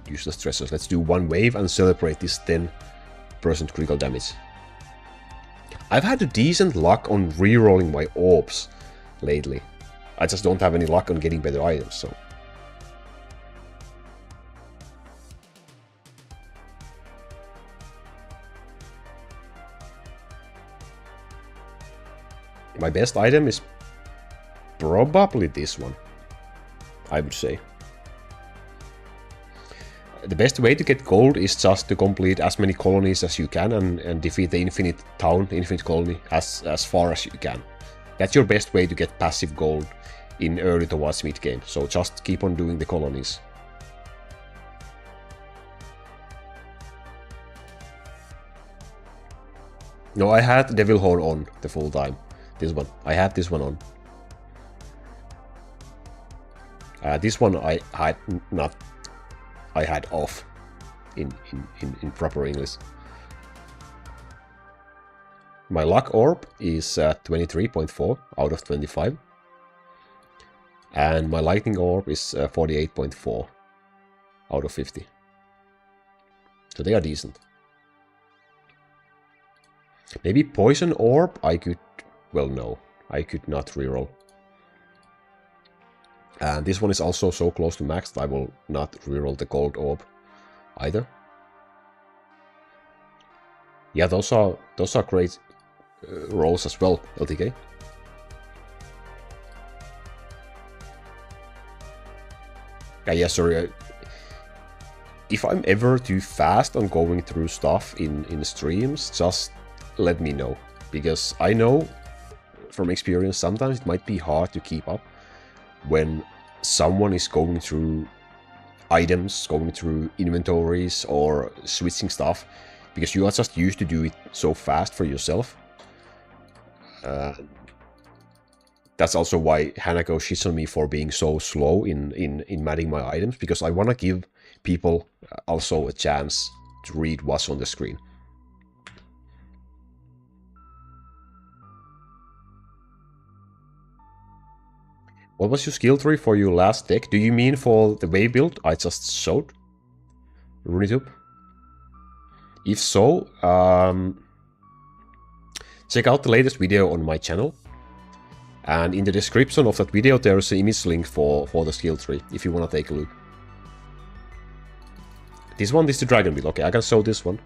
Speaker 1: useless stressors. Let's do one wave and celebrate this 10% critical damage. I've had a decent luck on rerolling my orbs lately. I just don't have any luck on getting better items, so... My best item is probably this one, I would say. The best way to get gold is just to complete as many colonies as you can and defeat the infinite town, infinite colony as far as you can. That's your best way to get passive gold in early towards mid game, so just keep on doing the colonies. No, I had Devil Horn on the full time. This one. I had this one on. This one I had not. I had off in proper English. My luck orb is 23.4 out of 25. And my lightning orb is 48.4 out of 50. So they are decent. Maybe poison orb I could... Well, no. I could not reroll. And this one is also so close to max that I will not reroll the gold orb either. Yeah, those are great rolls as well, LTK. Yeah, sorry. If I'm ever too fast on going through stuff in streams, just let me know. Because I know from experience sometimes it might be hard to keep up when someone is going through items, going through inventories or switching stuff, because you are just used to do it so fast for yourself. That's also why Hanako shits on me for being so slow in matching my items, because I want to give people also a chance to read what's on the screen. What was your skill tree for your last deck? Do you mean for the wave build I just showed? RuneTube? If so, check out the latest video on my channel. And in the description of that video there is an image link for the skill tree, if you want to take a look. This one is the dragon build. Okay, I can show this one.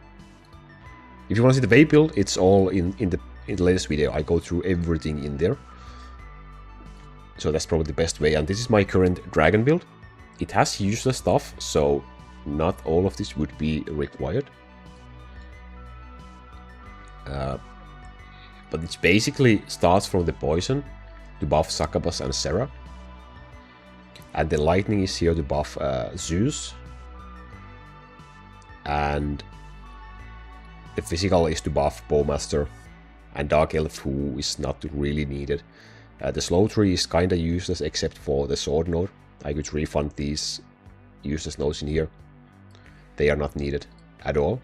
Speaker 1: If you want to see the wave build, it's all in the latest video. I go through everything in there. So that's probably the best way. And this is my current dragon build. It has useless stuff, so not all of this would be required. But it basically starts from the poison to buff Succubus and Sara. And the lightning is here to buff Zeus. and the physical is to buff Bowmaster and Dark Elf, who is not really needed. The slow tree is kinda useless except for the sword node. I could refund these useless nodes in here. They are not needed at all.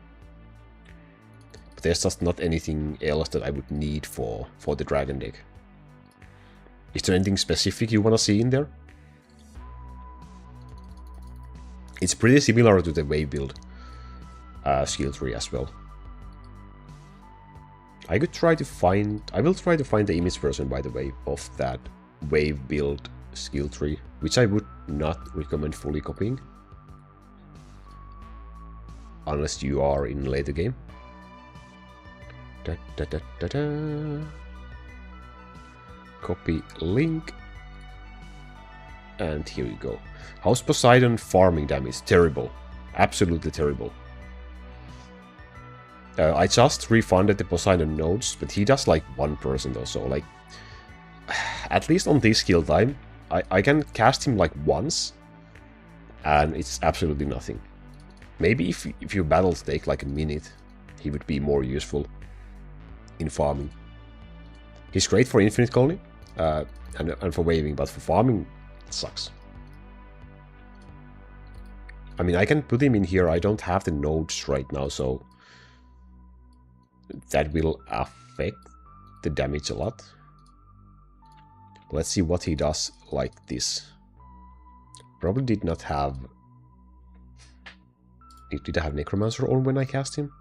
Speaker 1: But there's just not anything else that I would need for the dragon deck. Is there anything specific you wanna see in there? It's pretty similar to the wave build skill tree as well. I will try to find the image version, by the way, of that wave build skill tree, which I would not recommend fully copying. Unless you are in later game. Copy link. And here we go. How's Poseidon farming damage? Terrible. Absolutely terrible. I just refunded the Poseidon nodes, but he does like 1% or so. Like, at least on this skill time, I can cast him like once, and it's absolutely nothing. Maybe if your battles take like a minute, he would be more useful in farming. He's great for Infinite Colony and for waving, but for farming, it sucks. I mean, I can put him in here. I don't have the nodes right now, so that will affect the damage a lot. Let's see what he does like this. Probably did not have... Did I have Necromancer on when I cast him?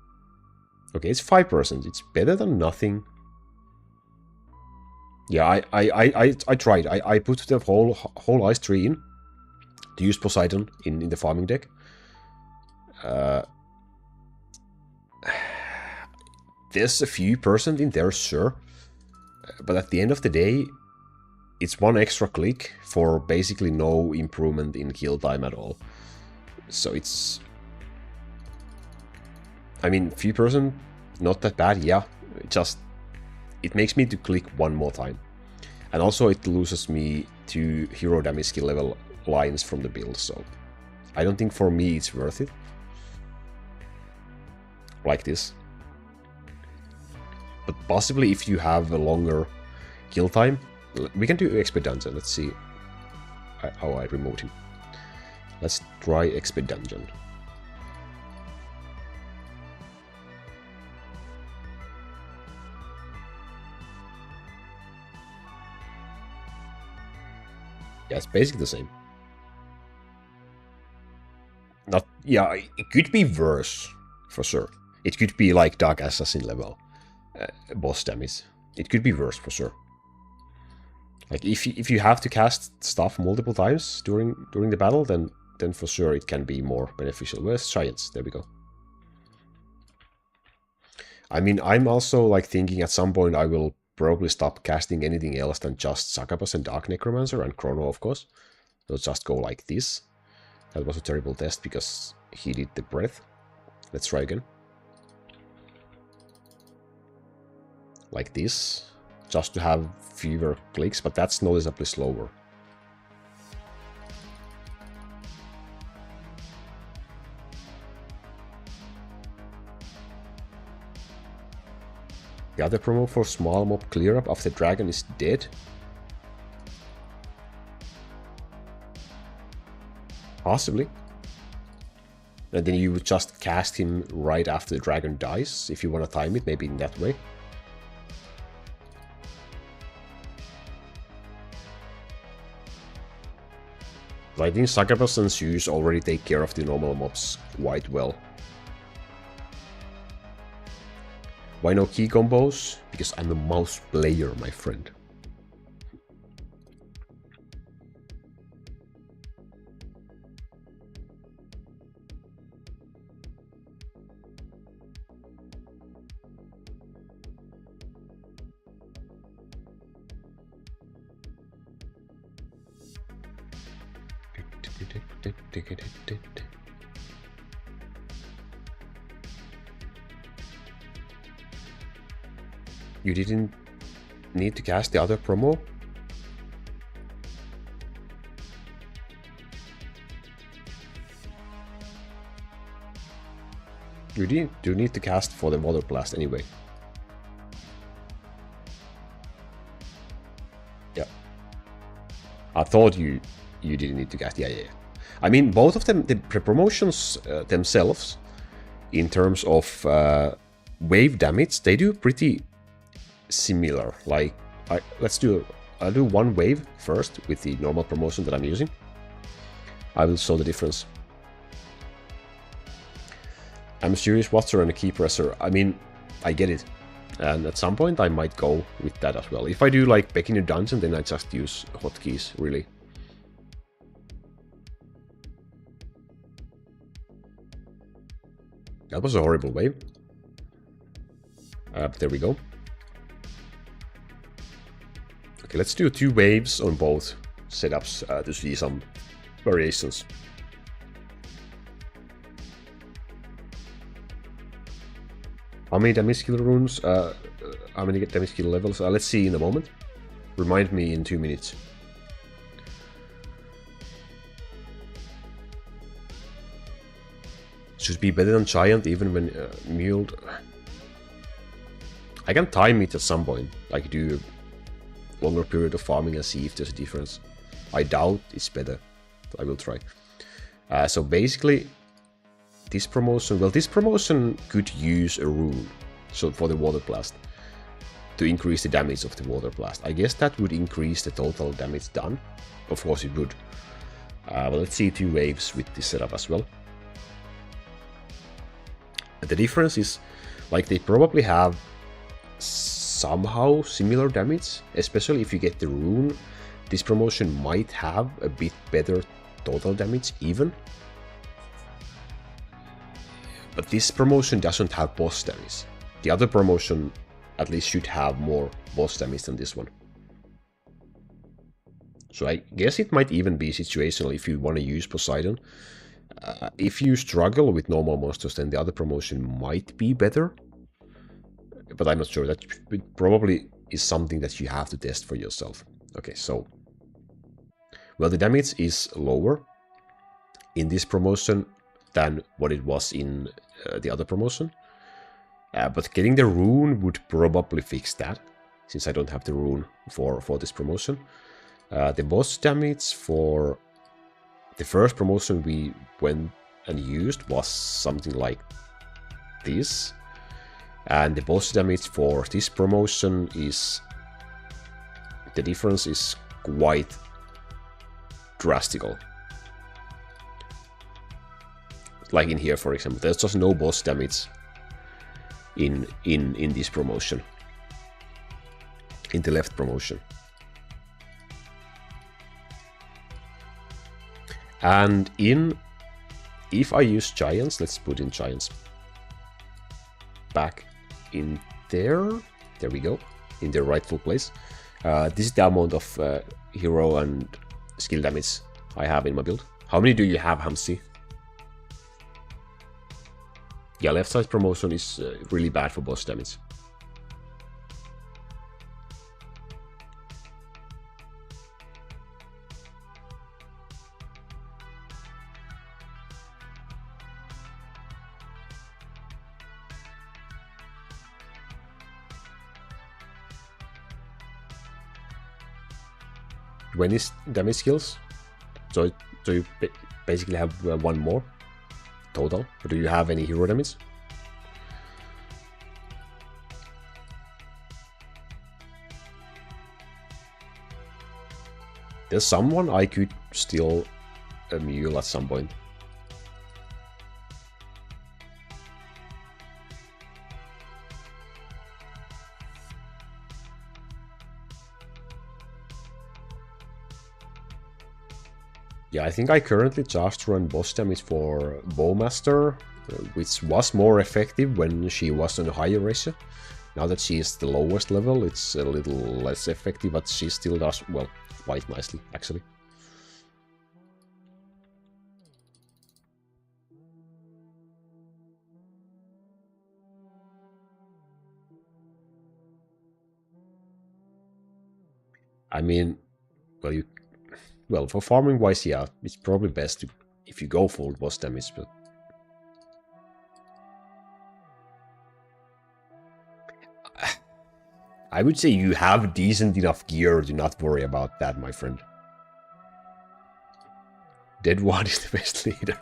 Speaker 1: Okay, it's 5%. It's better than nothing. Yeah, I tried. I put the whole ice tree in to use Poseidon in the farming deck. There's a few percent in there, sure. But at the end of the day, it's one extra click for basically no improvement in kill time at all. So it's... I mean, few percent, not that bad, yeah. It makes me to click one more time. And also it loses me 2 hero damage skill level lines from the build, so... I don't think for me it's worth it. Like this. But possibly if you have a longer kill time, we can do Expert Dungeon. Let's see how I removed him. Let's try Expert Dungeon. Yeah, it's basically the same. Not, yeah, it could be worse, for sure. It could be like Dark Assassin level boss damage. It could be worse, for sure. Like, if you have to cast stuff multiple times during the battle, then for sure it can be more beneficial. Where's Giants? There we go. I mean, I'm also like thinking at some point I will probably stop casting anything else than just Succubus and Dark Necromancer and Chrono, of course. So just go like this. That was a terrible test because he did the breath. Let's try again. Like this. Just to have fewer clicks, but that's noticeably slower. The other promo for small mob clear up after dragon is dead. Possibly. And then you would just cast him right after the dragon dies, if you want to time it, maybe in that way. But I think Succubus and Zeus already take care of the normal mobs quite well. Why no key combos? Because I'm a mouse player, my friend. You didn't need to cast the other promo? You do need to cast for the Water Blast anyway. Yeah. I thought you didn't need to cast. Yeah. I mean, both of them, the promotions themselves, in terms of wave damage, they do pretty similar. Like, I'll do one wave first with the normal promotion that I'm using. I will show the difference. I'm a serious watcher and a key presser. I mean, I get it. And at some point I might go with that as well. If I do like back in a dungeon, then I just use hotkeys, really. That was a horrible wave. But there we go. Okay, let's do 2 waves on both setups to see some variations. How many damage skill runes? How many damage skill levels? Let's see in a moment. Remind me in 2 minutes. Should be better than Giant even when muled. I can time it at some point. Like do a longer period of farming and see if there's a difference. I doubt it's better. But I will try. So basically, this promotion, well, this promotion could use a rune, so for the Water Blast, to increase the damage of the Water Blast. I guess that would increase the total damage done. Of course it would. But let's see 2 waves with this setup as well. The difference is, like, they probably have somehow similar damage, especially if you get the rune. This promotion might have a bit better total damage even. But this promotion doesn't have boss damage. The other promotion at least should have more boss damage than this one. So I guess it might even be situational if you want to use Poseidon. If you struggle with normal monsters, then the other promotion might be better. But I'm not sure. That probably is something that you have to test for yourself. Okay, so... well, the damage is lower in this promotion than what it was in the other promotion. But getting the rune would probably fix that, since I don't have the rune for this promotion. The boss damage for the first promotion we went and used was something like this. And the boss damage for this promotion is... the difference is quite drastical. Like in here, for example, there's just no boss damage in this promotion, in the left promotion. And if I use giants, let's put in giants back in there. There we go, in the rightful place. This is the amount of hero and skill damage I have in my build. How many do you have, Hamsi? Yeah, left side promotion is really bad for boss damage. When is damage skills? So you basically have one more total. Or do you have any hero damage? There's someone I could steal a mule at some point. Yeah, I think I currently just run boss damage for Bowmaster, which was more effective when she was on a higher ratio. Now that she is the lowest level, it's a little less effective, but she still does, well, quite nicely, actually. I mean, well, for farming wise, yeah, it's probably best if you go full boss damage, but I would say you have decent enough gear to not worry about that, my friend. Dead one is the best leader.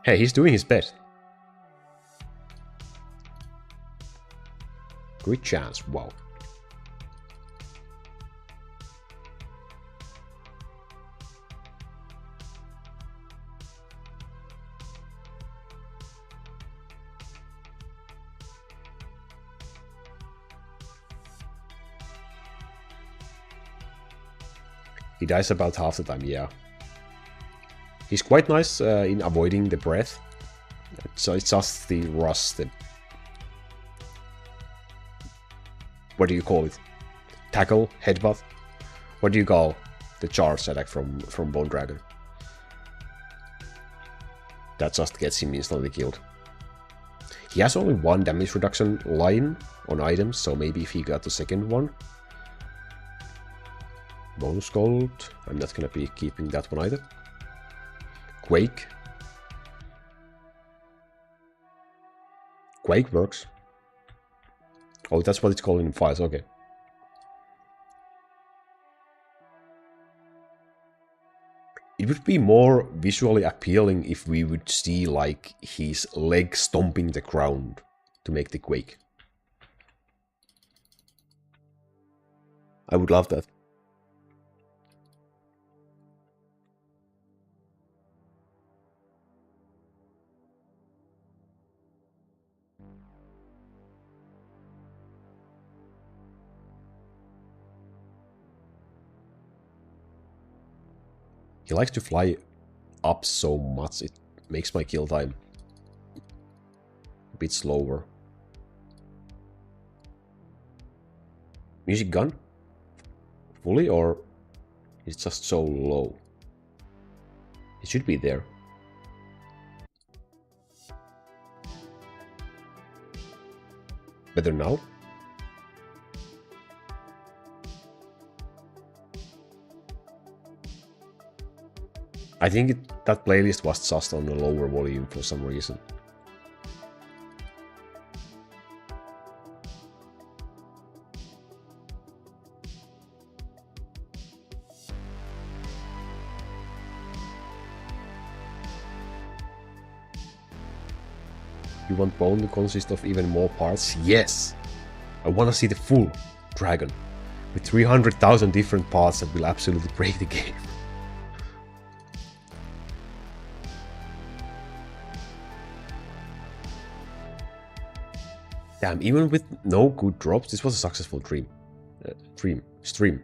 Speaker 1: Hey, he's doing his best. Great chance, wow. He dies about half the time, yeah. He's quite nice in avoiding the breath. So it's just the rust. What do you call it? Tackle? Headbutt? What do you call the charge attack from Bone Dragon? That just gets him instantly killed. He has only one damage reduction line on items, so maybe if he got the second one. Bonus gold. I'm not gonna be keeping that one either. Quake. Quake works. Oh, that's what it's called in files, okay. It would be more visually appealing if we would see, like, his leg stomping the ground to make the quake. I would love that. He likes to fly up so much, it makes my kill time a bit slower. Music gun? Fully, or it's just so low? It should be there. Better now? I think that playlist was just on a lower volume for some reason. You want Bone to consist of even more parts? Yes! I want to see the full dragon with 300,000 different parts that will absolutely break the game. Damn, even with no good drops, this was a successful stream.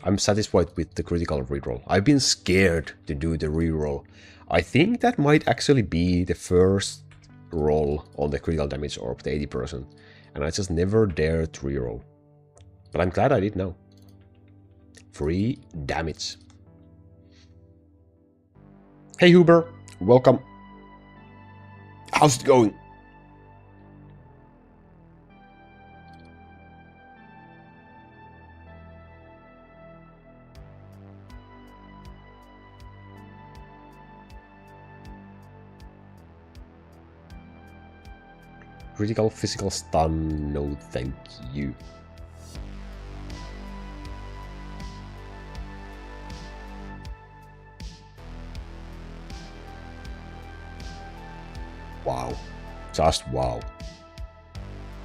Speaker 1: I'm satisfied with the critical reroll. I've been scared to do the reroll. I think that might actually be the first roll on the critical damage orb, the 80%. And I just never dared to reroll. But I'm glad I did now. 3 damage. Hey Huber, welcome. How's it going? Critical physical stun, no thank you. Wow. Just wow.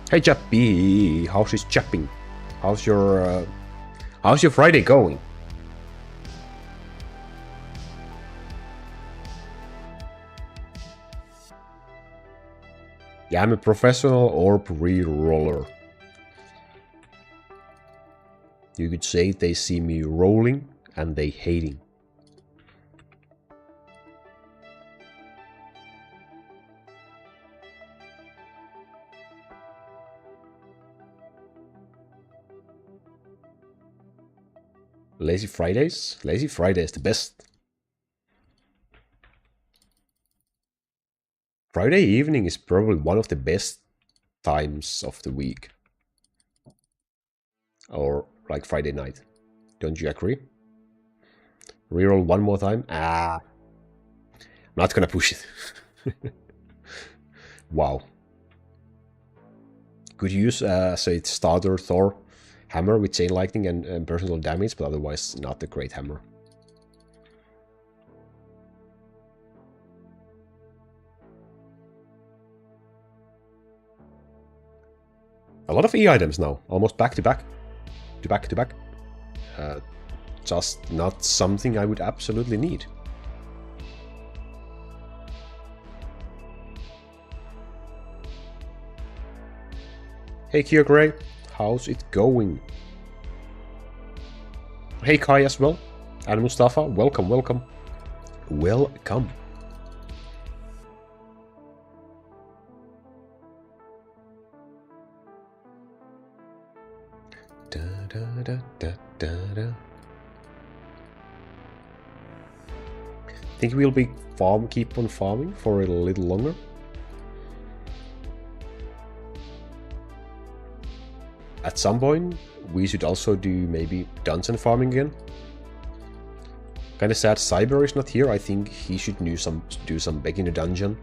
Speaker 1: Hey Chappy, how's it chapping? How's your Friday going? Yeah, I'm a professional orb reroller. You could say they see me rolling and they hating. Lazy Fridays? Lazy Friday is the best. Friday evening is probably one of the best times of the week. Or like Friday night. Don't you agree? Reroll one more time? Ah. I'm not gonna push it. Wow. Could use as a starter Thor hammer with chain lightning and personal damage, but otherwise not a great hammer. A lot of E items now, almost back to back. Just not something I would absolutely need. Hey Kyogre, how's it going? Hey Kai as well, and Mustafa, welcome. Think we'll keep on farming for a little longer. At some point, we should also do maybe dungeon farming again. Kinda sad Cyber is not here. I think he should do some back in the dungeon.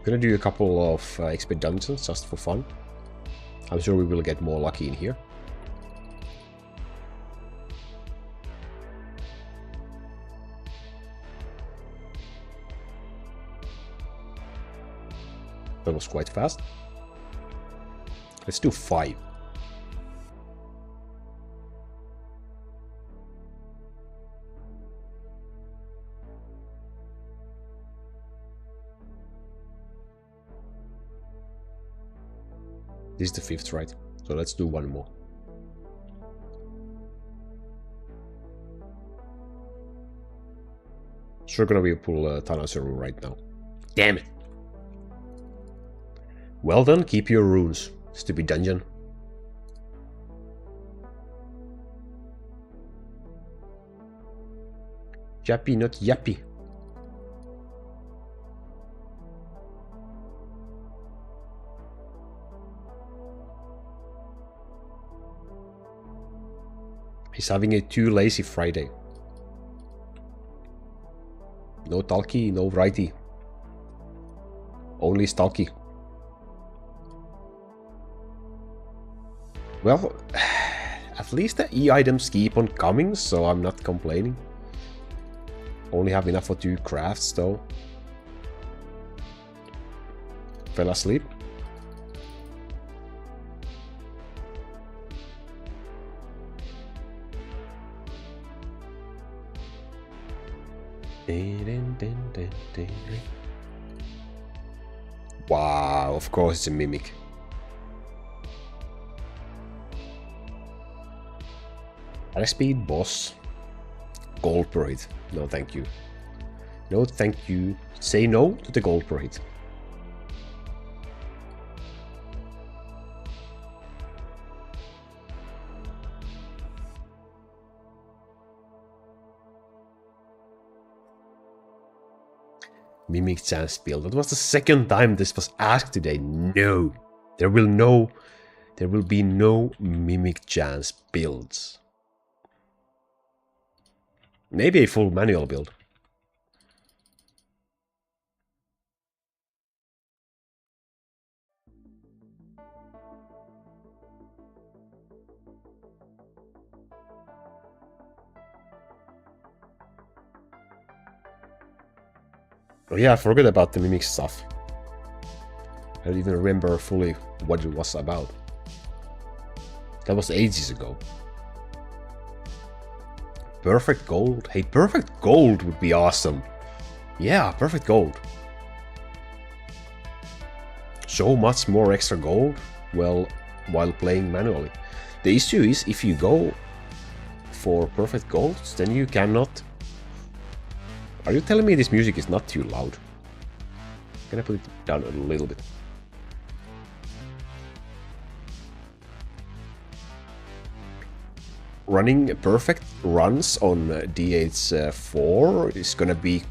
Speaker 1: Gonna do a couple of XP dungeons just for fun. I'm sure we will get more lucky in here. That was quite fast. Let's do 5. This is the 5th, right? So let's do 1 more. Sure gonna be pull Tanasaru right now. Damn it! Well done, keep your runes, stupid dungeon. Yappy, not yappy. He's having a too lazy Friday. No talkie, no righty. Only stalky. Well, at least the E items keep on coming, so I'm not complaining. Only have enough for 2 crafts though. Fell asleep. Wow, of course it's a mimic. High speed boss. Gold per hit. No thank you. No thank you. Say no to the gold per hit. Mimic chance build. That was the 2nd time this was asked today. No. There will be no mimic chance builds. Maybe a full manual build. Oh yeah, I forgot about the mimic stuff. I don't even remember fully what it was about. That was ages ago. Perfect gold. Hey, perfect gold would be awesome. Yeah, perfect gold. So much more extra gold, well, while playing manually. The issue is, if you go for perfect gold, then you cannot... Are you telling me this music is not too loud? Can I put it down a little bit? Running perfect runs on DH4 is gonna be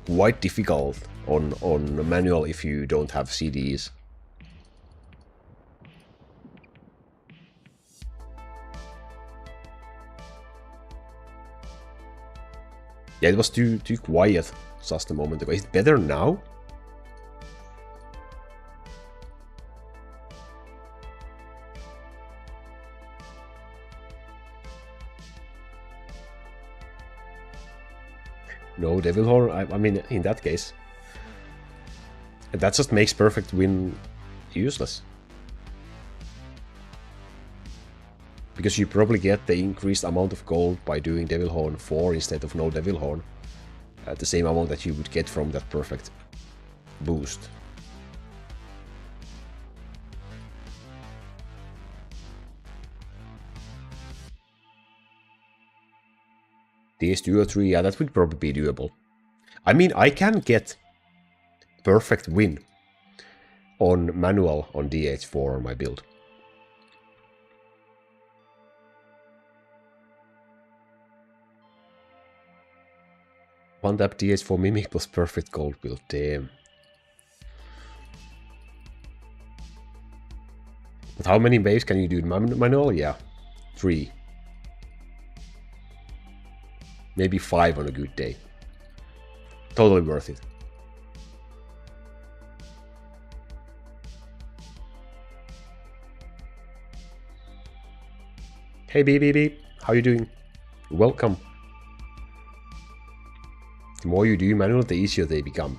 Speaker 1: quite difficult on manual if you don't have CDs. Yeah, it was too quiet just a moment ago. Is it better now? No, Devil Horn, I mean, in that case. That just makes Perfect Win useless. Because you probably get the increased amount of gold by doing Devil Horn 4 instead of no Devil Horn. The same amount that you would get from that perfect boost. DS2 or 3, yeah, that would probably be doable. I mean, I can get Perfect Win on manual on DH4 on my build. One tap DH4 Mimic plus Perfect Gold build, damn. But how many waves can you do in manual? Yeah, 3. Maybe 5 on a good day. Totally worth it. Hey BBB, how you doing? Welcome. The more you do manual, the easier they become.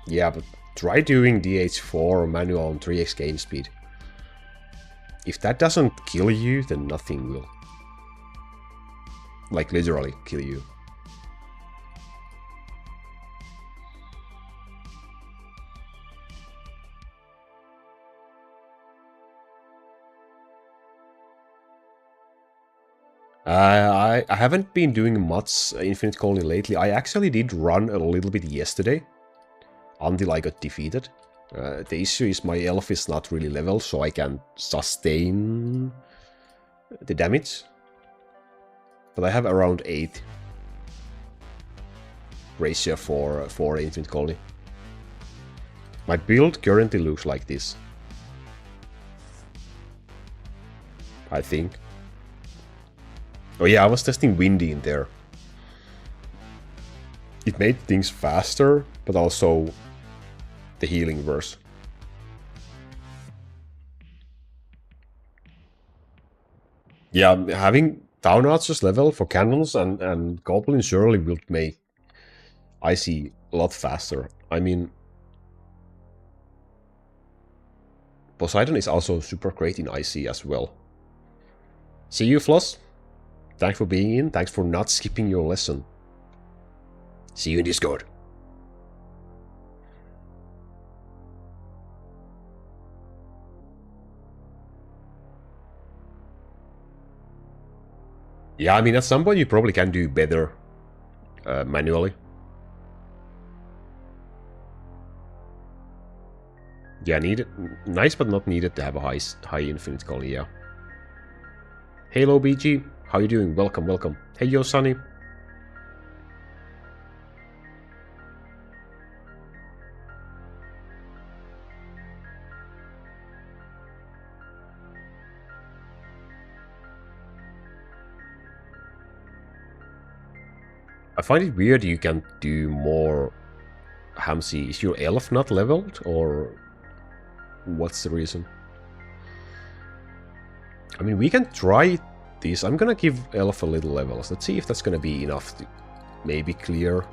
Speaker 1: Yeah, but try doing DH4 manual on 3x game speed. If that doesn't kill you, then nothing will. Like literally kill you. I haven't been doing much Infinite Calling lately. I actually did run a little bit yesterday, until I got defeated. The issue is my elf is not really level, so I can sustain the damage. But I have around 8 ratio for Infinite Calling. My build currently looks like this, I think. Oh yeah, I was testing Windy in there. It made things faster, but also the healing worse. Yeah, having Town Archer's level for cannons and Goblins surely will make IC a lot faster. I mean, Poseidon is also super great in IC as well. See you, Floss. Thanks for being in. Thanks for not skipping your lesson. See you in Discord. Yeah, I mean, at some point you probably can do better manually. Yeah, nice but not needed to have a high Infinite Call, yeah. Halo BG, how you doing? Welcome, welcome. Hey, yo, Sunny. I find it weird you can do more Hamsi. Is your elf not leveled, or what's the reason? I mean, we can try this. I'm gonna give elf a little levels. Let's see if that's gonna be enough to maybe clear.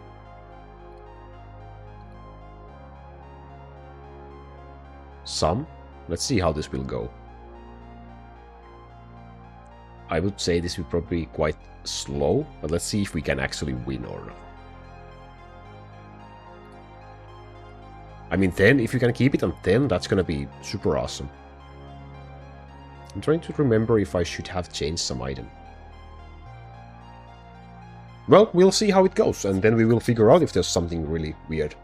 Speaker 1: Some. Let's see how this will go. I would say this will probably be quite slow, but let's see if we can actually win or not. I mean, 10, if you can keep it on 10, that's gonna be super awesome. I'm trying to remember if I should have changed some item. Well, we'll see how it goes, and then we will figure out if there's something really weird.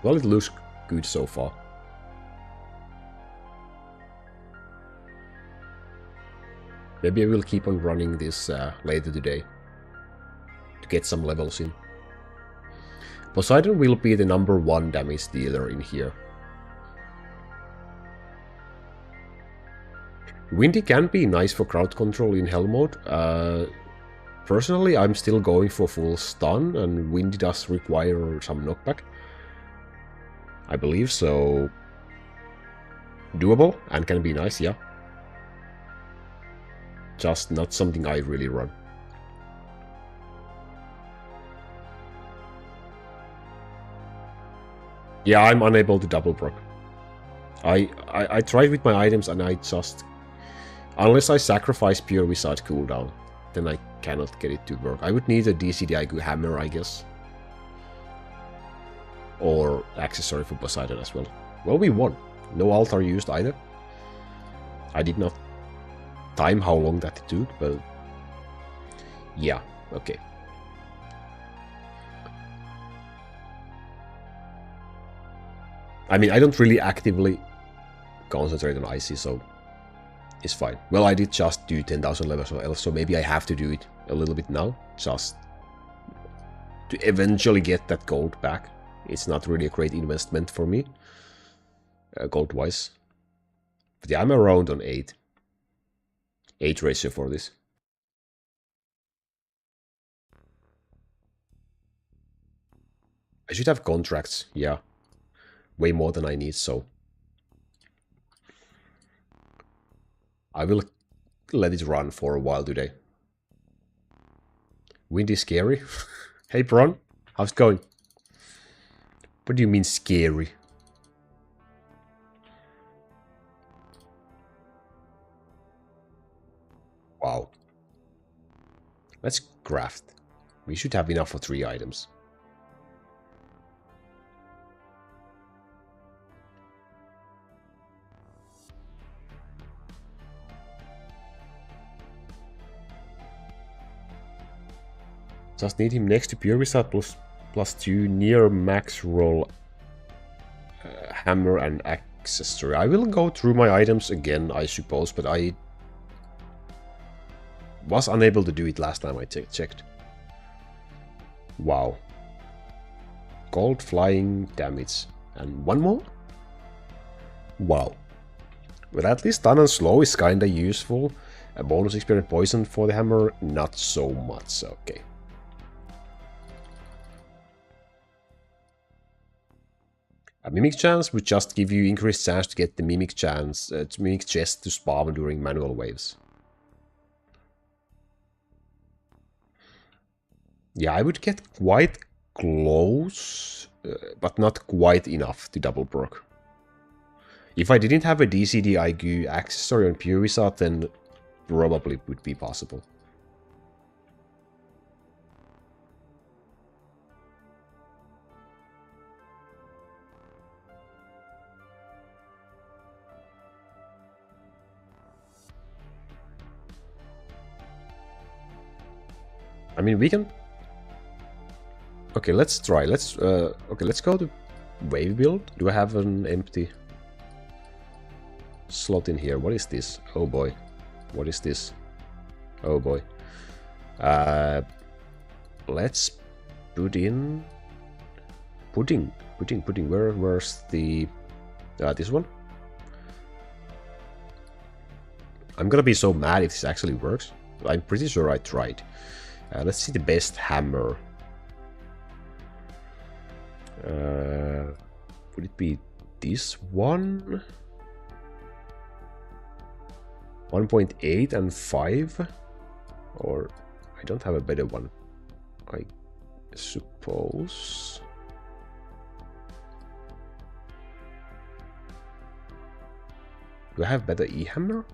Speaker 1: Well, it looks good so far. Maybe I will keep on running this later today to get some levels in. Poseidon will be the #1 damage dealer in here. Windy can be nice for crowd control in hell mode. Personally, I'm still going for full stun, and Windy does require some knockback. I believe so. Doable and can be nice, yeah. Just not something I really run. Yeah, I'm unable to double proc. I tried with my items and I just... Unless I sacrifice pure wizard cooldown, then I cannot get it to work. I would need a DCDIQ hammer, I guess. Or accessory for Poseidon as well. Well, we won. No altar used either. I did not time how long that took, but... Yeah, okay. I mean, I don't really actively concentrate on IC, so it's fine. Well, I did just do 10,000 levels or else, so maybe I have to do it a little bit now, just to eventually get that gold back. It's not really a great investment for me, gold-wise. But yeah, I'm around on 8. 8 ratio for this. I should have contracts, yeah. Way more than I need, so... I will let it run for a while today. Windy scary? Hey Bron, how's it going? What do you mean scary? Wow. Let's craft. We should have enough for 3 items. Just need him next to Pure Wizard plus 2 near max roll hammer and accessory. I will go through my items again, I suppose, but I was unable to do it last time I checked. Wow. Gold flying damage. And one more? Wow. But at least stun and slow is kinda useful. A bonus experience poison for the hammer, not so much, okay. A Mimic chance would just give you increased chance to get the Mimic chance, Mimic chest to spawn during manual waves. Yeah, I would get quite close, but not quite enough to double proc. If I didn't have a DCDIQ accessory on Pure Wizard, then probably would be possible. I mean, we can... Okay, let's try. Okay, let's go to wave build. Do I have an empty slot in here? What is this? Oh boy. What is this? Oh boy. Let's put in... Pudding. Where's the... this one? I'm gonna be so mad if this actually works. I'm pretty sure I tried. Let's see the best hammer. Would it be this one? 1.8 and 5? Or I don't have a better one, I suppose. Do I have better E-hammer?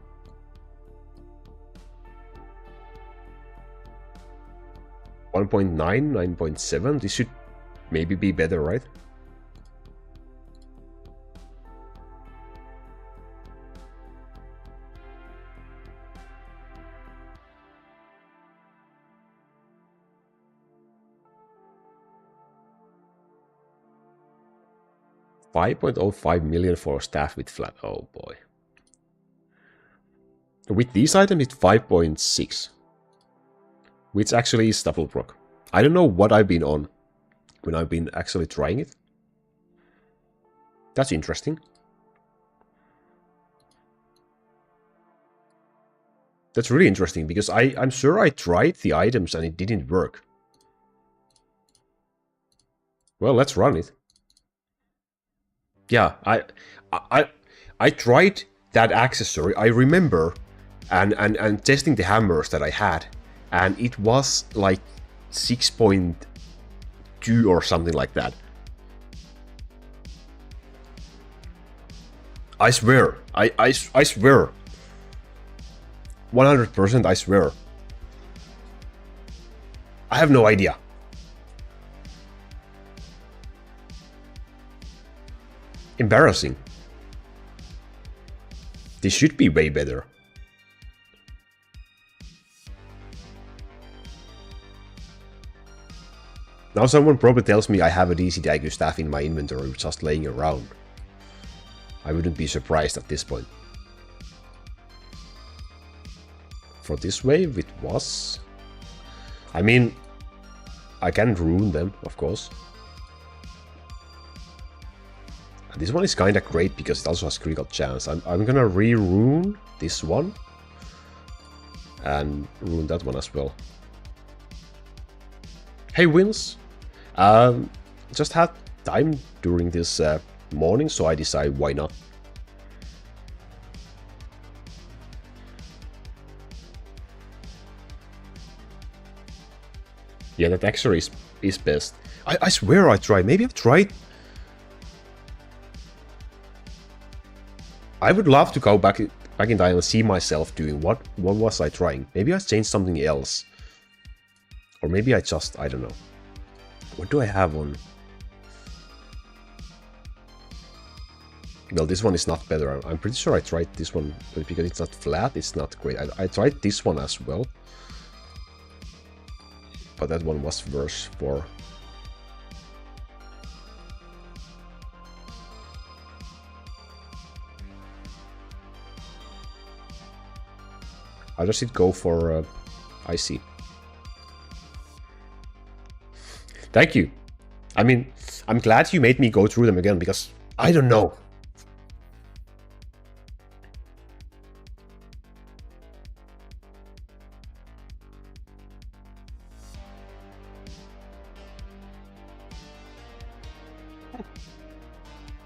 Speaker 1: .9, 9.7. This should maybe be better, right? $5.05 million for staff with flat. Oh boy. With these items, it's 5.6. Which actually is double proc. I don't know what I've been on when I've been actually trying it. That's interesting. That's really interesting, because I'm sure I tried the items and it didn't work. Well, let's run it. Yeah, I tried that accessory, I remember, and testing the hammers that I had, and it was like 6.2 or something like that. I swear, I swear. 100%, I swear. I have no idea. Embarrassing. This should be way better. Now someone probably tells me I have a DCDIQ staff in my inventory just laying around. I wouldn't be surprised at this point. For this wave, it was. I mean, I can rune them, of course. And this one is kinda great because it also has critical chance. I'm gonna re-rune this one. And rune that one as well. Hey, Wins! Just had time during this morning, so I decide why not. Yeah, that accessory is best. I swear I tried. Maybe I've tried. I would love to go back in time and see myself doing what was I trying. Maybe I changed something else. Or maybe I just, I don't know. What do I have on? Well, this one is not better. I'm pretty sure I tried this one, but because it's not flat, it's not great. I tried this one as well. But that one was worse for... How does it go for IC? Thank you. I mean, I'm glad you made me go through them again, because I don't know.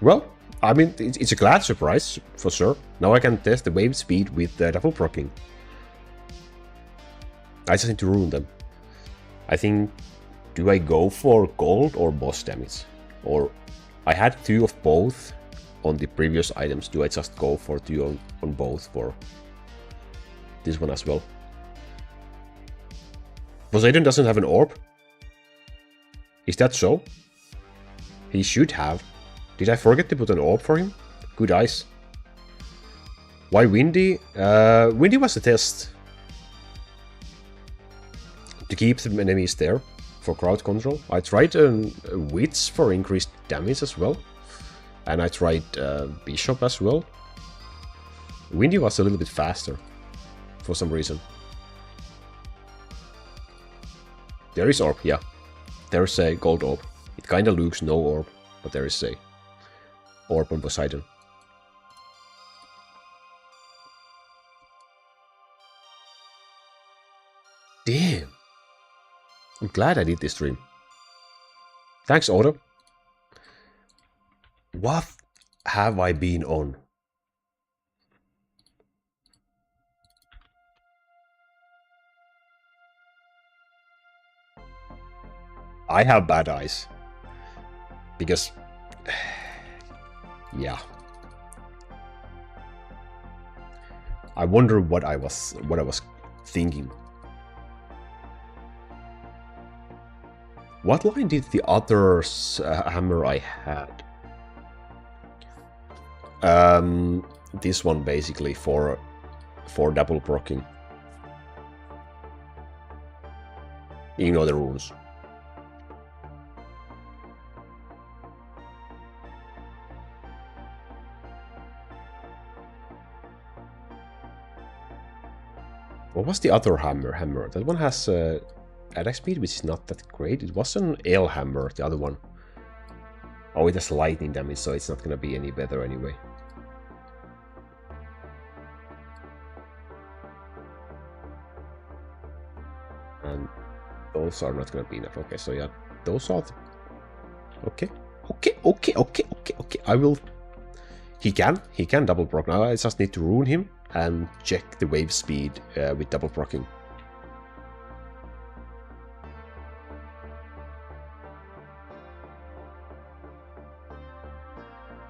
Speaker 1: Well, I mean, it's a glad surprise, for sure. Now I can test the wave speed with double procking. I just need to ruin them. I think, do I go for gold or boss damage? Or, I had 2 of both on the previous items. Do I just go for 2 on both for this one as well? Poseidon doesn't have an orb? Is that so? He should have. Did I forget to put an orb for him? Good eyes. Why Windy? Windy was a test. To keep the enemies there for crowd control. I tried a Witch for increased damage as well. And I tried Bishop as well. Windy was a little bit faster for some reason. There is orb, yeah. There's a gold orb. It kinda looks no orb, but there is a orb on Poseidon. Damn. I'm glad I did this stream. Thanks, Otto. What have I been on? I have bad eyes. Because... yeah. I wonder what I was thinking. What line did the other hammer I had? This one basically for double procking. Ignore the runes. What was the other hammer? That one has attack speed, which is not that great. It was an ale hammer, the other one. Oh, it has lightning damage, so it's not gonna be any better anyway. those are not gonna be enough. Okay, so yeah, those are the... Okay. I will... He can double proc. Now I just need to rune him and check the wave speed with double procking.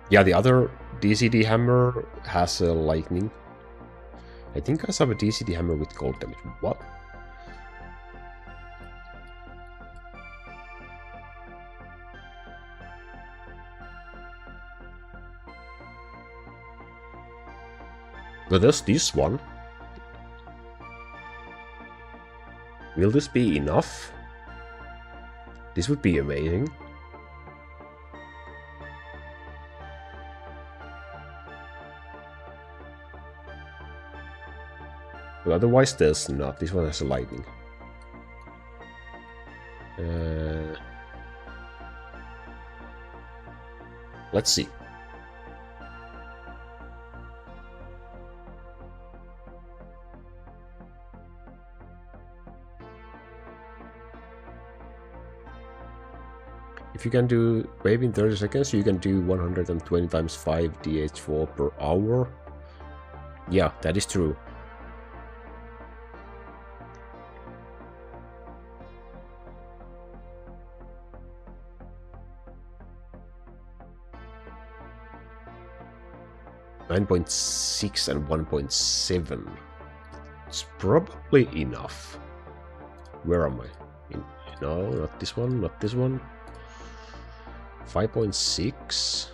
Speaker 1: Yeah, the other DCD hammer has a lightning. I think I saw a DCD hammer with gold damage. What? But there's this one. Will this be enough? This would be amazing. But otherwise there's not. This one has a lightning. Let's see. If you can do wave in 30 seconds, you can do 120 times 5 DH4 per hour. Yeah, that is true. .6 and 1.7. It's probably enough. Where am I? No, not this one, not this one. 5.6.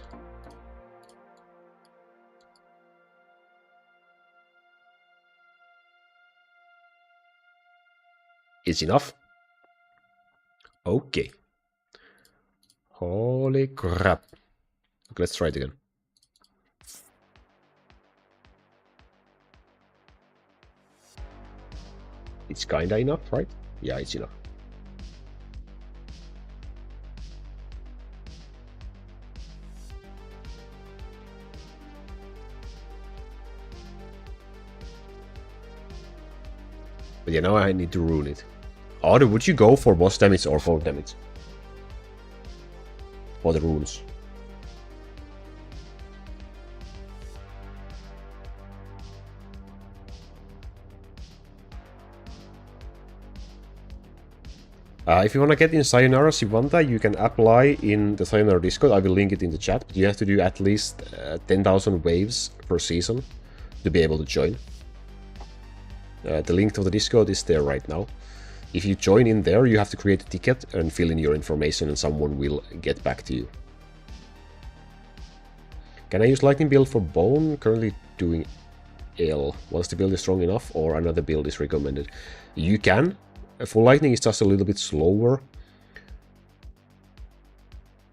Speaker 1: It's enough. Okay. Holy crap. Okay, let's try it again. It's kinda enough, right? Yeah, it's enough. But yeah, now I need to rune it. Otter, would you go for boss damage or for damage? For the runes. If you want to get in Sayonara Sivanta, you can apply in the Sayonara Discord. I will link it in the chat, but you have to do at least 10,000 waves per season to be able to join. The link to the Discord is there right now. If you join in there, you have to create a ticket and fill in your information and someone will get back to you. Can I use lightning build for bone? Currently doing L. Once the build is strong enough or another build is recommended. You can. Full lightning is just a little bit slower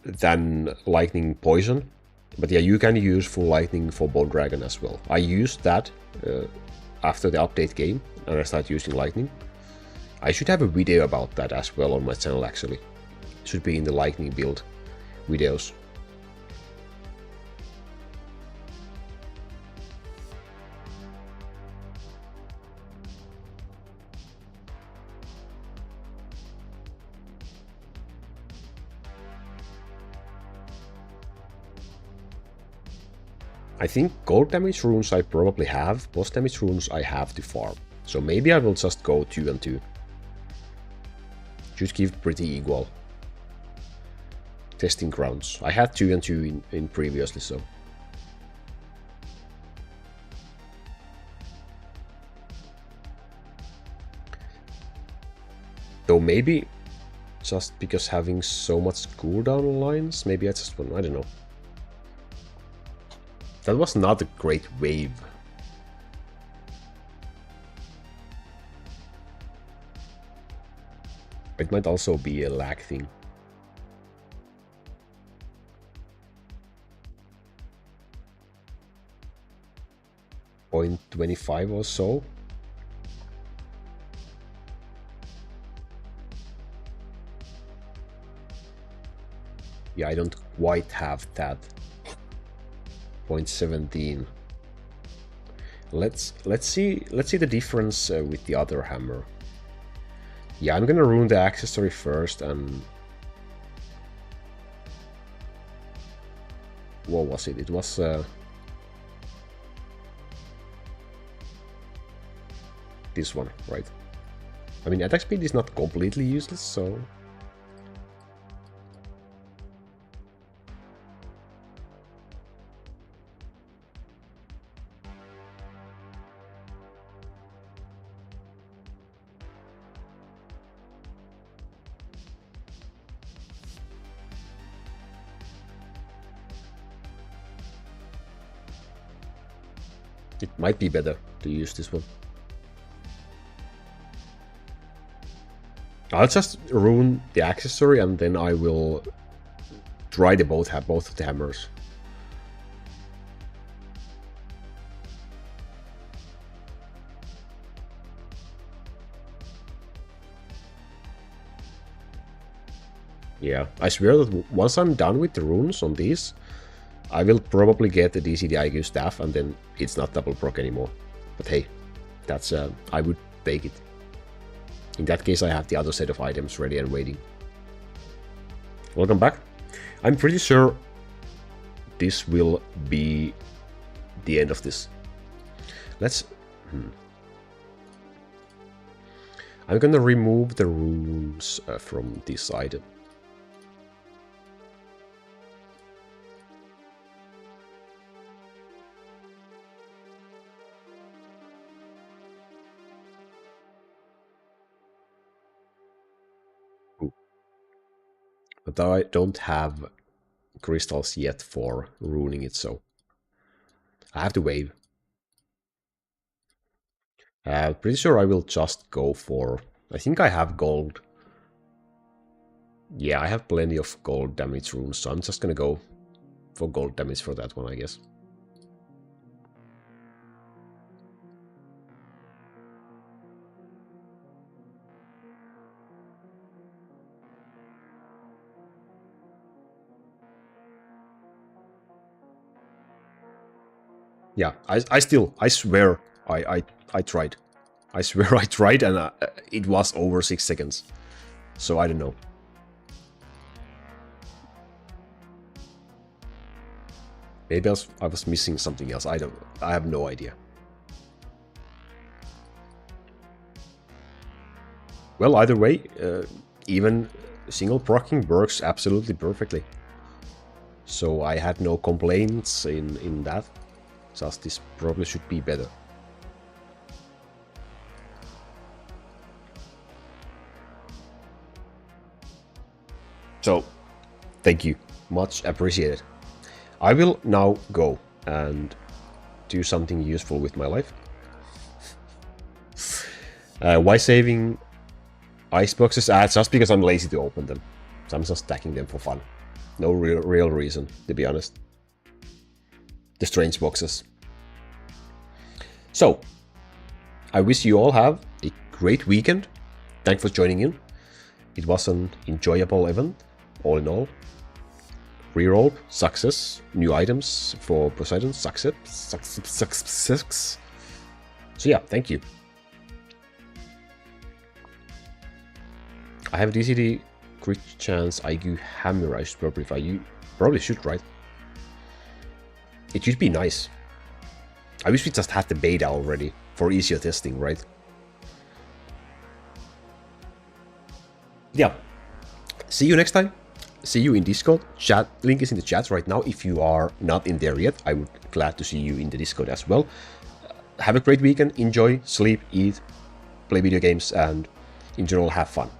Speaker 1: than lightning poison. But yeah, you can use full lightning for bone dragon as well. I used that after the update game and I started using lightning. I should have a video about that as well on my channel actually. It should be in the lightning build videos. I think gold damage runes I probably have, boss damage runes I have to farm. So maybe I will just go 2 and 2. Should give pretty equal. Testing grounds. I had 2 and 2 in previously, so. Though maybe just because having so much cooldown lines, maybe I just want, I don't know. That was not a great wave. It might also be a lag thing. .25 or so. Yeah, I don't quite have that. 0.17. Let's see the difference with the other hammer. Yeah, I'm gonna ruin the accessory first and... What was it? It was... this one, right? I mean, attack speed is not completely useless, so... It might be better to use this one. I'll just ruin the accessory and then I will try both of the hammers. Yeah, I swear that once I'm done with the runes on these, I will probably get the DCDIQ staff and then it's not double proc anymore. But hey, that's I would take it. In that case, I have the other set of items ready and waiting. Welcome back. I'm pretty sure this will be the end of this. Let's... I'm gonna remove the runes from this item. But I don't have crystals yet for ruining it, so I have to wait. Pretty sure I will just go for... I think I have gold. Yeah, I have plenty of gold damage runes, so I'm just gonna go for gold damage for that one, I guess. Yeah, I swear I tried. I swear I tried and it was over 6 seconds. So I don't know. Maybe I was missing something else. I have no idea. Well, either way, even single proccing works absolutely perfectly. So I had no complaints in that. Just this probably should be better. So, thank you. Much appreciated. I will now go and do something useful with my life. Why saving iceboxes? Just because I'm lazy to open them. So I'm just stacking them for fun. No real reason, to be honest. The strange boxes. So, I wish you all have a great weekend. Thanks for joining in. It was an enjoyable event, all in all. Reroll, success, new items for Poseidon, success. So yeah, thank you. I have DCD crit chance IQ hammer. I should probably you probably should, right? It should be nice. I wish we just had the beta already for easier testing, right? Yeah. See you next time. See you in Discord. Chat link is in the chat right now. If you are not in there yet, I would be glad to see you in the Discord as well. Have a great weekend. Enjoy, sleep, eat, play video games, and in general have fun.